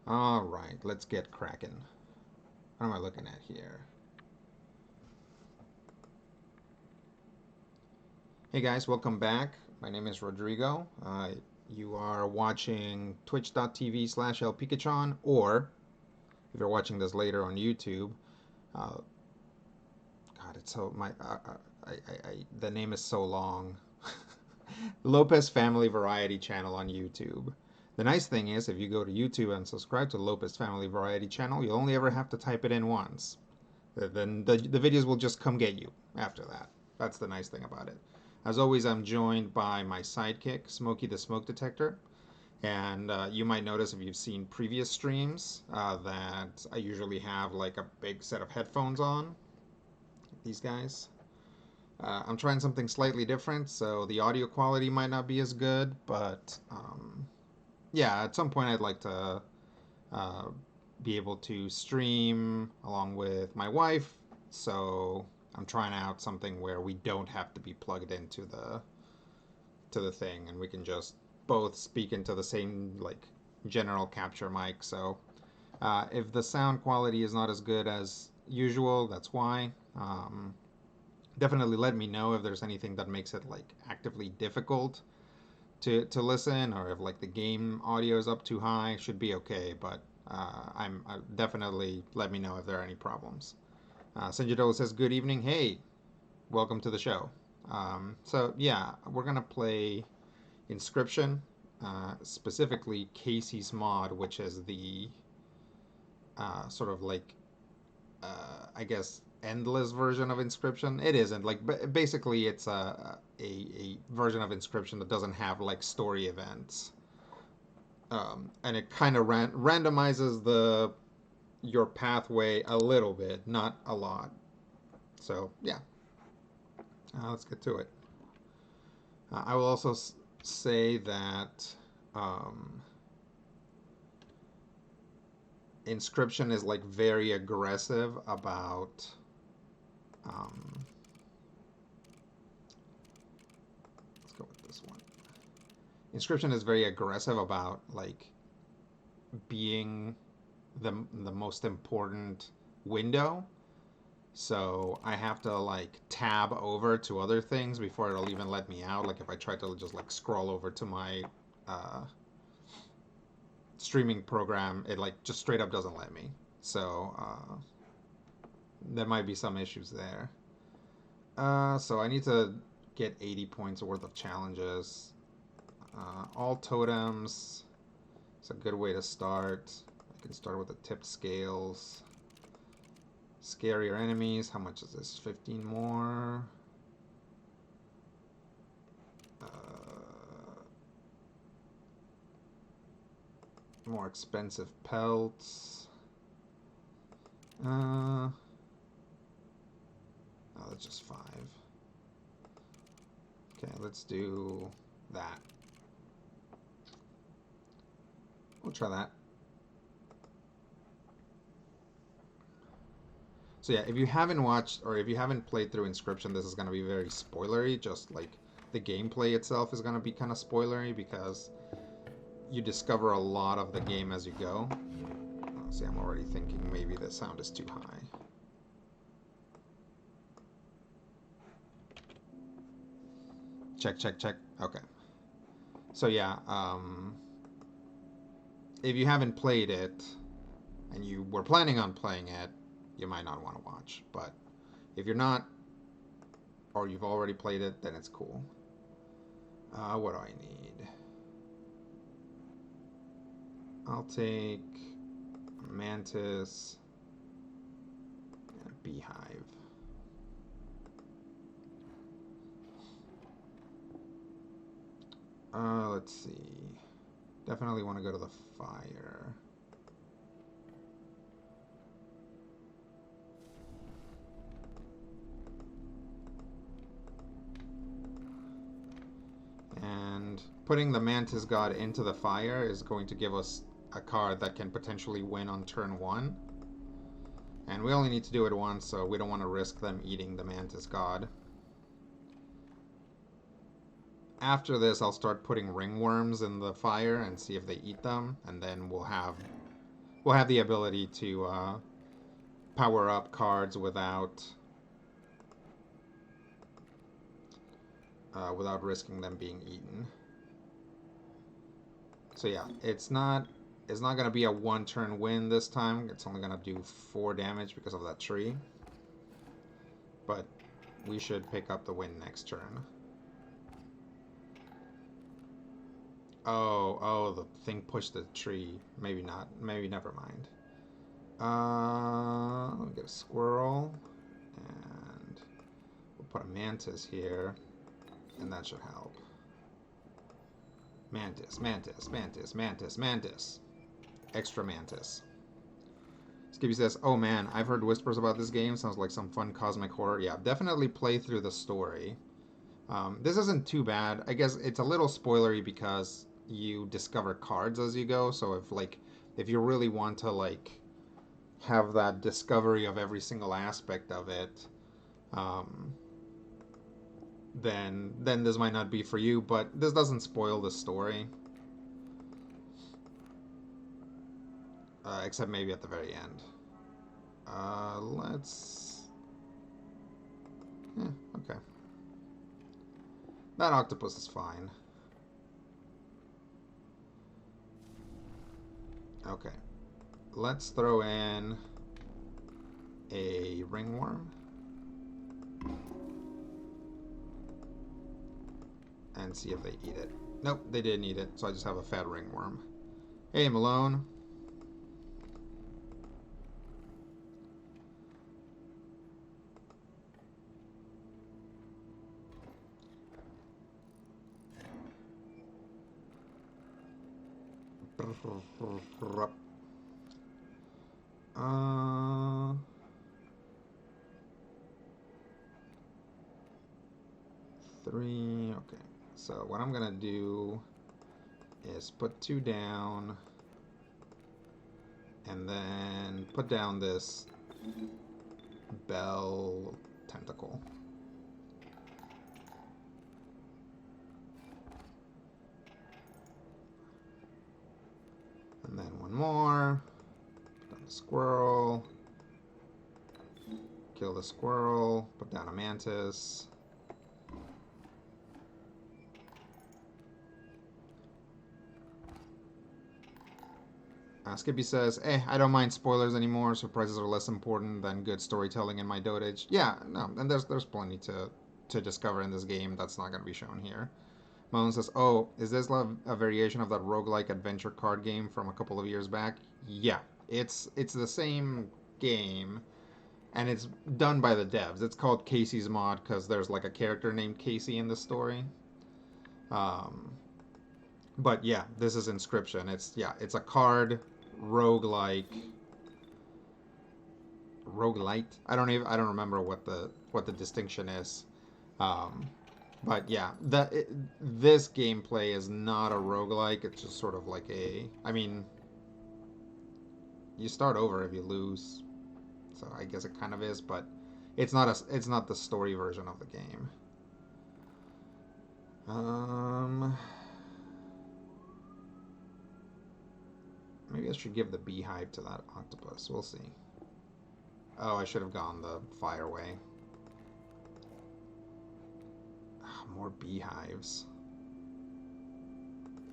All right, let's get cracking. What am I looking at here? Hey guys, welcome back. My name is Rodrigo. You are watching twitch.tv/lpikachon, or if you're watching this later on YouTube, uh, God, it's so my the name is so long. Lopez Family Variety Channel on YouTube. The nice thing is, if you go to YouTube and subscribe to Lopez Family Variety Channel, you'll only ever have to type it in once. Then the videos will just come get you after that. That's the nice thing about it. As always, I'm joined by my sidekick, Smokey the Smoke Detector. And you might notice if you've seen previous streams that I usually have like a big set of headphones on. These guys. I'm trying something slightly different, so the audio quality might not be as good, but yeah, at some point I'd like to uh, be able to stream along with my wife. So I'm trying out something where we don't have to be plugged into the thing, and we can just both speak into the same like general capture mic. So if the sound quality is not as good as usual, that's why. Definitely let me know if there's anything that makes it like actively difficult to listen, or if like the game audio is up too high. Should be okay, but definitely let me know if there are any problems. Senjidolo says good evening. Hey, welcome to the show. So yeah, we're gonna play Inscryption, specifically Kaycee's mod, which is the sort of like I guess endless version of Inscryption. It isn't like basically it's a version of Inscryption that doesn't have like story events, and it kind of randomizes the your pathway a little bit, not a lot. So yeah, let's get to it. I will also say that um, Inscryption is like very aggressive about um, let's go with this one. Inscryption is very aggressive about like being the most important window. So I have to like tab over to other things before it'll even let me out. Like if I try to just like scroll over to my uh, streaming program, it like just straight up doesn't let me. So there might be some issues there. So I need to get 80 points worth of challenges. All totems. It's a good way to start. I can start with the tipped scales. Scarier enemies. How much is this? 15 more. More expensive pelts. Oh, that's just 5. Okay, let's do that. We'll try that. So yeah, if you haven't watched or if you haven't played through Inscryption, this is going to be very spoilery. Just like the gameplay itself is going to be kind of spoilery because you discover a lot of the game as you go. Oh, see, I'm already thinking maybe the sound is too high. Check, check, check. Okay. So yeah, if you haven't played it and you were planning on playing it, you might not want to watch. But if you're not, or you've already played it, then it's cool. What do I need? I'll take a mantis and a beehive. Let's see. Definitely want to go to the fire. And putting the Mantis God into the fire is going to give us a card that can potentially win on turn 1. And we only need to do it once, so we don't want to risk them eating the Mantis God. After this, I'll start putting ringworms in the fire and see if they eat them, and then we'll have we'll have the ability to power up cards without risking them being eaten. So yeah, it's not gonna be a one-turn win this time. It's only gonna do 4 damage because of that tree. But we should pick up the win next turn. Oh, the thing pushed the tree. Maybe not. Maybe never mind. Let me get a squirrel, and we'll put a mantis here, and that should help. Mantis, mantis, mantis, mantis, mantis. Extra mantis. Skippy says, "Oh man, I've heard whispers about this game. Sounds like some fun cosmic horror. Yeah, definitely play through the story. This isn't too bad. I guess it's a little spoilery because you discover cards as you go. So if you really want to have that discovery of every single aspect of it, um, then this might not be for you. But this doesn't spoil the story, except maybe at the very end. Let's. Yeah, okay. That octopus is fine. Okay. Let's throw in a ringworm and see if they eat it. Nope, they didn't eat it, so I just have a fat ringworm. Hey, Malone. Uh, 3. Okay. So what I'm gonna do is put 2 down, and then put down this bell tentacle. And then one more. Put down the squirrel. Kill the squirrel. Put down a mantis. Skippy says, I don't mind spoilers anymore. Surprises are less important than good storytelling in my dotage. Yeah, no, and there's plenty to discover in this game that's not going to be shown here. Malone says, oh, is this a variation of that roguelike adventure card game from a couple of years back? Yeah, it's the same game, and it's done by the devs. It's called Kaycee's Mod because there's like a character named Kaycee in the story. Um, but yeah, this is Inscryption. It's a card roguelite. I don't remember what the distinction is. Um, but yeah, this gameplay is not a roguelike. It's just sort of like I mean, you start over if you lose, so I guess it kind of is, but it's not the story version of the game. Maybe I should give the beehive to that octopus. We'll see. Oh, I should have gone the fire way. More beehives.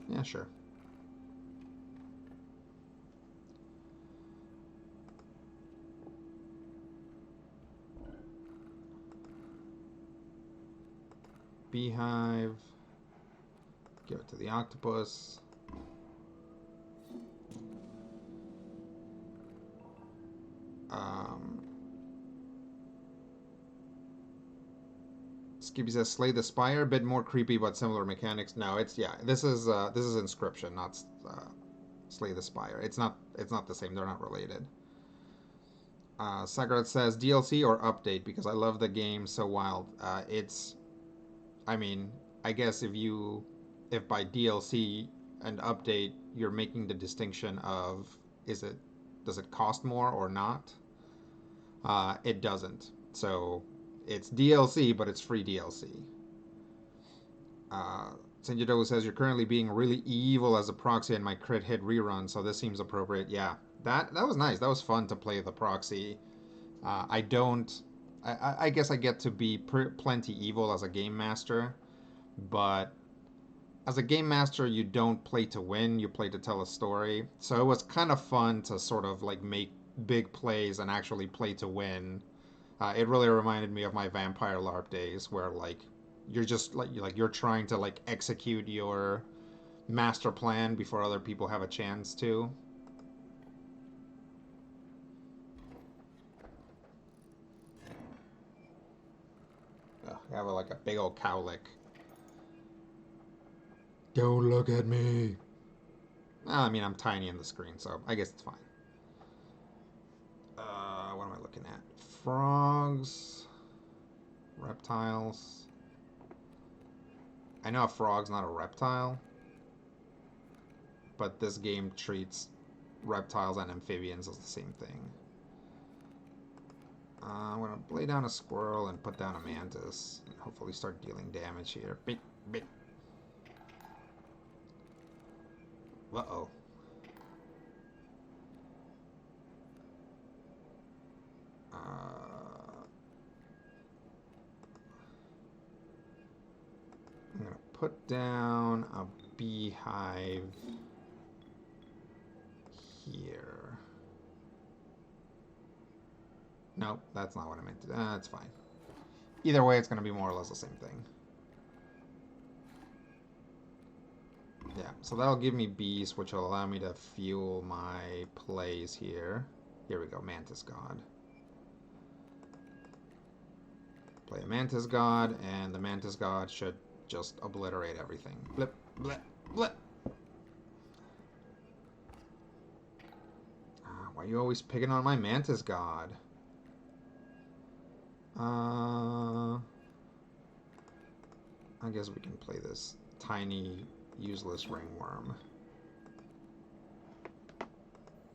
Yeah, sure. Beehive. Give it to the octopus. Skippy says slay the spire, a bit more creepy but similar mechanics. No, this is Inscryption, not slay the spire. It's not the same. They're not related. Sakarat says DLC or update because I love the game so wild. I mean, I guess if by DLC and update you're making the distinction of does it cost more or not? It doesn't. So it's DLC, but it's free DLC. Senjito says you're currently being really evil as a proxy in my crit hit rerun, so this seems appropriate. Yeah, That was nice. That was fun to play the proxy. I don't. I guess I get to be plenty evil as a game master, but as a game master, you don't play to win. You play to tell a story. So it was kind of fun to sort of like make big plays and actually play to win. It really reminded me of my vampire LARP days, where like you're just like you're trying to like execute your master plan before other people have a chance to. I have like a big old cowlick. Don't look at me. I mean, I'm tiny in the screen, so I guess it's fine. What am I looking at? Frogs, reptiles. I know a frog's not a reptile, but this game treats reptiles and amphibians as the same thing. I'm gonna lay down a squirrel and put down a mantis, and hopefully start dealing damage here. Beep, beep. Uh-oh. I'm gonna put down a beehive here. Nope, that's not what I meant to do. That's fine. Either way, it's gonna be more or less the same thing. Yeah, so that'll give me bees, which will allow me to fuel my plays here. Here we go, Mantis God. Play a Mantis God, and the Mantis God should just obliterate everything. Blip, blip, blip. Why are you always picking on my Mantis God? I guess we can play this tiny, useless ringworm.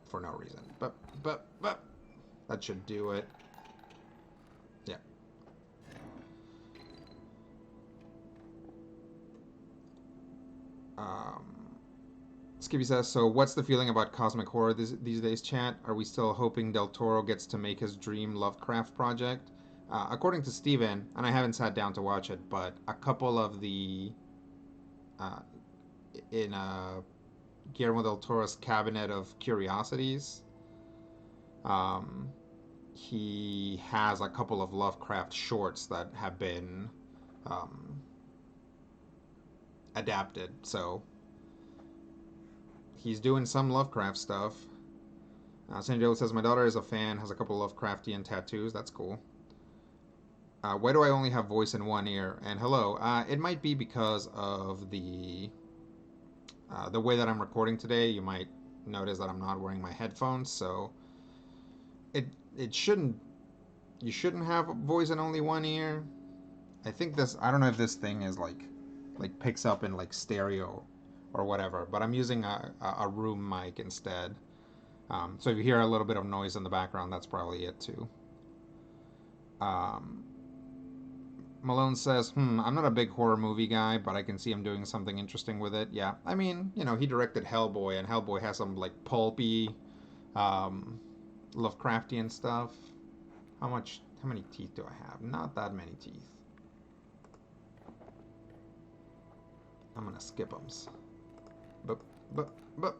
For no reason. But. That should do it. Yeah. Skippy says, so what's the feeling about cosmic horror these days, chat? Are we still hoping Del Toro gets to make his dream Lovecraft project? According to Steven, and I haven't sat down to watch it, but a couple of the in Guillermo del Toro's Cabinet of Curiosities, he has a couple of Lovecraft shorts that have been adapted. So he's doing some Lovecraft stuff. St. Joe says, my daughter is a fan, has a couple of Lovecraftian tattoos. That's cool. Why do I only have voice in one ear? And hello. It might be because of the way that I'm recording today. You might notice that I'm not wearing my headphones, so it shouldn't. You shouldn't have voice in only one ear. I think this. I don't know if this thing is like picks up in like stereo or whatever, but I'm using a room mic instead. So if you hear a little bit of noise in the background, that's probably it too. Malone says, I'm not a big horror movie guy, but I can see him doing something interesting with it. Yeah, I mean, he directed Hellboy, and Hellboy has some, like, pulpy, Lovecraftian stuff. How many teeth do I have? Not that many teeth. I'm gonna skip them. But.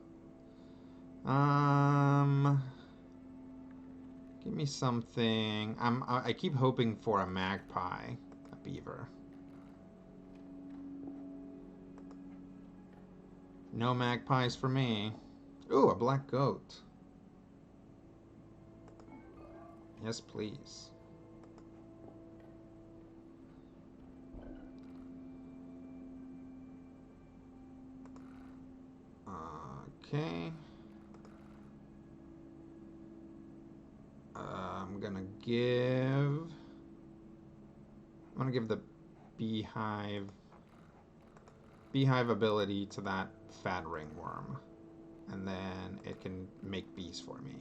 Give me something. I keep hoping for a magpie. Beaver. No magpies for me. Ooh, a black goat. Yes, please. Okay. I'm gonna give the beehive ability to that fat ringworm, and then it can make bees for me.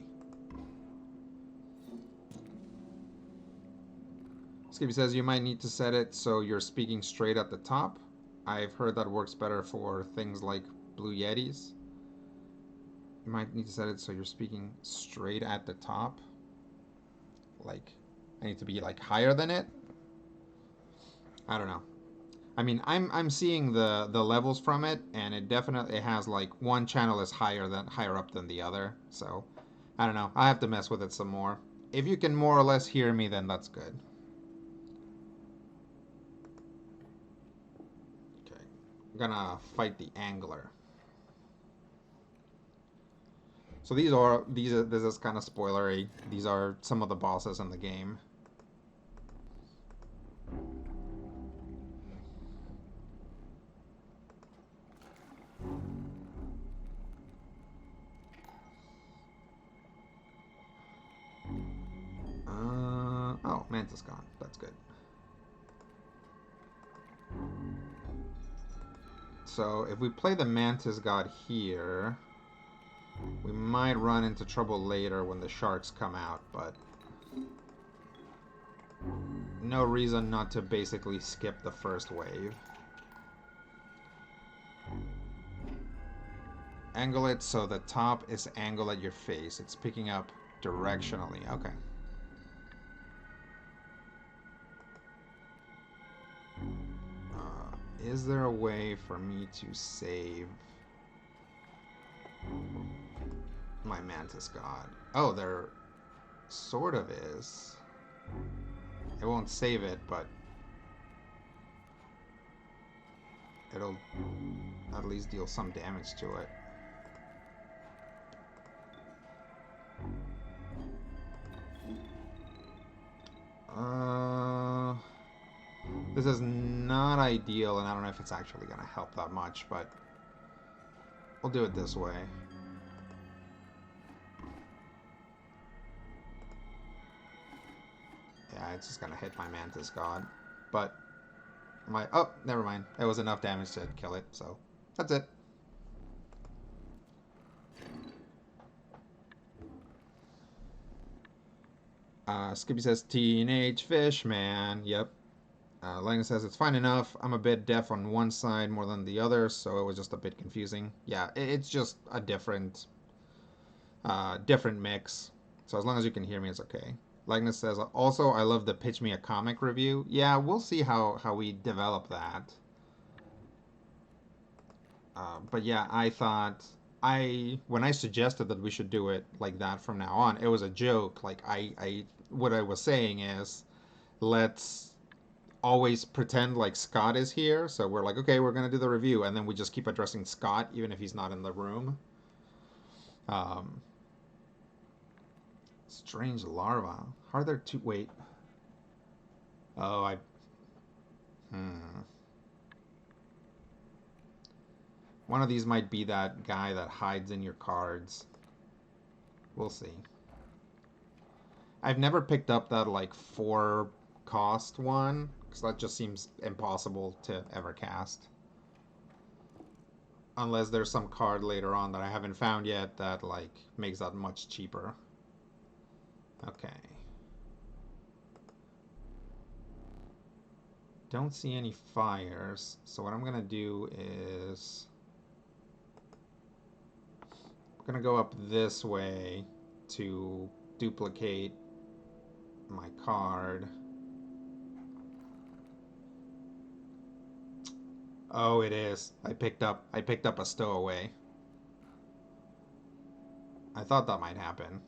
Skippy says you might need to set it so you're speaking straight at the top. I've heard that works better for things like Blue Yetis. You might need to set it so you're speaking straight at the top. Like, I need to be like higher than it. I don't know. I mean, I'm seeing the levels from it, and it definitely has like one channel is higher up than the other. So I don't know. I have to mess with it some more. If you can more or less hear me, then that's good. Okay, I'm gonna fight the angler. So this is kind of spoilery. These are some of the bosses in the game. Oh, Mantis gone. That's good. So if we play the Mantis God here, we might run into trouble later when the sharks come out, but no reason not to basically skip the first wave. Angle it so the top is angled at your face. It's picking up directionally. Okay. Is there a way for me to save my Mantis God? Oh, there sort of is. It won't save it, but it'll at least deal some damage to it. This is not ideal, and I don't know if it's actually going to help that much, but we'll do it this way. Yeah, it's just going to hit my Mantis God. But oh, never mind. It was enough damage to kill it, so that's it. Skippy says, Teenage Fish, man. Yep. Lang says, it's fine enough. I'm a bit deaf on one side more than the other, so it was just a bit confusing. Yeah, it's just a different mix. So as long as you can hear me, it's okay. Likeness says, also, I love the Pitch Me a Comic review. Yeah, we'll see how we develop that. But yeah, I thought, when I suggested that we should do it like that from now on, it was a joke. Like, what I was saying is, let's always pretend like Scott is here. So we're like, okay, we're going to do the review. And then we just keep addressing Scott, even if he's not in the room. Strange larva. Are there two? Wait. Oh, One of these might be that guy that hides in your cards. We'll see. I've never picked up that, like, 4 cost one, because that just seems impossible to ever cast. Unless there's some card later on that I haven't found yet that, like, makes that much cheaper. Okay. Don't see any fires, so what I'm gonna do is I'm gonna go up this way to duplicate my card. Oh, it is. I picked up a stowaway. I thought that might happen.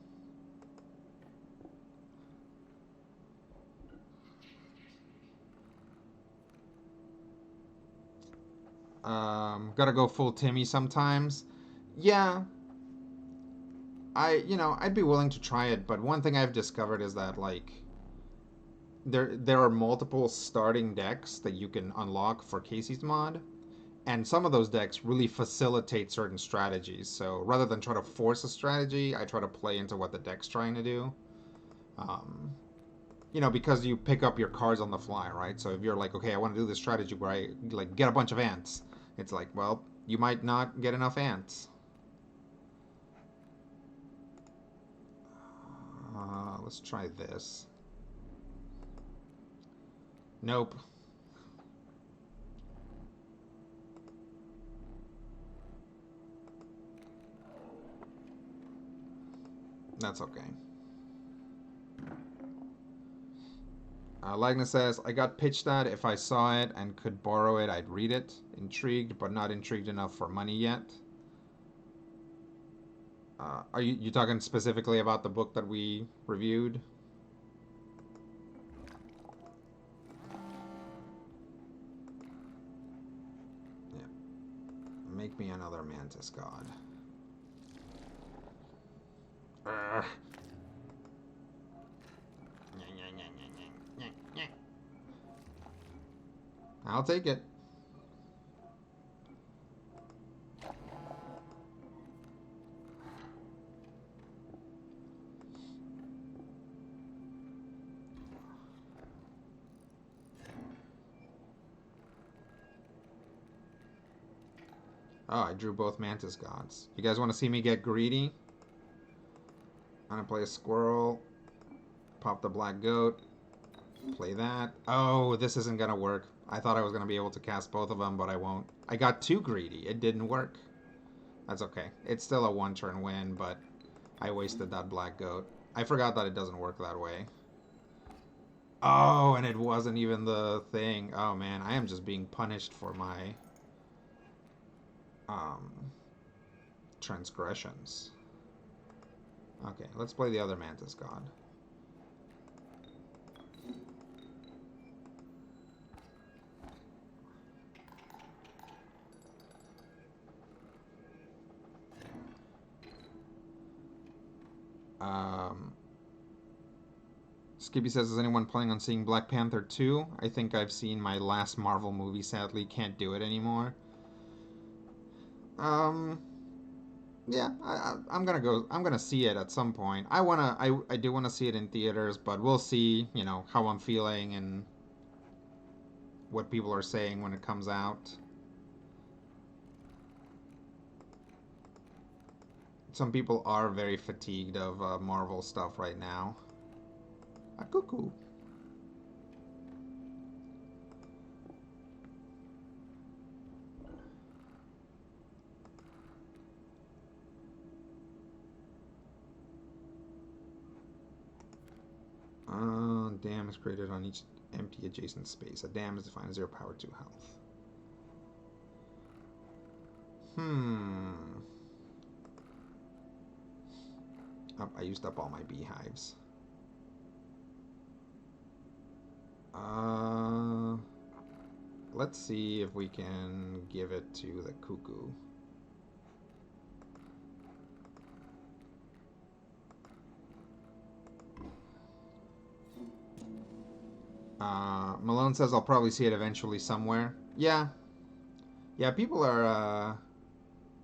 Gotta go full Timmy sometimes. Yeah, I'd be willing to try it, but one thing I've discovered is that, like, there are multiple starting decks that you can unlock for Kaycee's mod, and some of those decks really facilitate certain strategies. So rather than try to force a strategy, I try to play into what the deck's trying to do. Um, because you pick up your cards on the fly, right? So if you're like, okay, I want to do this strategy where I, like, get a bunch of ants, it's like, well, you might not get enough ants. Let's try this. Nope. That's okay. Lagna says, I got pitched that if I saw it and could borrow it, I'd read it. Intrigued, but not intrigued enough for money yet. Are you talking specifically about the book that we reviewed? Yeah. Make me another Mantis God. Urgh. I'll take it. Oh, I drew both Mantis Gods. You guys want to see me get greedy? I'm going to play a squirrel. Pop the black goat. Play that. Oh, this isn't going to work. I thought I was going to be able to cast both of them, but I won't. I got too greedy. It didn't work. That's okay. It's still a one-turn win, but I wasted that black goat. I forgot that it doesn't work that way. Oh, and it wasn't even the thing. Oh, man. I am just being punished for my transgressions. Okay, let's play the other Mantis God. Skippy says, is anyone planning on seeing Black Panther 2? I think I've seen my last Marvel movie, sadly. Can't do it anymore. Yeah, I'm gonna go. I'm gonna see it at some point. I do wanna see it in theaters, but we'll see. You know how I'm feeling and what people are saying when it comes out. Some people are very fatigued of Marvel stuff right now. A cuckoo. Dam is created on each empty adjacent space. A dam is defined as 0 power 2 health. Oh, I used up all my beehives. Let's see if we can give it to the cuckoo. Malone says I'll probably see it eventually somewhere. Yeah. Yeah, people are,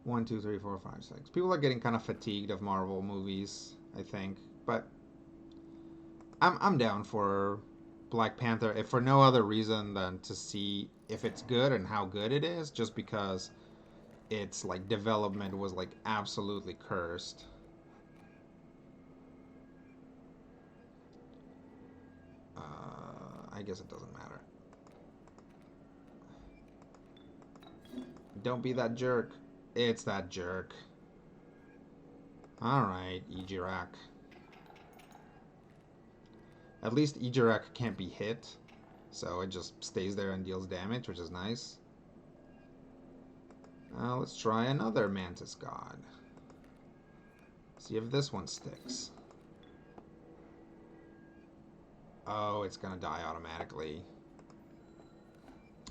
1, 2, 3, 4, 5, 6. People are getting kind of fatigued of Marvel movies, I think. But I'm down for Black Panther, if for no other reason than to see if it's good and how good it is, just because its like development was like absolutely cursed. I guess it doesn't matter. Don't be that jerk. It's that jerk. Alright, Ijirak. At least Ijirak can't be hit, so it just stays there and deals damage, which is nice. Let's try another Mantis God. See if this one sticks. Oh, it's gonna die automatically.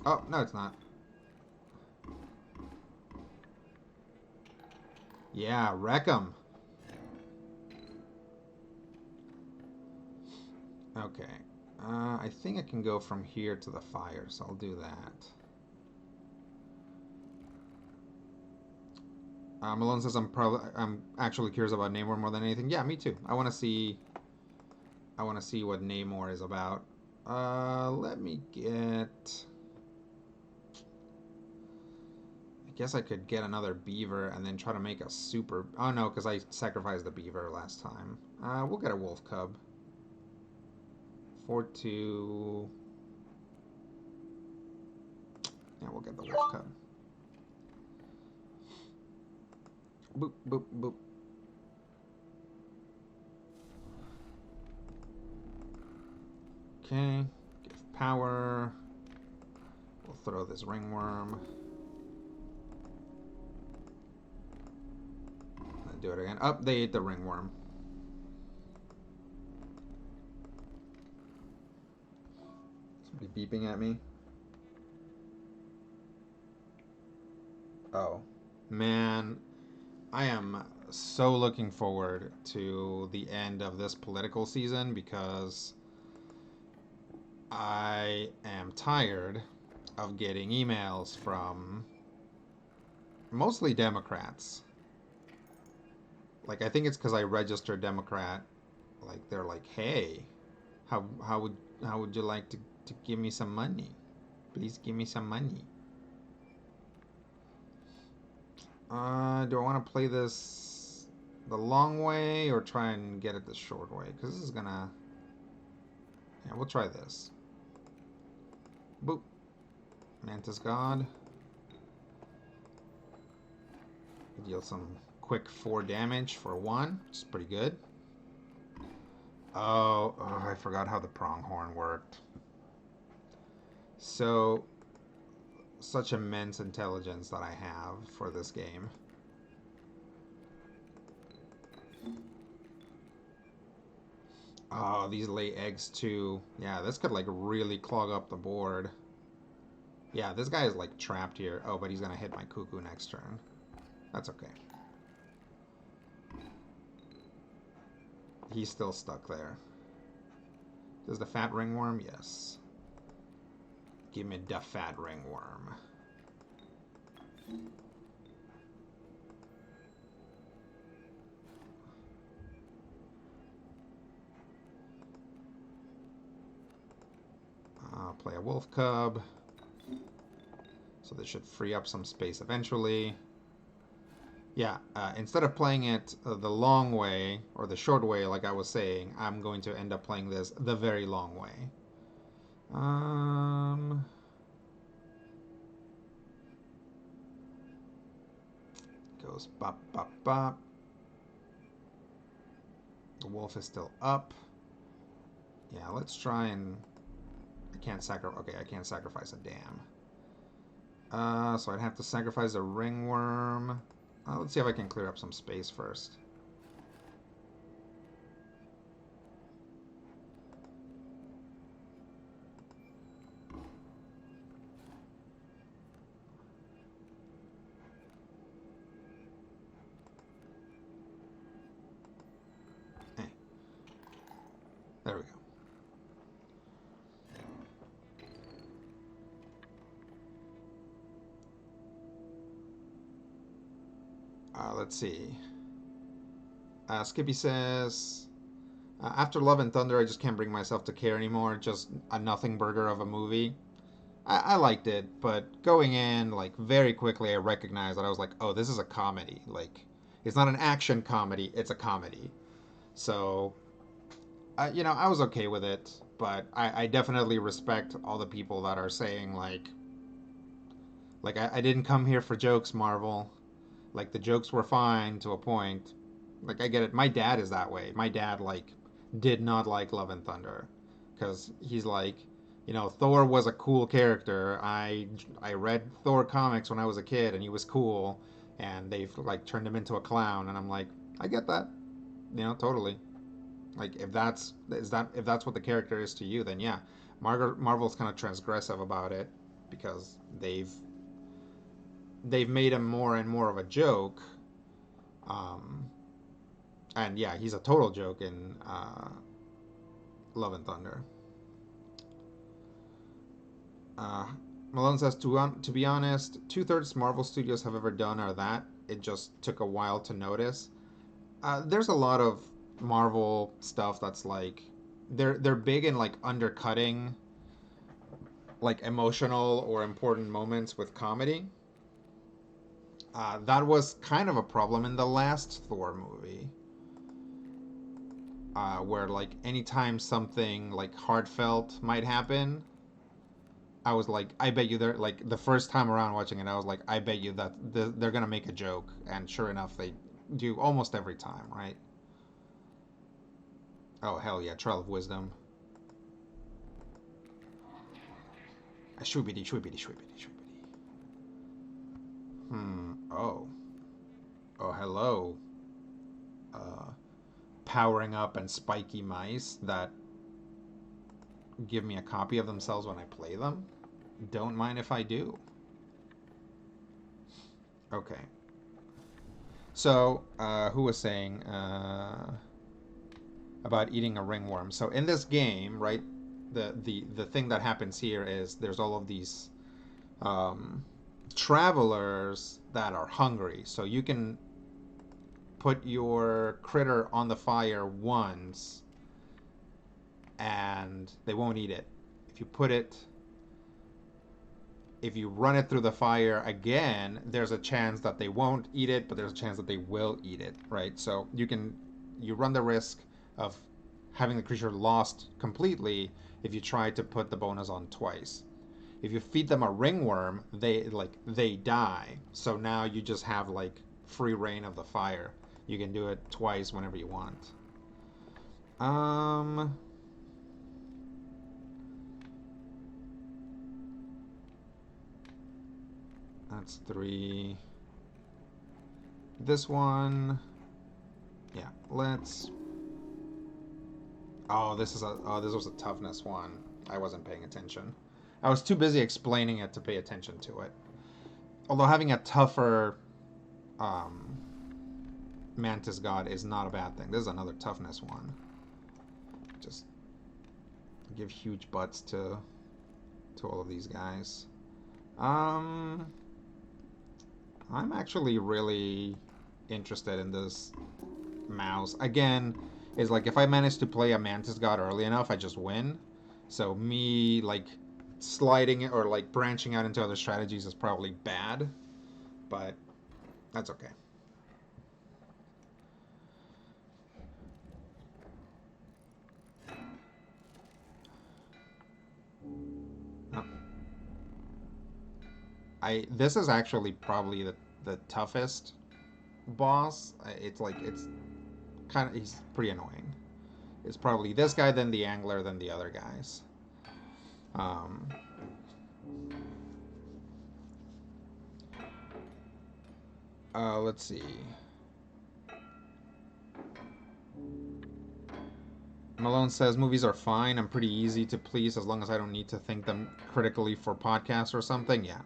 Oh, no, it's not. Yeah, wreck 'em. Okay. I think I can go from here to the fire, so I'll do that. Malone says I'm actually curious about Namor more than anything. Yeah, me too. I want to see what Namor is about. Let me get. I guess I could get another beaver and then try to make a super. Oh no, because I sacrificed the beaver last time. We'll get a wolf cub. 4-2. Yeah, we'll get the wolf cub. Boop, boop, boop. Okay. Give power. We'll throw this ringworm. Do it again. Up, they ate the ringworm. Somebody beeping at me. Oh. Man, I am so looking forward to the end of this political season because I am tired of getting emails from mostly Democrats. Like, I think it's because I registered Democrat. Like, they're like, hey, how would you like to give me some money? Please give me some money. Do I want to play this the long way or try and get it the short way? Because this is gonna... Yeah, we'll try this. Boop. Mantis God. Deal some quick 4 damage for 1. Which is pretty good. Oh, I forgot how the pronghorn worked. So, such immense intelligence that I have for this game. Oh, these lay eggs too. Yeah, this could like really clog up the board. Yeah, this guy is like trapped here. Oh, but he's gonna hit my cuckoo next turn. That's okay. He's still stuck there. Does the fat ringworm? Yes. Give me the fat ringworm. Play a wolf cub. So this should free up some space eventually. Yeah, instead of playing it the long way, or the short way like I was saying, I'm going to end up playing this the very long way. Goes bop, bop, bop. The wolf is still up. Yeah, let's try and... I can't sacrifice... Okay, I can't sacrifice a dam. So I'd have to sacrifice a ringworm. Let's see if I can clear up some space first. Hey. There we go. Let's see. Skippy says, after Love and Thunder, I just can't bring myself to care anymore. Just a nothing burger of a movie. I liked it, but going in, like, very quickly, I recognized that I was like, oh, this is a comedy. Like, it's not an action comedy, it's a comedy. So, you know, I was okay with it, but I definitely respect all the people that are saying, like I didn't come here for jokes, Marvel. Like, the jokes were fine to a point. Like, I get it. My dad is that way. My dad, like, did not like Love and Thunder. Because he's like, you know, Thor was a cool character. I read Thor comics when I was a kid, and he was cool. And they've, like, turned him into a clown. And I'm like, I get that. You know, totally. Like, if that's what the character is to you, then yeah. Marvel's kind of transgressive about it. Because they've made him more and more of a joke. And yeah, he's a total joke in Love and Thunder. Malone says, to be honest, 2/3 Marvel Studios have ever done are that. It just took a while to notice. There's a lot of Marvel stuff that's like, they're big in like undercutting like emotional or important moments with comedy. That was kind of a problem in the last Thor movie. Where like anytime something like heartfelt might happen, I was like, I bet you they're like the first time around watching it, I was like, I bet you that they're gonna make a joke, and sure enough, they do almost every time, right? Oh hell yeah, Trail of Wisdom. Shwibbity, shwibbity, shwibbity, shwibbity. Oh. Oh, hello. Uh, Powering up and spiky mice that give me a copy of themselves when I play them. Don't mind if I do. Okay. So, who was saying about eating a ringworm? So in this game, right, the thing that happens here is there's all of these um, travelers that are hungry. So you can put your critter on the fire once, and they won't eat it. If you put it if you run it through the fire again, there's a chance that they won't eat it, but there's a chance that they will eat it, right? So you run the risk of having the creature lost completely if you try to put the bonus on twice. If you feed them a ringworm, they die. So now you just have like free reign of the fire. You can do it twice whenever you want. That's 3. This one, yeah. Let's. This was a toughness one. I wasn't paying attention. I was too busy explaining it to pay attention to it. Although having a tougher Mantis God is not a bad thing. This is another toughness one. Just give huge butts to all of these guys. I'm actually really interested in this mouse. Again, is like if I manage to play a Mantis God early enough, I just win. So me like sliding it or like branching out into other strategies is probably bad, but that's okay. This is actually probably the toughest boss. It's kind of he's pretty annoying. It's probably this guy, then the angler, then the other guys. Um, let's see. Malone says movies are fine. I'm pretty easy to please as long as I don't need to think them critically for podcasts or something. Yeah.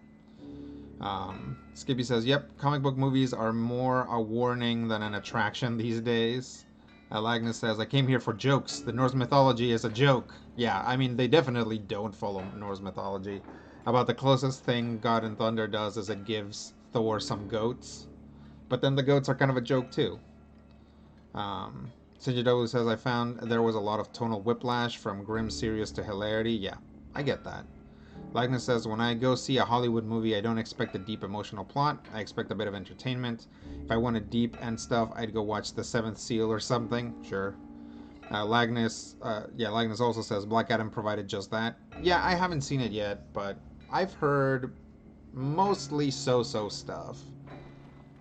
Skippy says, yep, comic book movies are more a warning than an attraction these days. Agnes says, I came here for jokes. The Norse mythology is a joke. Yeah, I mean, they definitely don't follow Norse mythology. About the closest thing God and Thunder does is it gives Thor some goats. But then the goats are kind of a joke, too. Sinjadowu says, I found there was a lot of tonal whiplash from grim serious to hilarity. Yeah, I get that. Likeness says, when I go see a Hollywood movie, I don't expect a deep emotional plot. I expect a bit of entertainment. If I wanted deep and stuff, I'd go watch The Seventh Seal or something. Sure. Lagnus also says, Black Adam provided just that. Yeah, I haven't seen it yet, but I've heard mostly so-so stuff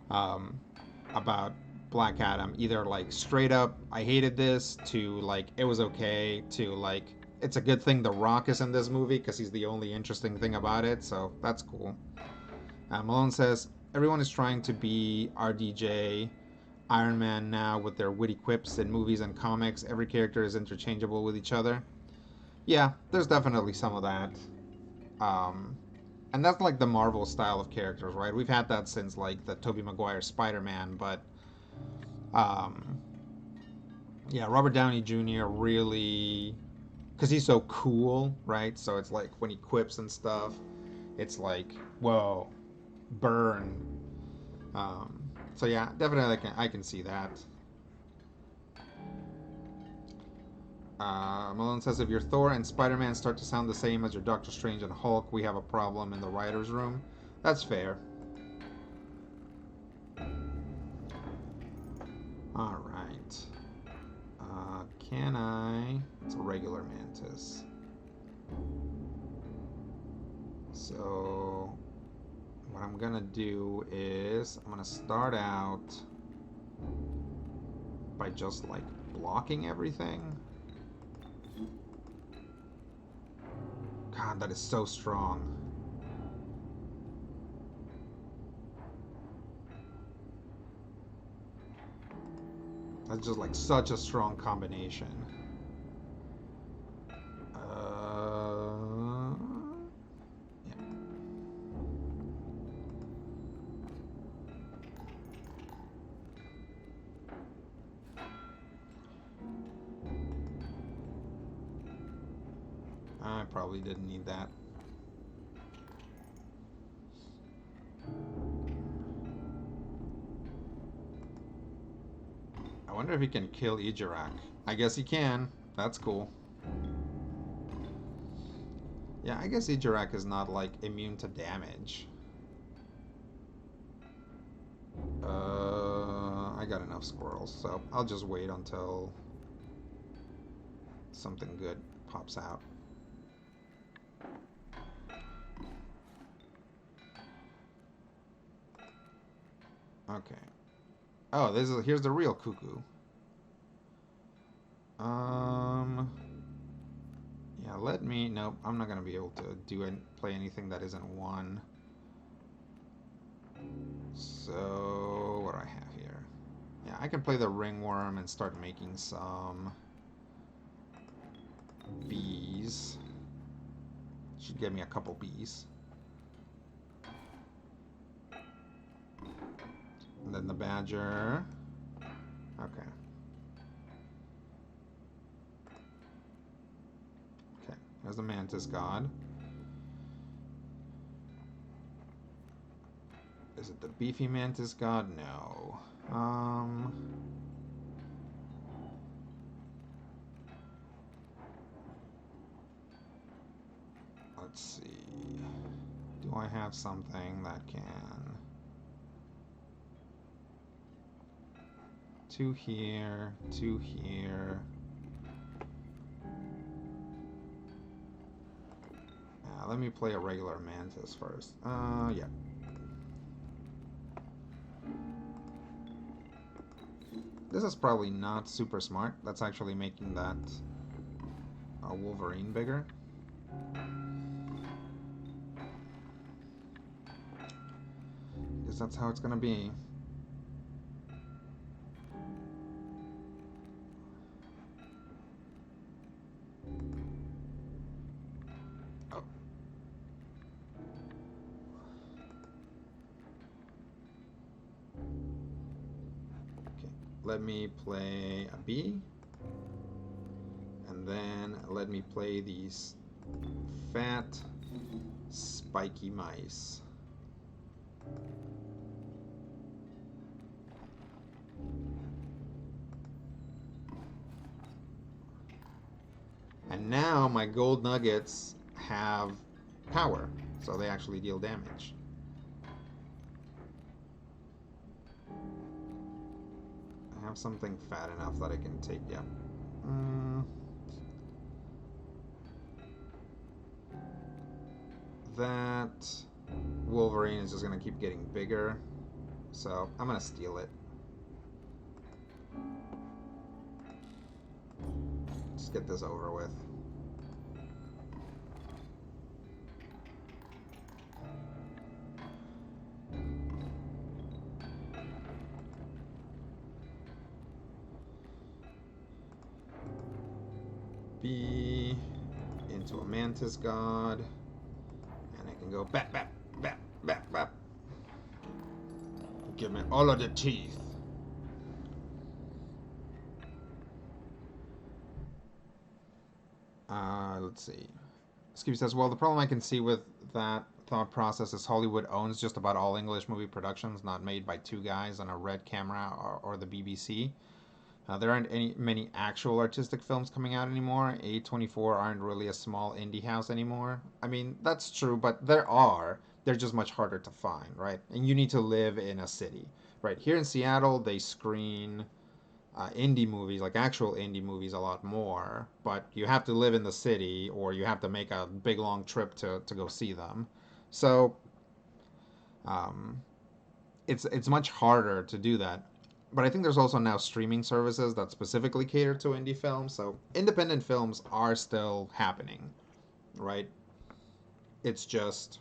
about Black Adam. Either like straight up, I hated this, to like, it was okay, to like, it's a good thing The Rock is in this movie because he's the only interesting thing about it, so that's cool. Malone says, everyone is trying to be RDJ, Iron Man now with their witty quips in movies and comics. Every character is interchangeable with each other. Yeah, there's definitely some of that. And that's like the Marvel style of characters, right? We've had that since like the Tobey Maguire Spider-Man, but yeah, Robert Downey Jr. really, because he's so cool, right? So it's like when he quips and stuff, it's like, whoa, burn. So yeah, definitely I can see that. Malone says, if your Thor and Spider-Man start to sound the same as your Doctor Strange and Hulk, we have a problem in the writer's room. That's fair. Alright. Can I... It's a regular mantis. So... What I'm gonna do is... I'm gonna start out by just, like, blocking everything. God, that is so strong. That's just like such a strong combination. Yeah. I probably didn't need that. I wonder if he can kill Ijarak. I guess he can. That's cool. Yeah, I guess Ijarak is not like immune to damage. I got enough squirrels, so I'll just wait until something good pops out. Okay. Oh, here's the real cuckoo. Yeah, let me. Nope, I'm not gonna be able to play anything that isn't one. So what do I have here? Yeah, I can play the ringworm and start making some bees. Should give me a couple bees. And then the badger. Okay. Okay, there's the mantis god. Is it the beefy mantis god? No. Let's see. Do I have something that can... Two here, two here. Let me play a regular mantis first. Yeah. This is probably not super smart. That's actually making that Wolverine bigger. Guess that's how it's gonna be. Oh. Okay, let me play a bee. And then let me play these fat, spiky mice. And now my gold nuggets have power, so they actually deal damage. I have something fat enough that I can take, yeah. That Wolverine is just going to keep getting bigger, so I'm going to steal it. Just get this over with. Be into a mantis god, and I can go bap bap bap bap bap. Give me all of the teeth. Let's see. Skip says, well, the problem I can see with that thought process is Hollywood owns just about all English movie productions not made by two guys on a red camera or the BBC. There aren't many actual artistic films coming out anymore. A24 aren't really a small indie house anymore. I mean, that's true, but there are. They're just much harder to find, right? And you need to live in a city, right? Here in Seattle, they screen indie movies, like actual indie movies, a lot more. But you have to live in the city, or you have to make a big long trip to go see them. So um, it's much harder to do that. But I think there's also now streaming services that specifically cater to indie films. So independent films are still happening, right? It's just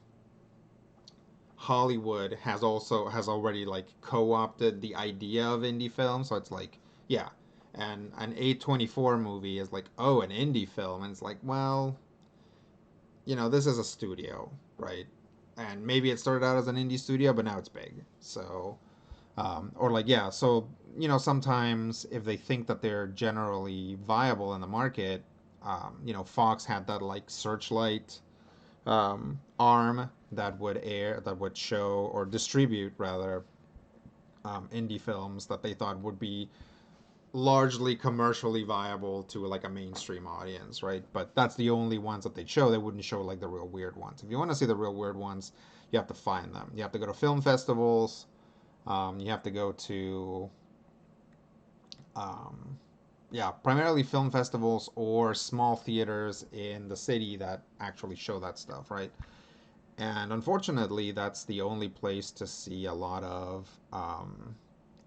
Hollywood has already like co-opted the idea of indie film, so it's like, yeah, and an A24 movie is like, oh, an indie film, and it's like, well, this is a studio, right? And maybe it started out as an indie studio, but now it's big. So, or like, yeah, so, sometimes if they think that they're generally viable in the market, Fox had that like Searchlight arm that would show or distribute rather indie films that they thought would be largely commercially viable to like a mainstream audience, right? But that's the only ones that they'd show. They wouldn't show like the real weird ones. If you want to see the real weird ones, you have to find them. You have to go to film festivals. You have to go to, um, yeah, primarily film festivals or small theaters in the city that actually show that stuff, right? And unfortunately, that's the only place to see a lot of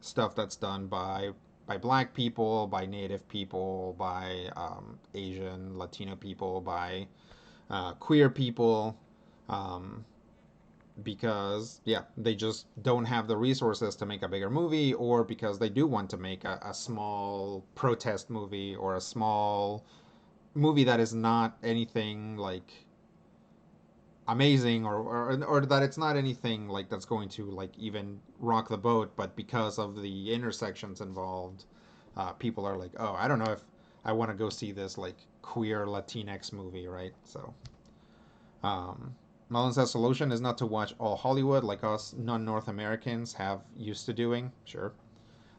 stuff that's done by Black people, by Native people, by Asian, Latino people, by queer people, um, because yeah, they just don't have the resources to make a bigger movie, or because they do want to make a small protest movie or a small movie that is not anything like amazing or that it's not anything like that's going to like even rock the boat, but because of the intersections involved, people are like, oh, I don't know if I want to go see this like queer Latinx movie, right? So um Mullen says solution is not to watch all Hollywood like us non-North Americans have used to doing. Sure.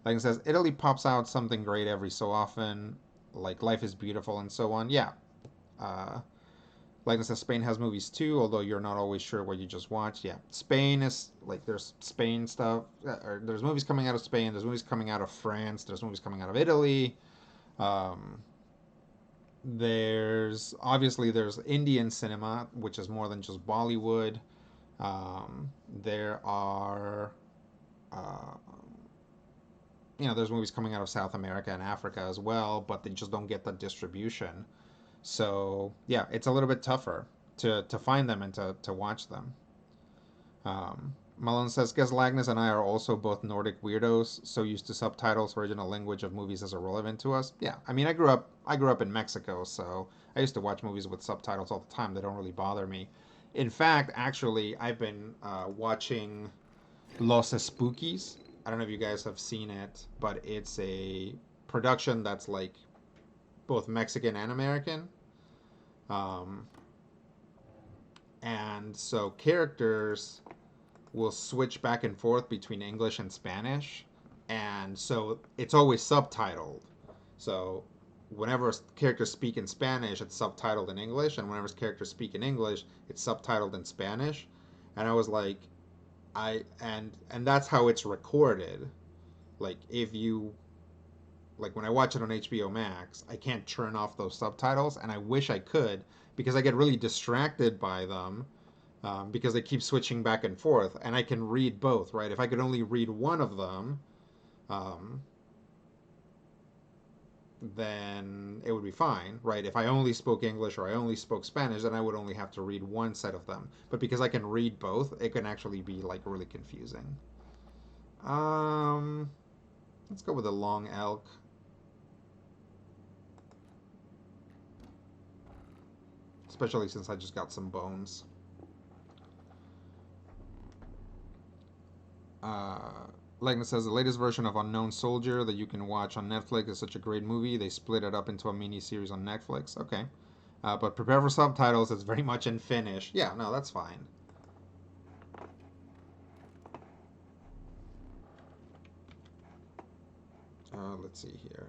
Like it says, Italy pops out something great every so often, like Life is Beautiful and so on. Yeah. uh like I said, Spain has movies too, although you're not always sure what you just watched. Yeah, Spain is like there's Spain stuff, or there's movies coming out of Spain, there's movies coming out of France, there's movies coming out of Italy. Um, there's Indian cinema, which is more than just Bollywood. There are, uh, there's movies coming out of South America and Africa as well, but they just don't get the distribution. So yeah, it's a little bit tougher to find them and to watch them. Malone says, guess Lagnus and I are also both Nordic weirdos, so used to subtitles, original language of movies as irrelevant to us. Yeah, I mean, I grew up in Mexico, so I used to watch movies with subtitles all the time. They don't really bother me. In fact, actually, I've been watching Los Spookies. I don't know if you guys have seen it, but it's a production that's like both Mexican and American. Um, and so characters will switch back and forth between English and Spanish, and so it's always subtitled. So whenever characters speak in Spanish, it's subtitled in English, and whenever characters speak in English, it's subtitled in Spanish. And I was like, and that's how it's recorded. Like if you like when I watch it on HBO Max, I can't turn off those subtitles, and I wish I could because I get really distracted by them because they keep switching back and forth, and I can read both, right? If I could only read one of them, um, then it would be fine, right? If I only spoke English or I only spoke Spanish, then I would only have to read one set of them. But because I can read both, it can actually be like really confusing. Um, let's go with a long elk, especially since I just got some bones. Uh, Legna says the latest version of Unknown Soldier that you can watch on Netflix is such a great movie. They split it up into a mini series on Netflix. Okay, but prepare for subtitles. It's very much in Finnish. Yeah, no, that's fine. Let's see here.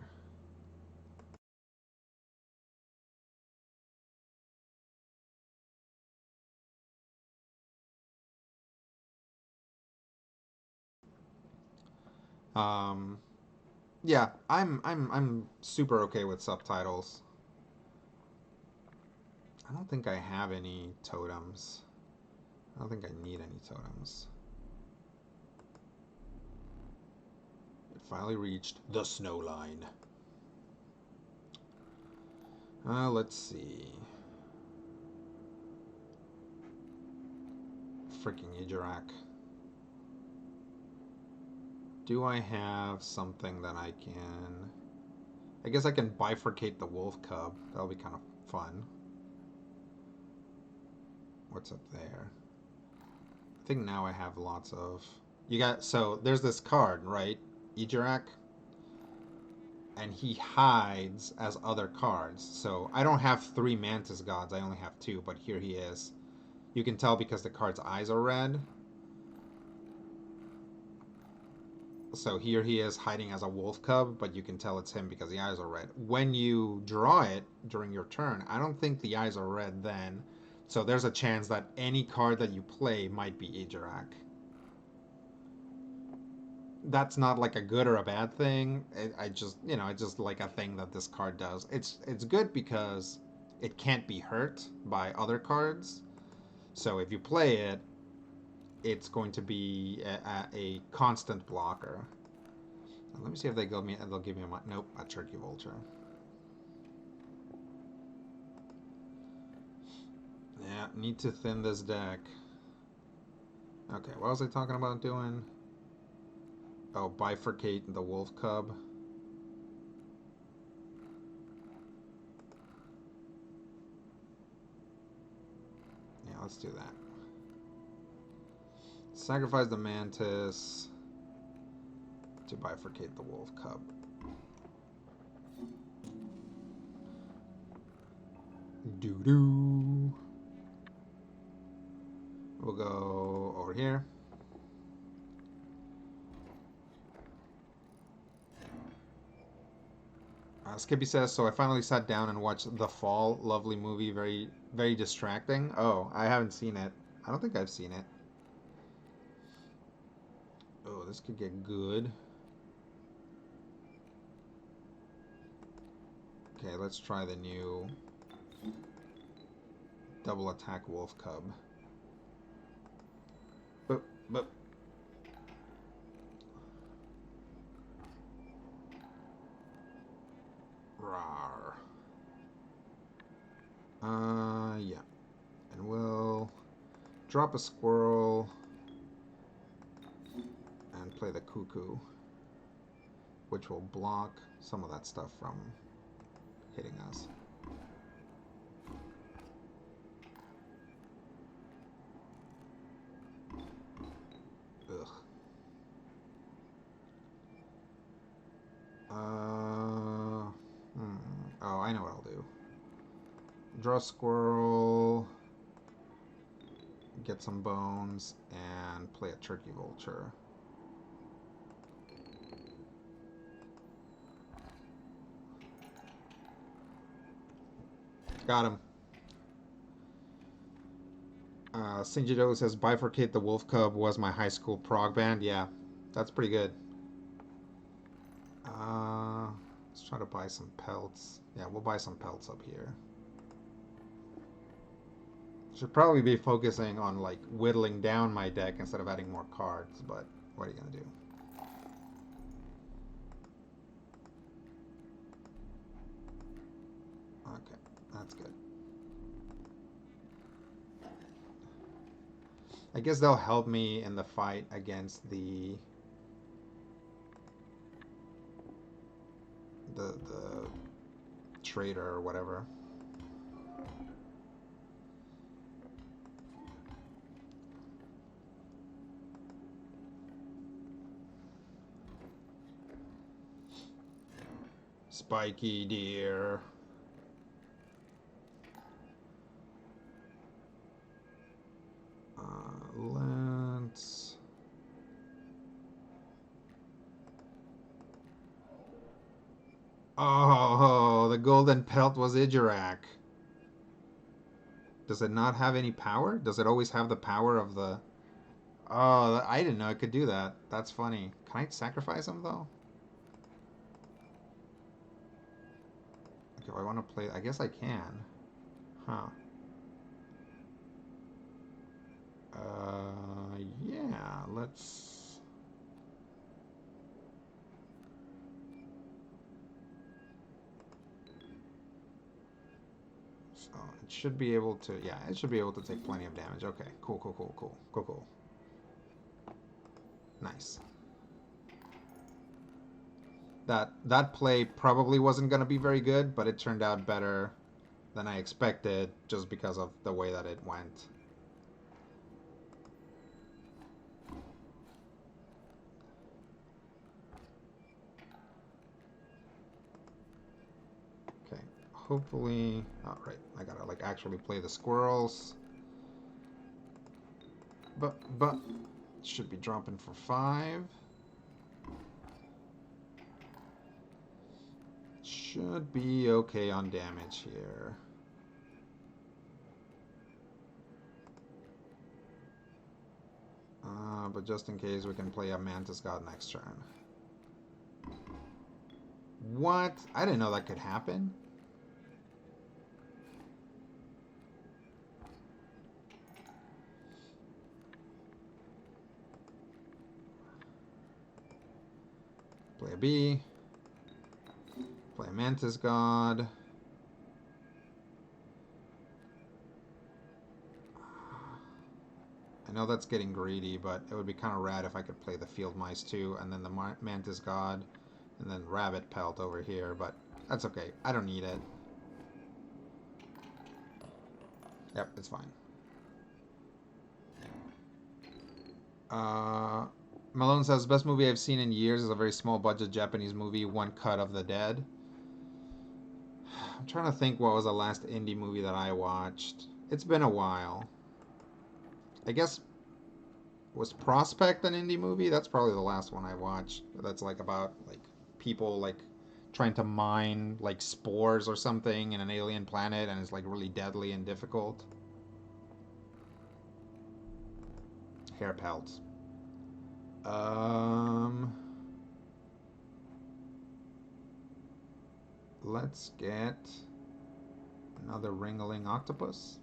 Um, yeah, I'm super okay with subtitles. I don't think I have any totems. I don't think I need any totems. It finally reached the snow line. Let's see. freaking Ijarak. Do I have something that I can... I guess I can bifurcate the wolf cub. That'll be kind of fun. What's up there? I think now I have lots of... You got... So, there's this card, right? Ijarak. And he hides as other cards. So, I don't have 3 Mantis Gods. I only have 2, but here he is. You can tell because the card's eyes are red. So here he is hiding as a wolf cub, but you can tell it's him because the eyes are red. When you draw it during your turn, I don't think the eyes are red then. So there's a chance that any card that you play might be Ijarak. That's not like a good or a bad thing. I just, you know, it's just like a thing that this card does. It's good because it can't be hurt by other cards. So if you play it, it's going to be a constant blocker. Let me see if they'll give me a... Nope, a Turkey Vulture. Yeah, need to thin this deck. Okay, what was I talking about doing? Oh, bifurcate the wolf cub. Yeah, let's do that. Sacrifice the Mantis to bifurcate the wolf cub. Doo-doo. We'll go over here. Skippy says, so I finally sat down and watched The Fall. Lovely movie, very, very distracting. Oh, I haven't seen it. I don't think I've seen it. Oh, this could get good. Okay, let's try the new double attack wolf cub. But rawr. Yeah. And we'll drop a squirrel and play the cuckoo, which will block some of that stuff from hitting us. Ugh. Oh, I know what I'll do. Draw a squirrel, get some bones, and play a turkey vulture. Got him. Sinjido says, bifurcate the wolf cub was my high school prog band. Yeah, that's pretty good. Let's try to buy some pelts. Yeah, we'll buy some pelts up here. Should probably be focusing on like whittling down my deck instead of adding more cards, but what are you gonna do? Okay, that's good. I guess they'll help me in the fight against the traitor or whatever. Spiky deer. Let's... Oh, the golden pelt was Ijarak. Does it not have any power? Does it always have the power of the... Oh, I didn't know it could do that. That's funny. Can I sacrifice him, though? Okay, I want to play... I guess I can. Huh. Yeah, let's... So it should be able to, yeah, it should be able to take plenty of damage. Okay, cool, cool, cool, cool, cool, cool. Nice. That play probably wasn't going to be very good, but it turned out better than I expected just because of the way that it went. Okay, hopefully, oh right, I gotta like actually play the squirrels. But should be dropping for 5. Should be okay on damage here. But just in case, we can play a Mantis God next turn. What? I didn't know that could happen. Play a B. Play a Mantis God. I know that's getting greedy, but it would be kind of rad if I could play the Field Mice too, and then the Mantis God, and then Rabbit Pelt over here, but that's okay. I don't need it. Yep, it's fine. Malone says, best movie I've seen in years is a very small budget Japanese movie, One Cut of the Dead. I'm trying to think what was the last indie movie that I watched. It's been a while. I guess, was Prospect an indie movie? That's probably the last one I watched. That's like about like people like trying to mine like spores or something in an alien planet, and it's like really deadly and difficult. Hair pelts. Let's get another Ringling Octopus.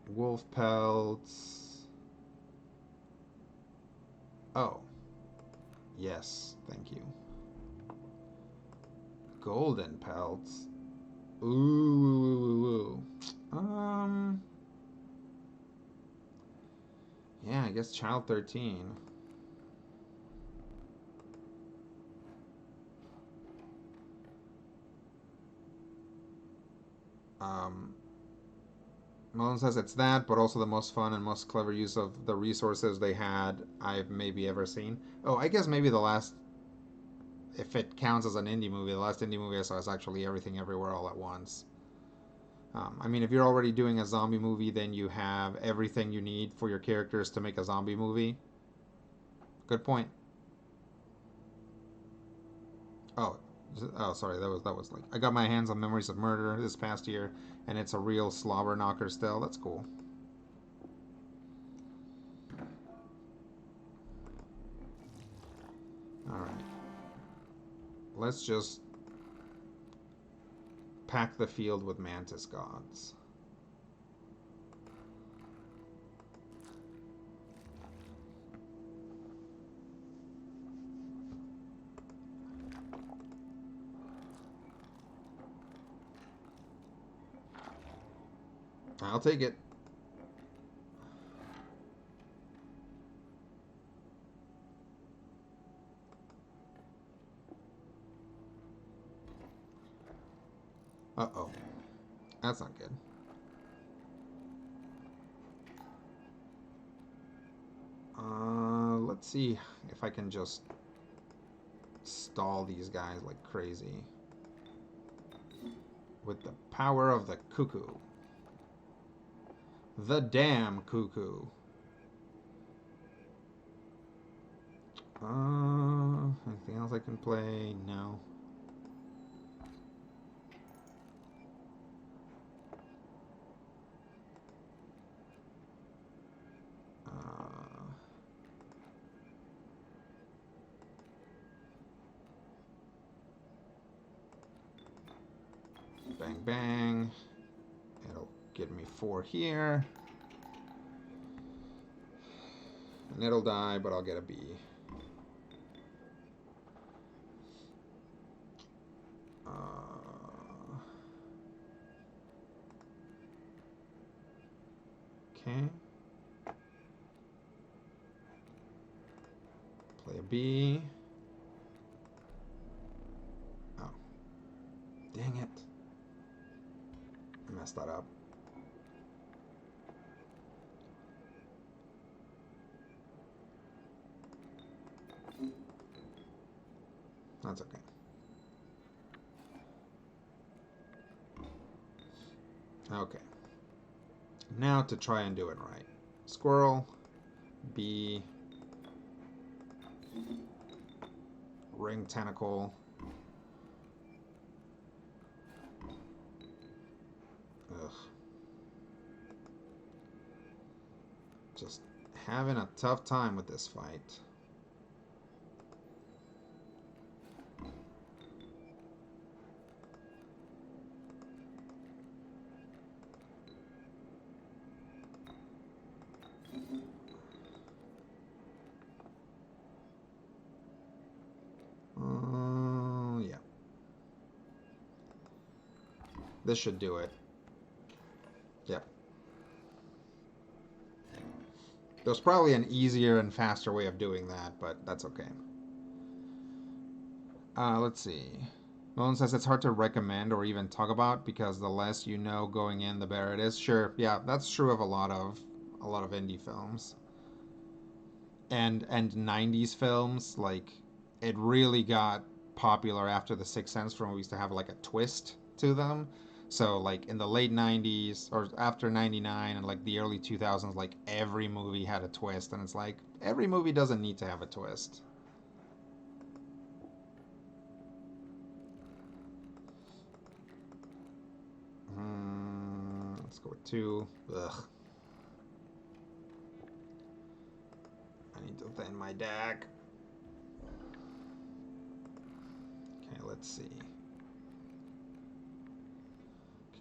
Wolf pelts. Oh. Yes, thank you. Golden pelts. Ooh. Yeah, I guess Child 13. Malone says it's that, but also the most fun and most clever use of the resources they had I've maybe ever seen. Oh, I guess maybe the last, if it counts as an indie movie, the last indie movie I saw is actually Everything Everywhere All at Once. I mean, if you're already doing a zombie movie, then you have everything you need for your characters to make a zombie movie. Good point. Oh, oh, sorry. That was like I got my hands on Memories of Murder this past year, and it's a real slobber knocker still. That's cool. All right. Let's just pack the field with Mantis Gods. I'll take it. Uh-oh. That's not good. Let's see if I can just stall these guys like crazy. With the power of the cuckoo. The damn cuckoo. Anything else I can play? No. Bang, bang. It'll give me 4 here. And it'll die, but I'll get a B. Okay. Play a B. Oh. Dang it. I messed that up. That's okay. Okay. Now to try and do it right. Squirrel, B, ring tentacle. Ugh. Just having a tough time with this fight. Yeah. This should do it. Yep. There's probably an easier and faster way of doing that, but that's okay. Let's see. Nolan says it's hard to recommend or even talk about because the less you know going in, the better it is. Sure, yeah, that's true of a lot of indie films and 90s films. Like it really got popular after The Sixth Sense for movies to have like a twist to them. So like in the late 90s or after 99 and like the early 2000s, like every movie had a twist, and it's like every movie doesn't need to have a twist. Let's go with two. Ugh. I need to thin my deck. Okay, let's see.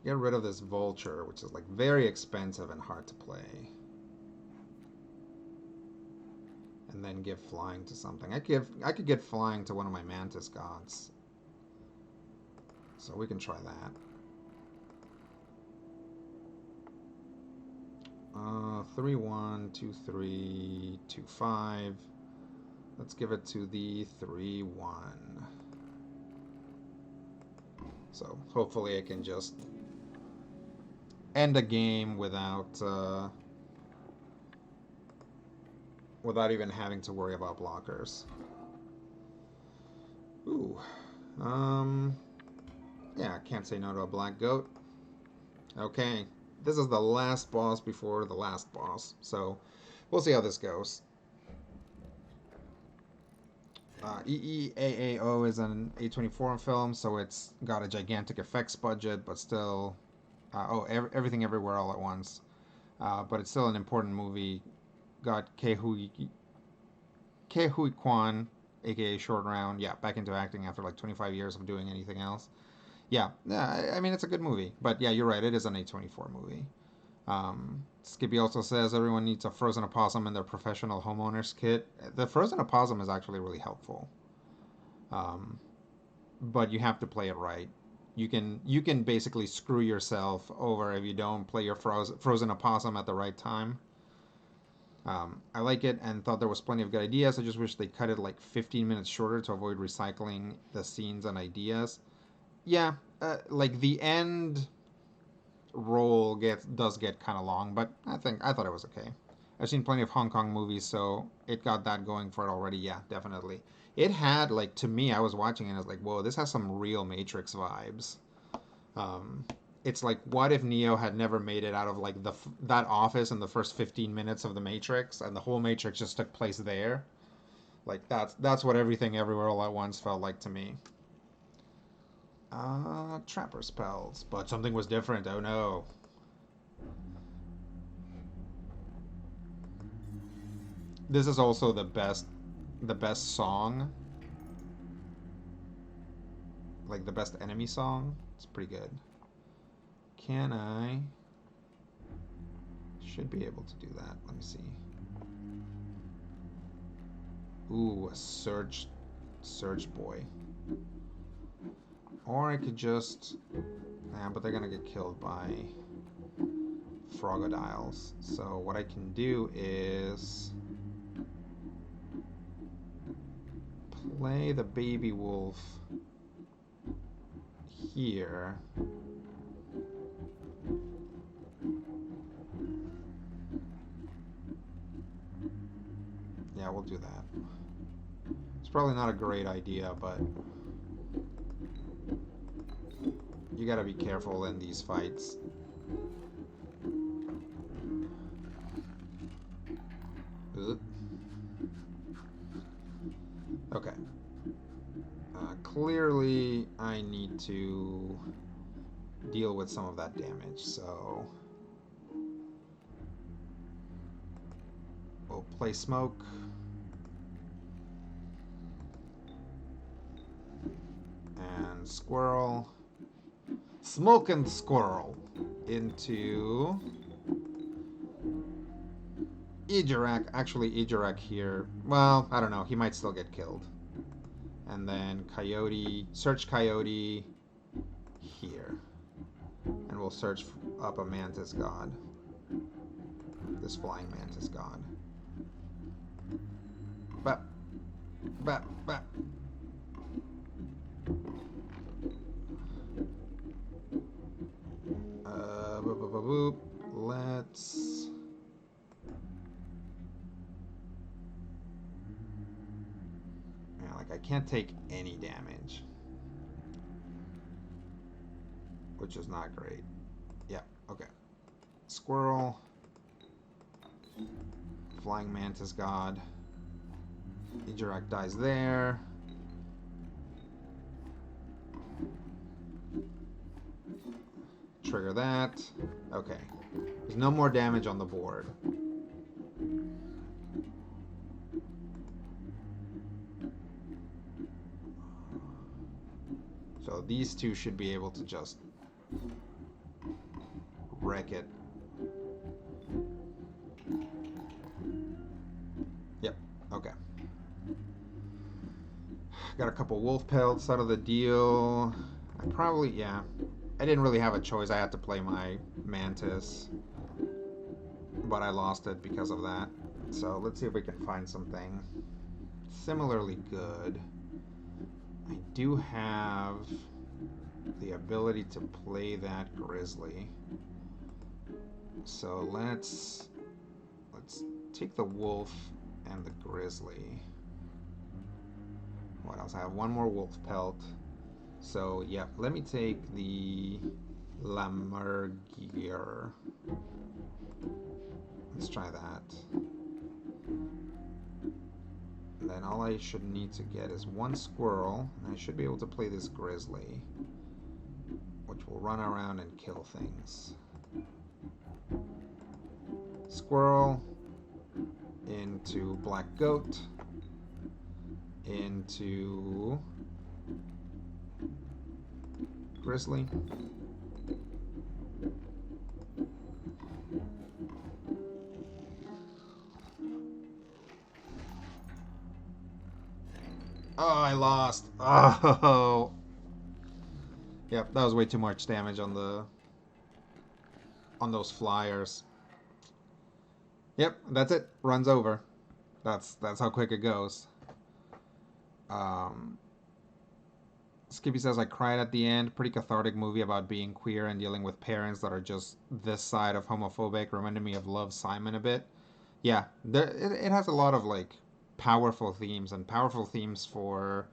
Get rid of this vulture, which is like very expensive and hard to play. And then give flying to something. I could get flying to one of my mantis gods. So we can try that. 3-1, 2-3, 2-5. Let's give it to the 3-1. So hopefully I can just end a game without even having to worry about blockers. Ooh. Yeah, I can't say no to a black goat. Okay. This is the last boss before the last boss. So we'll see how this goes. EEAAO is an A24 film, so it's got a gigantic effects budget, but still, everything everywhere all at once. But it's still an important movie. Got Ke Huy Quan, aka Short Round, yeah, back into acting after like 25 years of doing anything else. Yeah, I mean it's a good movie, but yeah, you're right, it is an A24 movie. Skippy also says everyone needs a frozen opossum in their professional homeowners kit. The frozen opossum is actually really helpful, um, but you have to play it right. You can basically screw yourself over if you don't play your frozen opossum at the right time. I like it and thought there was plenty of good ideas. I just wish they cut it like 15 minutes shorter to avoid recycling the scenes and ideas. Yeah, like the end role does get kind of long, but I thought it was okay. I've seen plenty of Hong Kong movies, so it got that going for it already. Yeah, definitely. It had like to me, I was watching it and I was like, whoa, this has some real Matrix vibes. Um, it's like, what if Neo had never made it out of like that office in the first 15 minutes of the Matrix, and the whole Matrix just took place there? Like that's what everything everywhere all at once felt like to me. Trapper spells, but something was different. Oh no. This is also the best song, like the best enemy song. It's pretty good. Can I? Should be able to do that. Let me see. Ooh, a surge boy. Or I could just, but they're gonna get killed by Frogadiles. So what I can do is play the baby wolf here. Yeah, we'll do that. It's probably not a great idea, but you gotta be careful in these fights. Ugh. Okay. Clearly, I need to deal with some of that damage, so we'll play smoke. And squirrel. Smoke and squirrel into Ijarak. Actually, Ijarak here. Well, I don't know. He might still get killed. And then Coyote. Search Coyote here. And we'll search up a Mantis God. This flying Mantis God. Bap. Bap. Bap. Boop, boop, boop, boop. Let's... Yeah, like I can't take any damage. Which is not great. Yeah, okay. Squirrel. Flying Mantis God. Ijarak dies there. Trigger that. Okay. There's no more damage on the board. So these two should be able to just wreck it. Yep, okay. Got a couple wolf pelts out of the deal. I probably, yeah. I didn't really have a choice. I had to play my Mantis. But I lost it because of that. So let's see if we can find something similarly good. I do have the ability to play that Grizzly. So let's take the wolf and the Grizzly. What else? I have one more wolf pelt. So yeah, let me take the Lammergier. Let's try that. And then all I should need to get is one squirrel, and I should be able to play this Grizzly, which will run around and kill things. Squirrel into Black Goat into Grizzly. Oh, I lost. Oh. Yep, that was way too much damage on those flyers. Yep, that's it. Runs over. That's how quick it goes. Skippy says, I cried at the end. Pretty cathartic movie about being queer and dealing with parents that are just this side of homophobic. Reminded me of Love, Simon a bit. Yeah, it has a lot of like powerful themes for,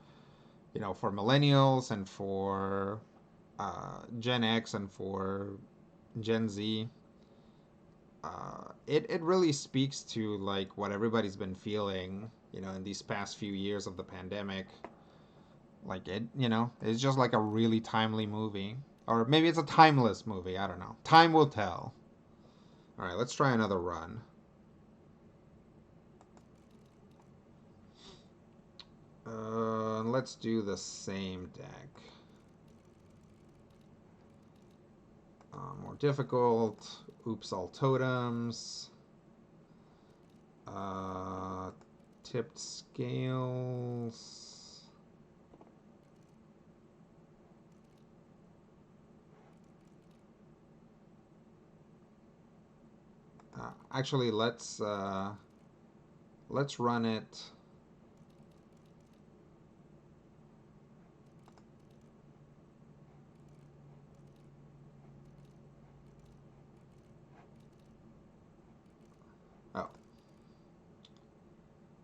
you know, for millennials and for Gen X and for Gen Z. It really speaks to like what everybody's been feeling, you know, in these past few years of the pandemic. Like it, you know, it's just like a really timely movie. Or maybe it's a timeless movie, I don't know. Time will tell. Alright, let's try another run. Let's do the same deck. More difficult. Oops, all totems. Tipped scales. Actually, let's run it. Oh,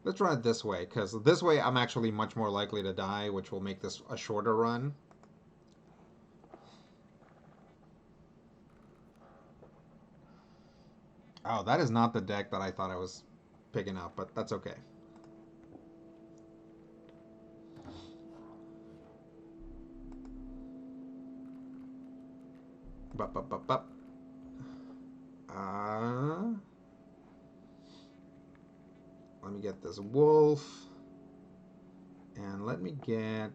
let's run it this way, because this way I'm actually much more likely to die, which will make this a shorter run. Oh, that is not the deck that I thought I was picking up, but that's okay. Bup, bup, bup, bup. Uh, Let me get this wolf. And let me get,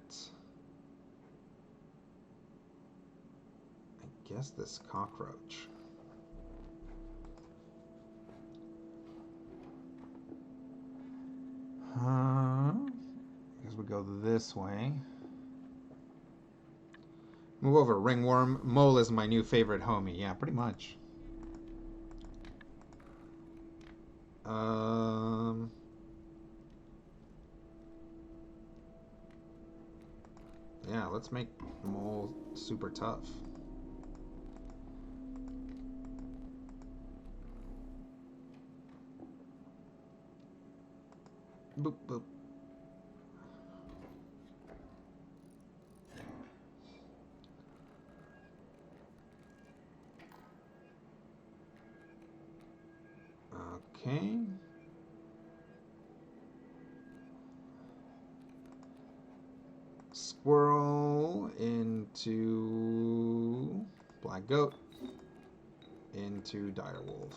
I guess, this cockroach. I guess we go this way. Move over, ringworm. Mole is my new favorite homie. Yeah, pretty much. Yeah, let's make Mole super tough. Boop, boop. Okay. Squirrel into black goat into direwolf.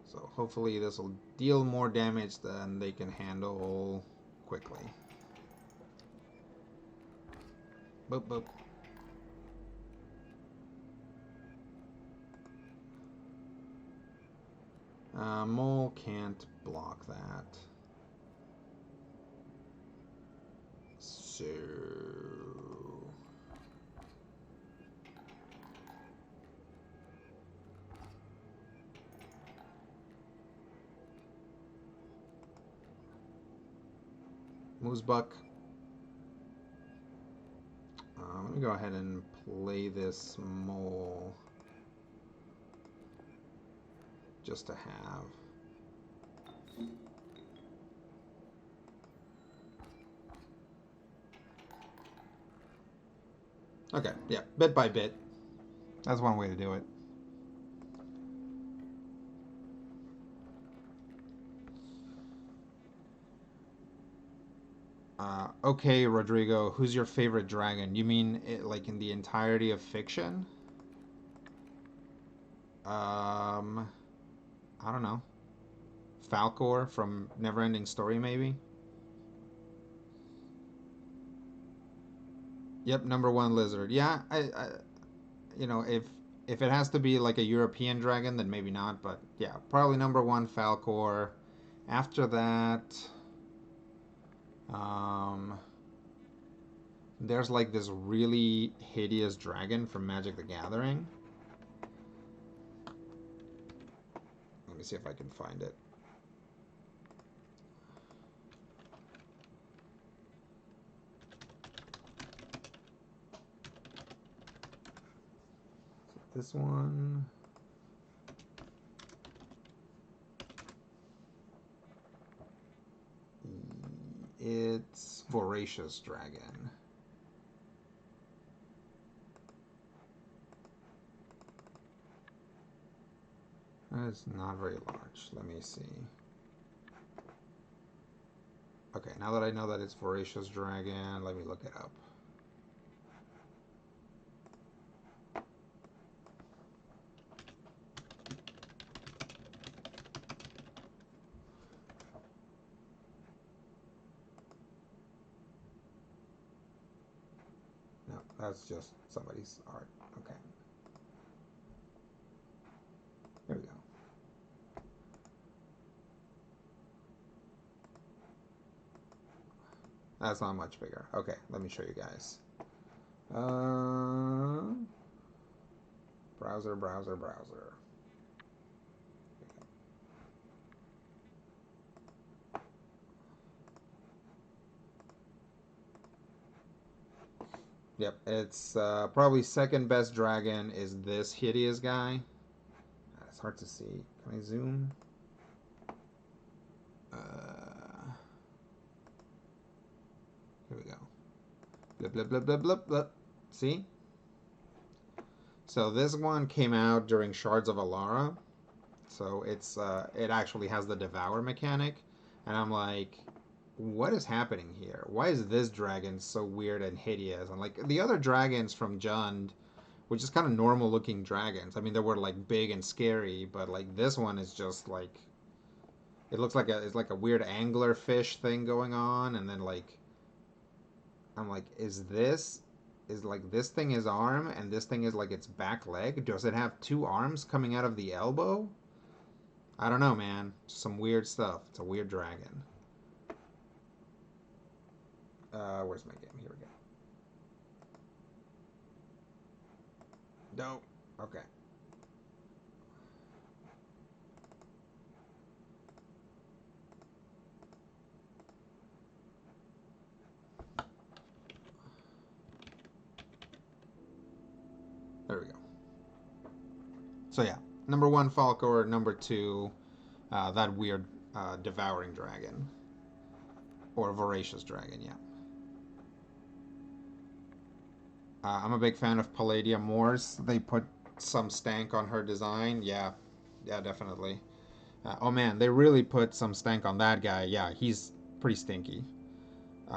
So hopefully this will deal more damage than they can handle quickly. Boop, boop. Mole can't block that. So... Moosebuck. Let me go ahead and play this mole just to have. Okay, yeah, bit by bit. That's one way to do it. Okay, Rodrigo, who's your favorite dragon? You mean it, like in the entirety of fiction? I don't know. Falcor from Neverending Story, maybe? Yep, number one lizard. Yeah, you know, if it has to be like a European dragon, then maybe not. But yeah, probably number one Falcor. After that, um, there's like this really hideous dragon from Magic the Gathering. Let me see if I can find it. This one. It's Voracious Dragon. It's not very large. Let me see. Okay, now that I know that it's Voracious Dragon, let me look it up. No, that's just somebody's art. Okay. There we go. That's not much bigger. Okay, let me show you guys. Browser. Yep, it's probably second best dragon is this hideous guy. It's hard to see. Can I zoom? Uh, Here we go. Blip, blip, blip, blip, blip, blip. See? So this one came out during Shards of Alara. So it actually has the devour mechanic, and I'm like, what is happening here? Why is this dragon so weird and hideous? And like the other dragons from Jund, which is kind of normal looking dragons. I mean, they were like big and scary, but like this one is just like it looks like it's like a weird angler fish thing going on, and then like I'm like, is like this thing is arm and this thing is like its back leg? Does it have two arms coming out of the elbow? I don't know, man. Some weird stuff. It's a weird dragon. Where's my game? Here we go. No. Okay. There we go. So yeah, number one Falcor, number two, that weird devouring dragon or voracious dragon. Yeah. I'm a big fan of Palladium Morse. They put some stank on her design. Yeah, yeah, definitely. Oh man, they really put some stank on that guy. Yeah, he's pretty stinky.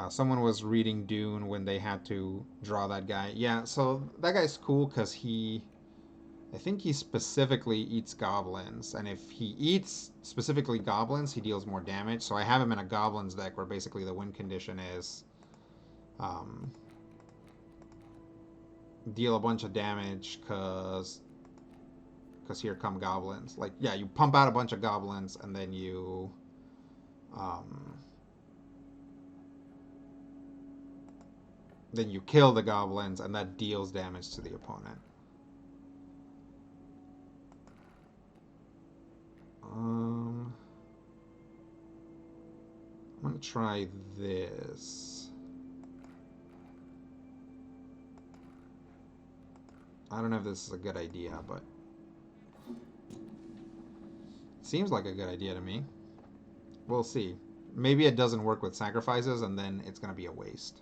Someone was reading Dune when they had to draw that guy. Yeah, so that guy's cool because I think he specifically eats goblins, and if he eats specifically goblins, he deals more damage. So I have him in a goblins deck where basically the win condition is um, deal a bunch of damage because here come goblins. Like yeah, you pump out a bunch of goblins and um, then you kill the goblins and that deals damage to the opponent. Um, I'm gonna try this. I don't know if this is a good idea, but it seems like a good idea to me. We'll see. Maybe it doesn't work with sacrifices, and then it's gonna be a waste.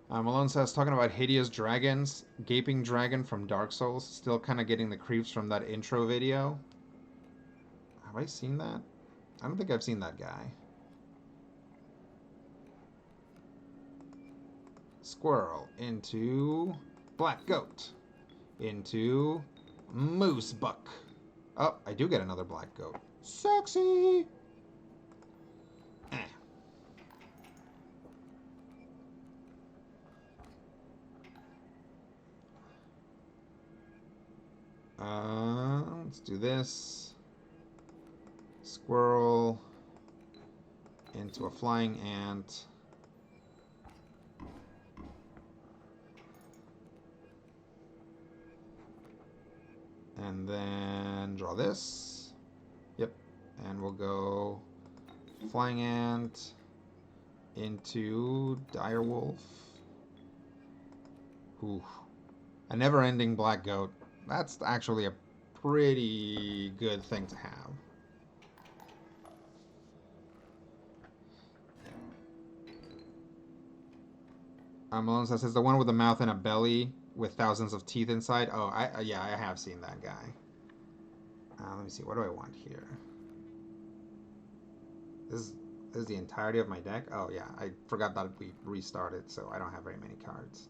Malone says, talking about hideous dragons, Gaping Dragon from Dark Souls, still kind of getting the creeps from that intro video. Have I seen that? I don't think I've seen that guy. Squirrel into Black Goat into Moose Buck. Oh, I do get another Black Goat. Sexy! Eh. Let's do this. Squirrel into a flying ant. And then draw this. Yep. And we'll go flying ant into direwolf. Ooh. A never-ending black goat. That's actually a pretty good thing to have. Malone says the one with a mouth and a belly with thousands of teeth inside. Oh, yeah, I have seen that guy. Let me see. What do I want here? This is the entirety of my deck. Oh yeah, I forgot that we restarted, so I don't have very many cards.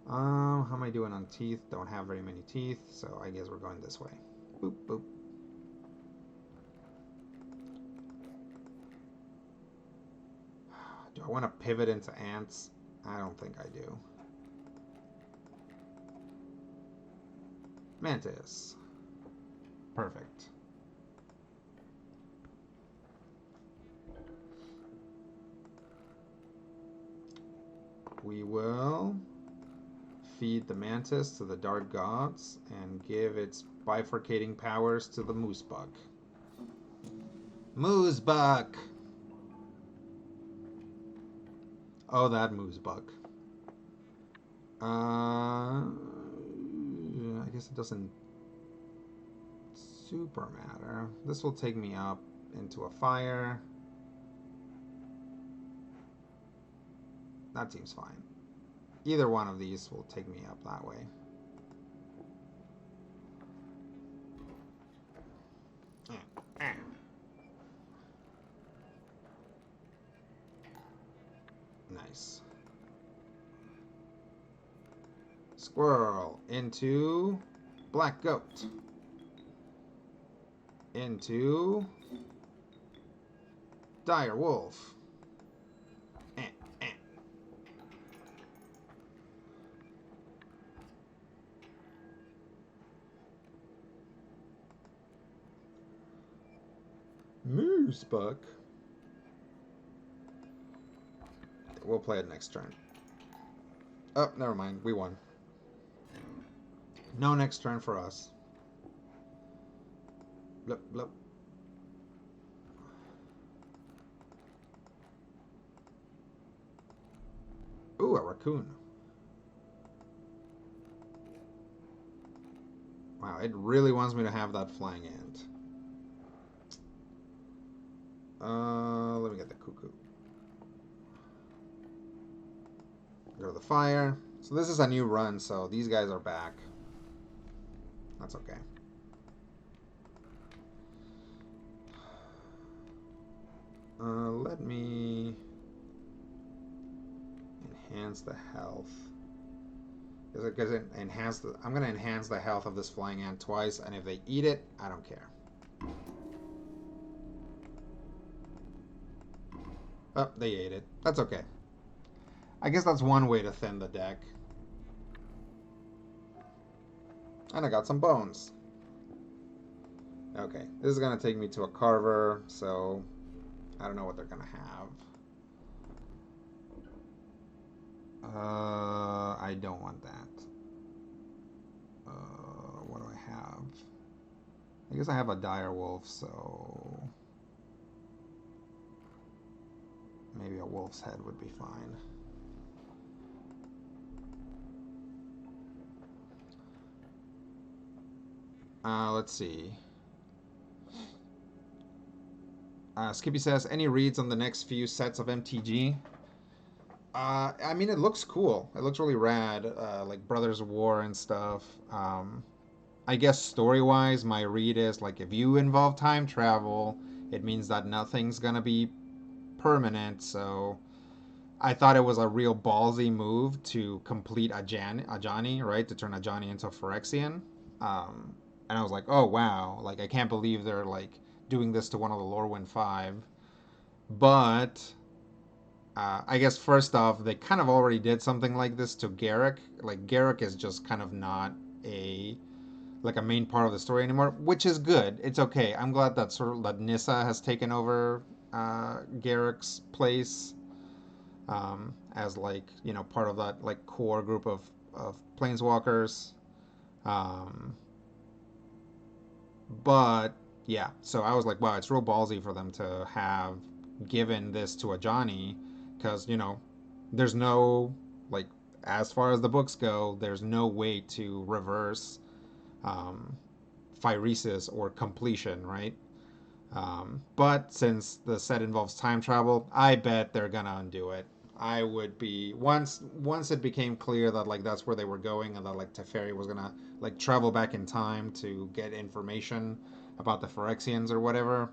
How am I doing on teeth? Don't have very many teeth, so I guess we're going this way. Boop boop. Do I want to pivot into ants? I don't think I do. Mantis. Perfect. We will feed the Mantis to the Dark Gods and give its bifurcating powers to the Moose Buck. Moose Buck! Oh, that moves Buck. I guess it doesn't super matter. This will take me up into a fire. That seems fine. Either one of these will take me up that way. Nice. Squirrel into black goat. Into dire wolf. Moose Buck. We'll play it next turn. Oh, never mind. We won. No next turn for us. Blup, blup. Ooh, a raccoon. Wow, it really wants me to have that flying ant. Let me get the cuckoo. Go to the fire. So this is a new run, so these guys are back. That's okay. Let me enhance the health. Because it enhance the, I'm going to enhance the health of this flying ant twice, and if they eat it, I don't care. Oh, they ate it. That's okay. I guess that's one way to thin the deck. And I got some bones. Okay, this is going to take me to a carver, so I don't know what they're going to have. I don't want that. What do I have? I guess I have a dire wolf, so maybe a wolf's head would be fine. Let's see. Skippy says, any reads on the next few sets of MTG? I mean, it looks cool. It looks really rad, like Brothers of War and stuff. I guess story-wise, my read is, like, if you involve time travel, it means that nothing's gonna be permanent, so I thought it was a real ballsy move to complete Ajani, right? To turn Ajani into a Phyrexian. And I was like, oh, wow. Like, I can't believe they're, like, doing this to one of the Lorwyn 5. But I guess first off, they kind of already did something like this to Garrick. Like Garrick is just kind of not a like a main part of the story anymore, which is good. It's okay. I'm glad that sort of that Nissa has taken over Garrick's place as like part of that like core group of planeswalkers. Um, but yeah, so I was like, wow, it's real ballsy for them to have given this to a Johnny, because there's no like as far as the books go, there's no way to reverse um, phyresis or completion, right? But since the set involves time travel, I bet they're gonna undo it. I would be once it became clear that like that's where they were going and that like Teferi was gonna like travel back in time to get information about the Phyrexians or whatever.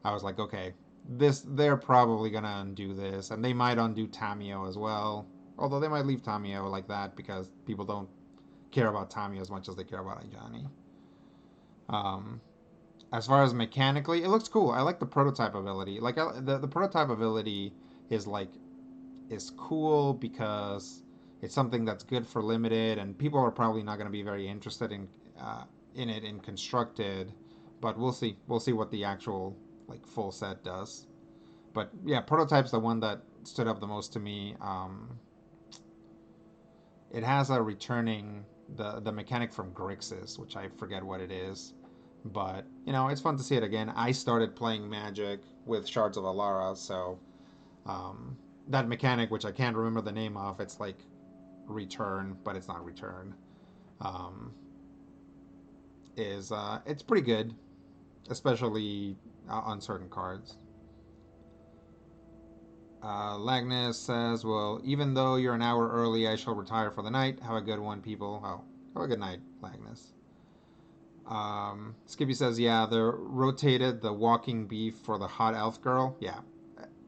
I was like, okay, they're probably gonna undo this, and they might undo Tamio as well. Although they might leave Tamio like that because people don't care about Tamio as much as they care about Ajani. Um, as far as mechanically, it looks cool. I like the prototype ability. Like the prototype ability is like is cool because it's something that's good for limited, and people are probably not going to be very interested in it in constructed. But we'll see. We'll see what the actual like full set does. But yeah, prototype's the one that stood up the most to me. It has a returning the mechanic from Grixis, which I forget what it is. But it's fun to see it again. I started playing Magic with Shards of Alara, so that mechanic, which I can't remember the name of. It's like return, but it's not return. Um, is it's pretty good, especially on certain cards. Lagnus says, "Well, even though you're an hour early, I shall retire for the night. Have a good one, people." Oh, have a good night, Lagnus. Skippy says, "Yeah, they rotated the walking beef for the hot elf girl. Yeah,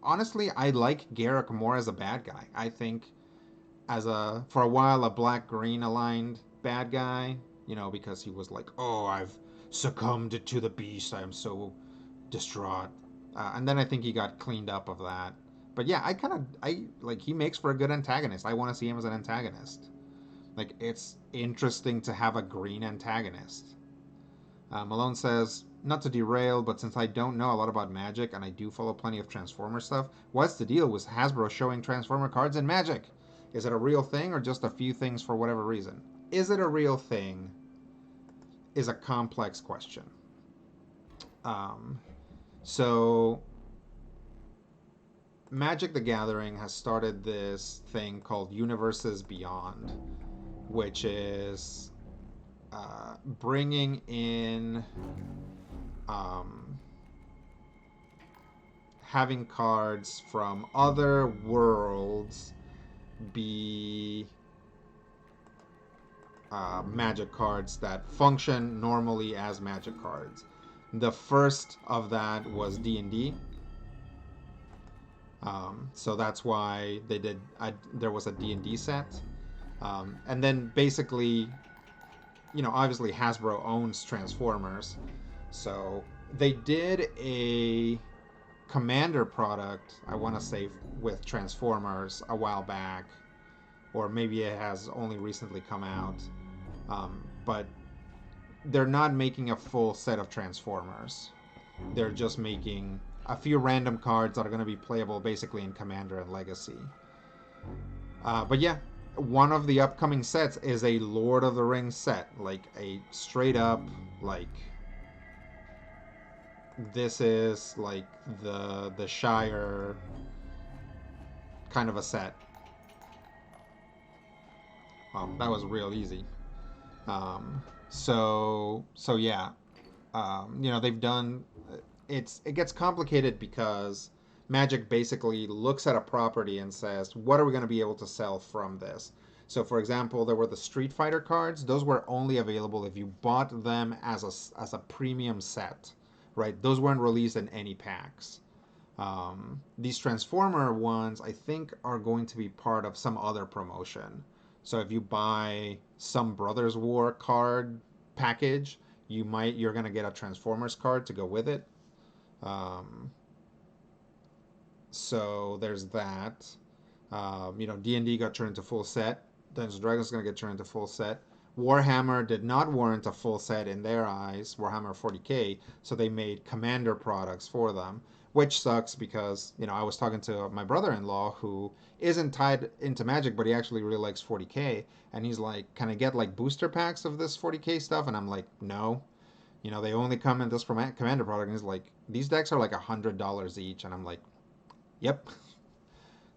honestly, I like Garrick more as a bad guy. I think as a for a while a black green aligned bad guy, because he was like, oh, I've succumbed to the beast. I am so distraught. And then I think he got cleaned up of that. But yeah, I like he makes for a good antagonist. I want to see him as an antagonist. Like it's interesting to have a green antagonist. Malone says, not to derail, but since I don't know a lot about Magic and I do follow plenty of Transformer stuff, what's the deal with Hasbro showing Transformer cards in Magic? Is it a real thing or just a few things for whatever reason? Is it a real thing? Is a complex question. Um, so, Magic the Gathering has started this thing called Universes Beyond, which is bringing in um, having cards from other worlds be magic cards that function normally as magic cards. The first of that was D&D. So that's why they did. There was a D&D set, and then basically, obviously Hasbro owns Transformers, so they did a Commander product, I want to say, with Transformers a while back, or maybe it has only recently come out. But they're not making a full set of Transformers. They're just making a few random cards that are going to be playable basically in Commander and Legacy. But yeah, one of the upcoming sets is a Lord of the Rings set, like a straight up, like this is like the Shire kind of a set. That was real easy. So yeah, they've done. It gets complicated because Magic basically looks at a property and says, what are we going to be able to sell from this? So, for example, there were the Street Fighter cards. Those were only available if you bought them as a premium set, right? Those weren't released in any packs. These Transformer ones, I think, are going to be part of some other promotion. So if you buy some Brothers War card package, you're gonna get a Transformers card to go with it. Um, so there's that. D&D got turned into full set. Dungeons and Dragons is gonna get turned into full set. Warhammer did not warrant a full set in their eyes, Warhammer 40K, so they made Commander products for them, which sucks because, I was talking to my brother-in-law who isn't tied into Magic, but he actually really likes 40K, and he's like, can I get like booster packs of this 40K stuff? And I'm like, no. They only come in this Commander product, and he's like, these decks are like $100 each, and I'm like, yep.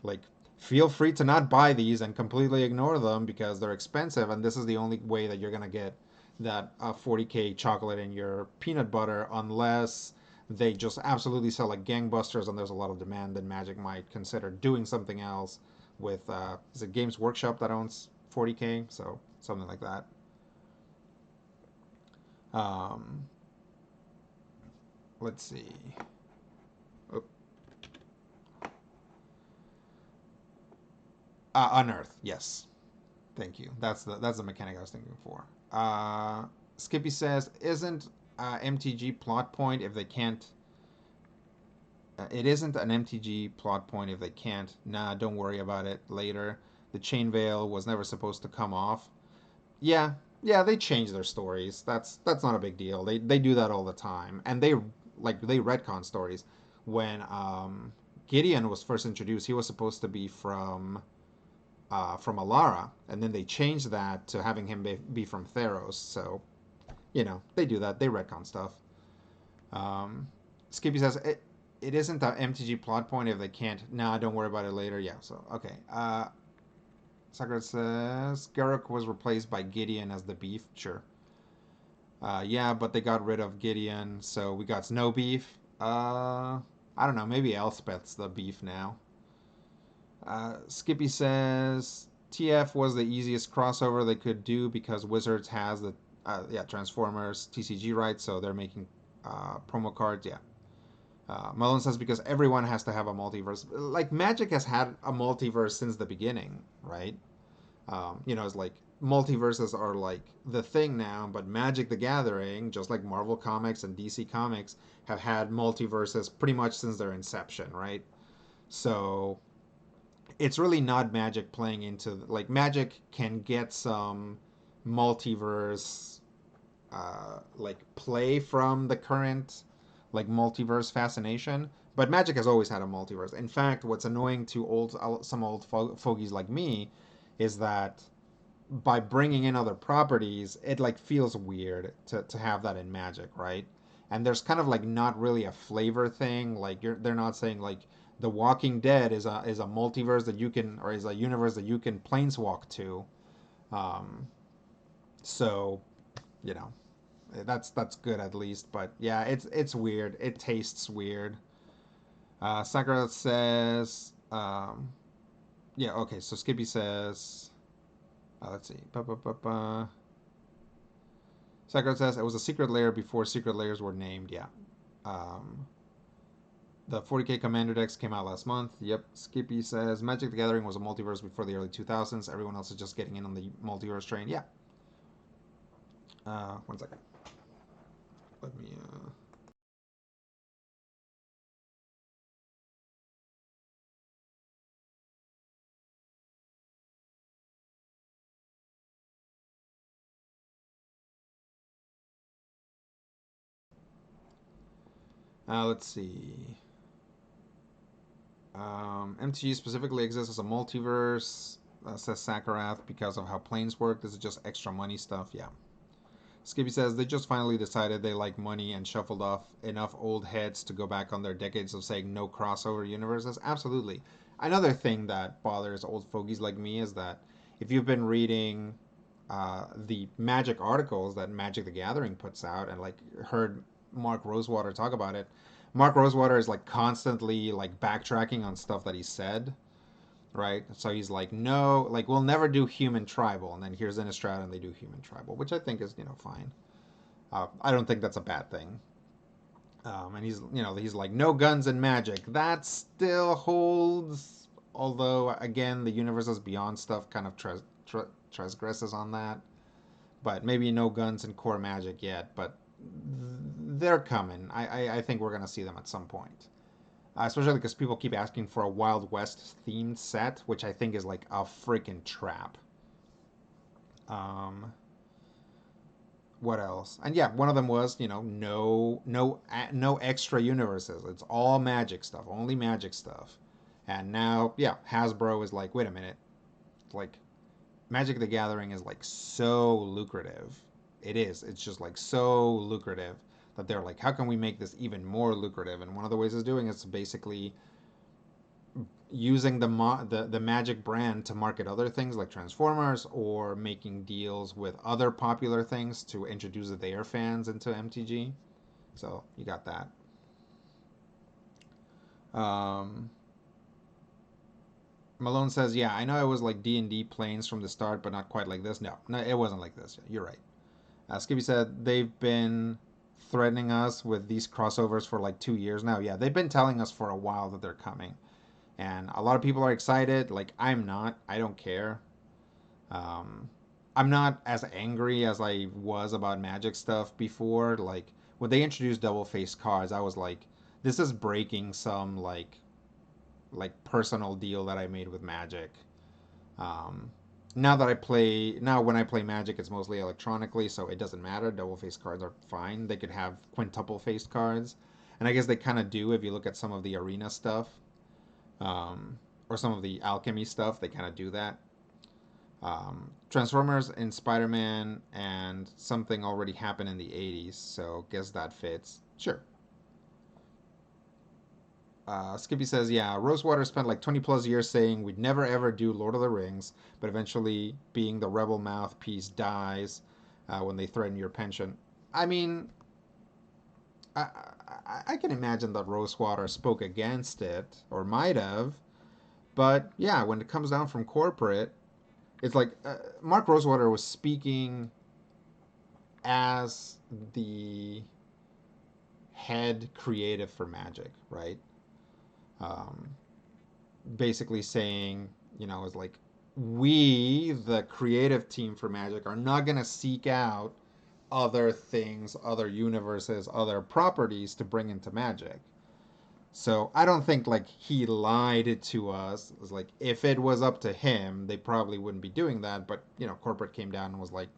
Like, feel free to not buy these and completely ignore them because they're expensive, and this is the only way that you're gonna get that 40K chocolate in your peanut butter, unless they just absolutely sell like gangbusters and there's a lot of demand. Then Magic might consider doing something else with is it Games Workshop that owns 40K, so something like that. Um, let's see. Oh, Unearth, yes. Thank you. That's the mechanic I was thinking for. Skippy says, "Isn't MTG plot point if they can't? It isn't an MTG plot point if they can't. Nah, don't worry about it. Later, the chain veil was never supposed to come off. Yeah, yeah, they change their stories. That's not a big deal. They do that all the time, and they retcon stories. When Gideon was first introduced, he was supposed to be from Alara, and then they changed that to having him be from Theros. So, they do that. They retcon stuff. Skippy says, it isn't an MTG plot point if they can't. Nah, don't worry about it later. Yeah. So okay. Sakura says Garruk was replaced by Gideon as the beef. Sure. Yeah, but they got rid of Gideon, so we got Snow Beef. I don't know. Maybe Elspeth's the beef now. Skippy says TF was the easiest crossover they could do because Wizards has the Transformers TCG rights, so they're making promo cards. Yeah. Malone says because everyone has to have a multiverse. Like Magic has had a multiverse since the beginning, right? It's like multiverses are like the thing now, but Magic the Gathering, just like Marvel Comics and DC Comics, have had multiverses pretty much since their inception, right? So it's really not Magic playing into like Magic can get some multiverse like play from the current like multiverse fascination, but Magic has always had a multiverse. In fact, what's annoying to some old fogies like me is that by bringing in other properties, it like feels weird to have that in Magic, right? And there's kind of like not really a flavor thing. Like they're not saying like The Walking Dead is a multiverse that you can or is a universe that you can planeswalk to. Um, so you know that's good at least. But yeah, it's weird. It tastes weird. Sakura says, yeah, okay. So Skippy says, let's see. Sakura says it was a secret layer before secret layers were named. Yeah. Um, the 40k Commander decks came out last month. Yep. Skippy says Magic the Gathering was a multiverse before the early 2000s. Everyone else is just getting in on the multiverse train. Yeah. One second. Let me. Let's see. MTG specifically exists as a multiverse, says Sakarath, because of how planes work. This is just extra money stuff. Yeah. Skippy says they just finally decided they like money and shuffled off enough old heads to go back on their decades of saying no crossover universes. Absolutely. Another thing that bothers old fogies like me is that if you've been reading the Magic articles that Magic the Gathering puts out and like heard Mark Rosewater talk about it, Mark Rosewater is like constantly like backtracking on stuff that he said, right? So he's like, no, like we'll never do human tribal, and then here's Innistrad and they do human tribal, which I think is fine. I don't think that's a bad thing. And he's like no guns and magic. That still holds, although again the universe's beyond stuff kind of transgresses on that. But maybe no guns and core magic yet. But they're coming. I think we're gonna see them at some point. Especially because people keep asking for a Wild West themed set, which I think is like a freaking trap. Um, what else? And yeah, one of them was no extra universes. It's all Magic stuff, only Magic stuff. And now yeah, Hasbro is like, wait a minute, like Magic the Gathering is like so lucrative. It is. It's just like so lucrative that they're like, how can we make this even more lucrative? And one of the ways of doing it is basically using the Magic brand to market other things like Transformers or making deals with other popular things to introduce their fans into MTG. So you got that. Um, Malone says, "Yeah, I know it was like D&D planes from the start, but not quite like this. No, no, it wasn't like this. You're right." Skippy said they've been threatening us with these crossovers for like 2 years now. Yeah, they've been telling us for a while that they're coming, and a lot of people are excited. Like I'm not. I don't care. Um, I'm not as angry as I was about Magic stuff before. Like when they introduced double face cards, I was like, this is breaking some like personal deal that I made with Magic. Um, now when I play Magic, it's mostly electronically, so it doesn't matter. Double face cards are fine. They could have quintuple faced cards, and I guess they kind of do if you look at some of the arena stuff, or some of the alchemy stuff. They kind of do that. Transformers in Spider-Man and something already happened in the 80s, so guess that fits. Sure. Skippy says, yeah, Rosewater spent like 20 plus years saying we'd never ever do Lord of the Rings, but eventually, being the rebel mouthpiece, dies when they threaten your pension. I mean, I can imagine that Rosewater spoke against it, or might have, but yeah, when it comes down from corporate, it's like Mark Rosewater was speaking as the head creative for Magic, right? Um, Basically saying, is like, we, the creative team for Magic, are not going to seek out other things, other universes, other properties to bring into Magic. So I don't think like he lied to us. It's like if it was up to him, they probably wouldn't be doing that. But corporate came down and was like,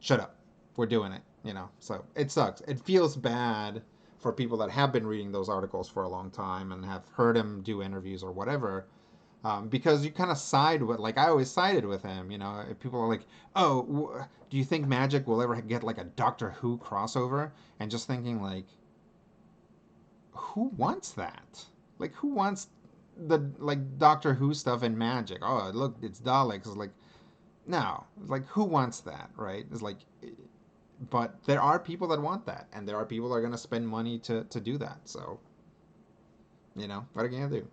"Shut up, we're doing it." So it sucks. It feels bad for people that have been reading those articles for a long time and have heard him do interviews or whatever, because you kind of side with, like, I always sided with him. If people are like, "Oh, do you think Magic will ever get like a Doctor Who crossover?" And just thinking like, who wants that? Like, who wants the like Doctor Who stuff in Magic? Oh, look, it's Daleks. It's like, no, it's like, who wants that, right? It's like, but there are people that want that, and there are people that are gonna spend money to do that. So, what are you gonna do?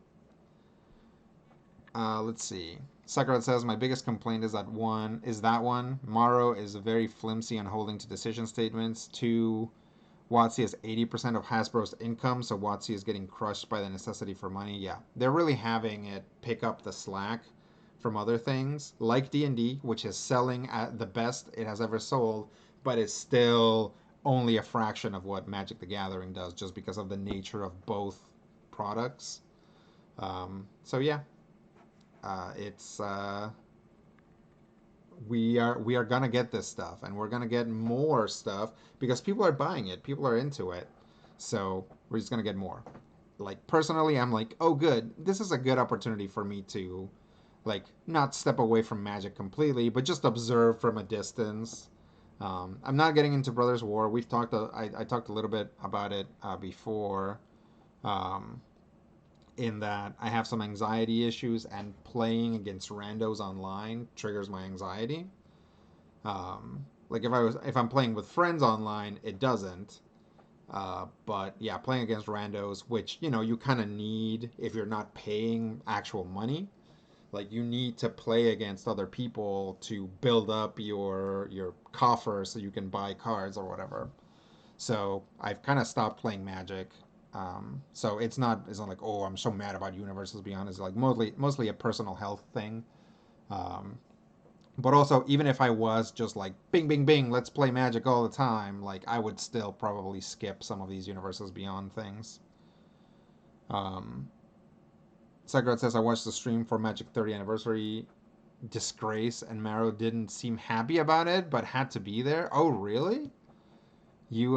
Let's see. Sakura says my biggest complaint is that one. Morrow is very flimsy on holding to decision statements. Two, WotC has 80% of Hasbro's income, so WotC is getting crushed by the necessity for money. Yeah, they're really having it pick up the slack from other things, like D&D, which is selling at the best it has ever sold, but it's still only a fraction of what Magic the Gathering does, just because of the nature of both products. So yeah, it's we are gonna get this stuff, and we're gonna get more stuff because people are buying it, people are into it. So we're just gonna get more. Like, personally, I'm like, oh, good, this is a good opportunity for me to, like, not step away from Magic completely, but just observe from a distance. I'm not getting into Brothers War. We've talked. I talked a little bit about it before. Um, in that I have some anxiety issues, and playing against randos online triggers my anxiety. Like, if I'm playing with friends online, it doesn't. But yeah, playing against randos, which you kind of need if you're not paying actual money. Like, you need to play against other people to build up your coffer so you can buy cards or whatever. So I've kind of stopped playing Magic. So it's not like, oh, I'm so mad about Universes Beyond. It's like mostly a personal health thing. Um, but also, even if I was just like, bing bing bing, let's play Magic all the time, like, I would still probably skip some of these Universes Beyond things. Um, Sakura says I watched the stream for Magic 30th anniversary. Disgrace, and Marrow didn't seem happy about it, but had to be there. Oh, really? You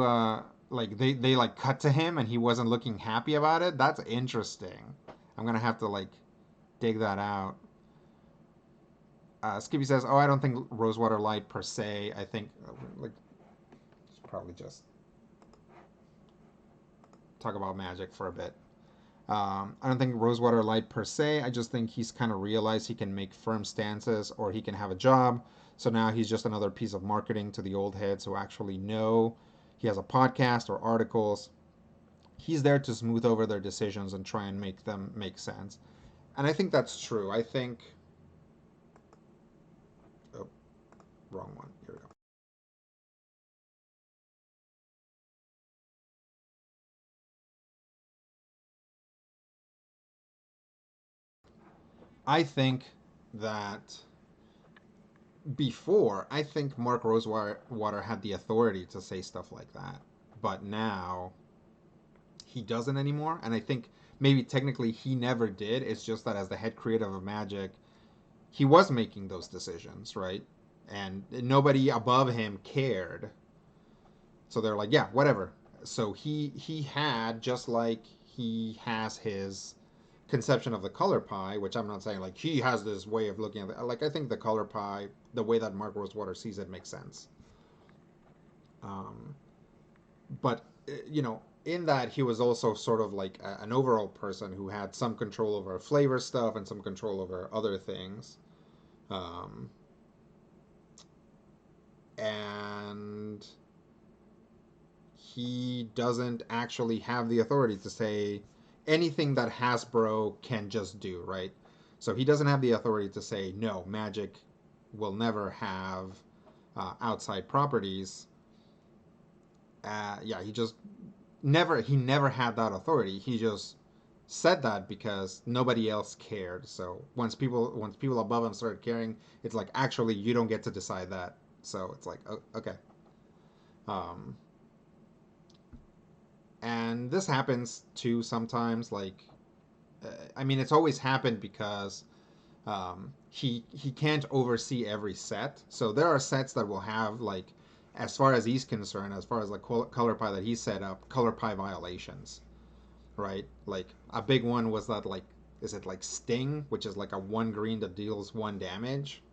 like, they like cut to him and he wasn't looking happy about it. That's interesting. I'm gonna have to like dig that out. Skippy says, "Oh, I don't think Rosewater lied per se. I think like, probably just talk about Magic for a bit. I don't think Rosewater lied per se. I just think he's kind of realized he can make firm stances, or he can have a job. So now he's just another piece of marketing to the old heads who actually know. He has a podcast or articles. He's there to smooth over their decisions and try and make them make sense." And I think that's true. I think. Oh, wrong one. Here we go. I think that before, I think Mark Rosewater had the authority to say stuff like that. But now he doesn't anymore. And I think maybe technically he never did. It's just that as the head creative of Magic, he was making those decisions, right? And nobody above him cared. So they're like, yeah, whatever. So he had, just like he has his conception of the color pie, which I'm not saying like he has this way of looking at it. Like, I think the color pie, the way that Mark Rosewater sees it, makes sense. Um, but in that he was also sort of like an overall person who had some control over flavor stuff and some control over other things. Um, and he doesn't actually have the authority to say anything that Hasbro can just do, right? So he doesn't have the authority to say, no, Magic will never have outside properties. Yeah, he never had that authority. He just said that because nobody else cared. So once people above him started caring, it's like actually you don't get to decide that. So it's like okay. Um, and this happens too sometimes. Like I mean, it's always happened because he can't oversee every set. So there are sets that will have like, as far as he's concerned, as far as like color pie that he set up, color pie violations, right? Like a big one was that like, is it like Sting, which is like a 1 green that deals 1 damage?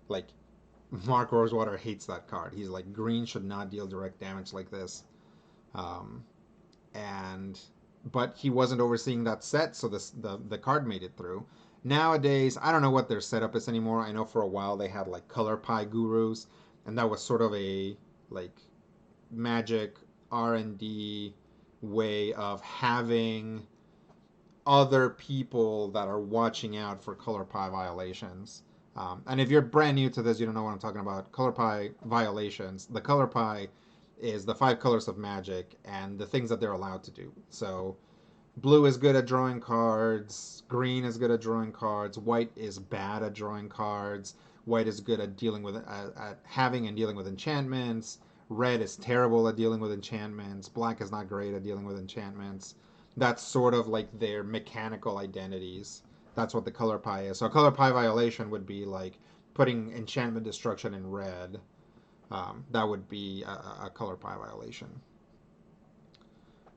Like Mark Rosewater hates that card. He's like, green should not deal direct damage like this. Um, and but he wasn't overseeing that set, so the card made it through. Nowadays, I don't know what their setup is anymore. I know for a while they had like color pie gurus, and that was sort of a like Magic R&D way of having other people that are watching out for color pie violations. And if you're brand new to this, you don't know what I'm talking about. Color pie violations. The color pie is the 5 colors of Magic and the things that they're allowed to do. So blue is good at drawing cards. Green is good at drawing cards. White is bad at drawing cards. White is good at dealing with at having and dealing with enchantments. Red is terrible at dealing with enchantments. Black is not great at dealing with enchantments. That's sort of like their mechanical identities. That's what the color pie is. So a color pie violation would be like putting enchantment destruction in red. That would be a color pie violation.